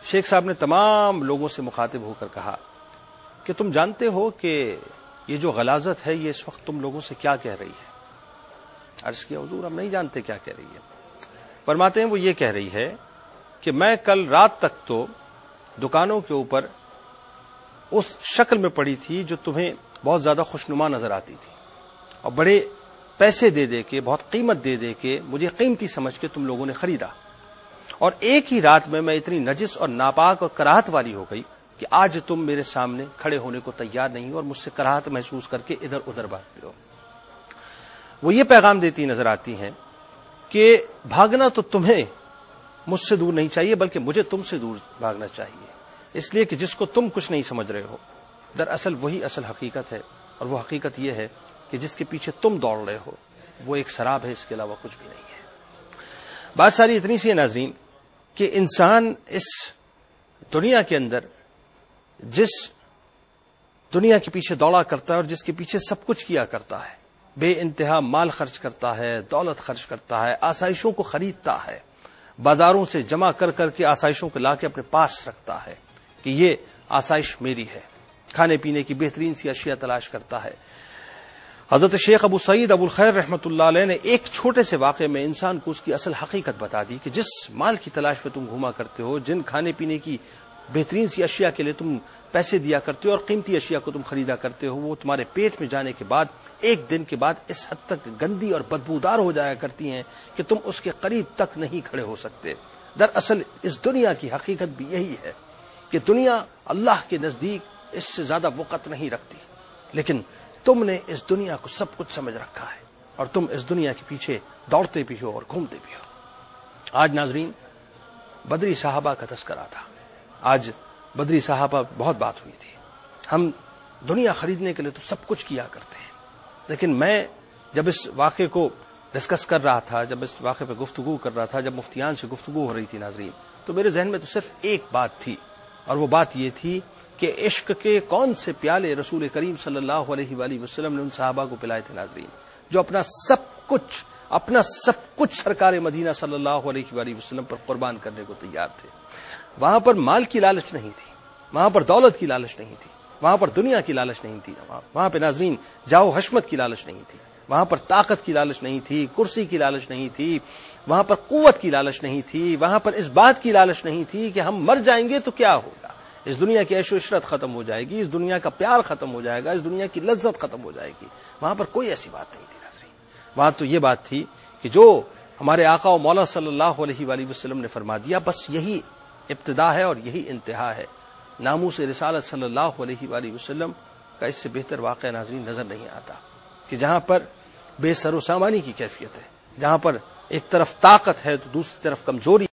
Speaker 1: شیخ صاحب نے تمام لوگوں سے مخاطب ہو کر کہا کہ تم جانتے ہو کہ یہ جو غلاظت ہے یہ اس وقت تم لوگوں سے کیا کہہ رہی ہے؟ عرض کیا حضور ہم نہیں جانتے کیا کہہ رہی ہے۔ فرماتے ہیں وہ یہ کہہ رہی ہے کہ میں کل رات تک تو دکانوں کے اوپر اس شکل میں پڑی تھی جو تمہیں بہت زیادہ خوشنما نظر آتی تھی، اور بڑے پیسے دے دے کے، بہت قیمت دے دے کے مجھے قیمتی سمجھ کے تم لوگوں نے خریدا، اور ایک ہی رات میں اتنی نجس اور ناپاک اور کراہت والی ہو گئی کہ آج تم میرے سامنے کھڑے ہونے کو تیار نہیں ہو اور مجھ سے کراہت محسوس کر کے ادھر ادھر بھاگتے ہو۔ وہ یہ پیغام دیتی نظر آتی ہیں کہ بھاگنا تو تمہیں مجھ سے دور نہیں چاہیے، بلکہ مجھے تم سے دور بھاگنا چاہیے، اس لیے کہ جس کو تم کچھ نہیں سمجھ رہے ہو دراصل وہی اصل حقیقت ہے، اور وہ حقیقت یہ ہے کہ جس کے پیچھے تم دوڑ رہے ہو وہ ایک سراب ہے، اس کے علاوہ کچھ بھی نہیں ہے۔ بات ساری اتنی سی ہے ناظرین کہ انسان اس دنیا کے اندر جس دنیا کے پیچھے دوڑا کرتا ہے اور جس کے پیچھے سب کچھ کیا کرتا ہے، بے انتہا مال خرچ کرتا ہے، دولت خرچ کرتا ہے، آسائشوں کو خریدتا ہے، بازاروں سے جمع کر کر کے آسائشوں کو لا کے اپنے پاس رکھتا ہے کہ یہ آسائش میری ہے، کھانے پینے کی بہترین سی اشیاء تلاش کرتا ہے۔ حضرت شیخ ابو سعید ابو الخیر رحمۃ اللہ علیہ نے ایک چھوٹے سے واقعے میں انسان کو اس کی اصل حقیقت بتا دی کہ جس مال کی تلاش میں تم گھوما کرتے ہو، جن کھانے پینے کی بہترین سی اشیاء کے لیے تم پیسے دیا کرتے ہو اور قیمتی اشیاء کو تم خریدا کرتے ہو، وہ تمہارے پیٹ میں جانے کے بعد ایک دن کے بعد اس حد تک گندی اور بدبودار ہو جایا کرتی ہیں کہ تم اس کے قریب تک نہیں کھڑے ہو سکتے۔ دراصل اس دنیا کی حقیقت بھی یہی ہے کہ دنیا اللہ کے نزدیک اس سے زیادہ وقت نہیں رکھتی، لیکن تم نے اس دنیا کو سب کچھ سمجھ رکھا ہے اور تم اس دنیا کے پیچھے دوڑتے بھی ہو اور گھومتے بھی ہو۔ آج ناظرین بدری صحابہ کا تذکرہ تھا، آج بدری صحابہ بہت بات ہوئی تھی۔ ہم دنیا خریدنے کے لیے تو سب کچھ کیا کرتے ہیں، لیکن میں جب اس واقعے کو ڈسکس کر رہا تھا، جب اس واقعے پہ گفتگو کر رہا تھا، جب مفتیان سے گفتگو ہو رہی تھی ناظرین، تو میرے ذہن میں تو صرف ایک بات تھی، اور وہ بات یہ تھی کہ عشق کے کون سے پیالے رسول کریم صلی اللہ علیہ وآلہ وسلم نے ان صحابہ کو پلائے تھے ناظرین، جو اپنا سب کچھ سرکار مدینہ صلی اللہ علیہ وآلہ وسلم پر قربان کرنے کو تیار تھے۔ وہاں پر مال کی لالچ نہیں تھی، وہاں پر دولت کی لالچ نہیں تھی، وہاں پر دنیا کی لالچ نہیں تھی، وہاں پہ ناظرین جاؤ حشمت کی لالچ نہیں تھی، وہاں پر طاقت کی لالچ نہیں تھی، کرسی کی لالچ نہیں تھی، وہاں پر قوت کی لالچ نہیں تھی، وہاں پر اس بات کی لالچ نہیں تھی کہ ہم مر جائیں گے تو کیا ہوگا، اس دنیا کی عیش و عشرت ختم ہو جائے گی، اس دنیا کا پیار ختم ہو جائے گا، اس دنیا کی لذت ختم ہو جائے گی۔ وہاں پر کوئی ایسی بات نہیں تھی ناظرین، وہاں تو یہ بات تھی کہ جو ہمارے آقا و مولا صلی اللہ علیہ وآلہ وسلم نے فرما دیا، بس یہی ابتدا ہے اور یہی انتہا ہے۔ ناموس رسالت صلی اللہ علیہ وآلہ وسلم کا اس سے بہتر واقعہ ناظرین نظر نہیں آتا کہ جہاں پر بے سر و سامانی کی کیفیت ہے، جہاں پر ایک طرف طاقت ہے تو دوسری طرف کمزوری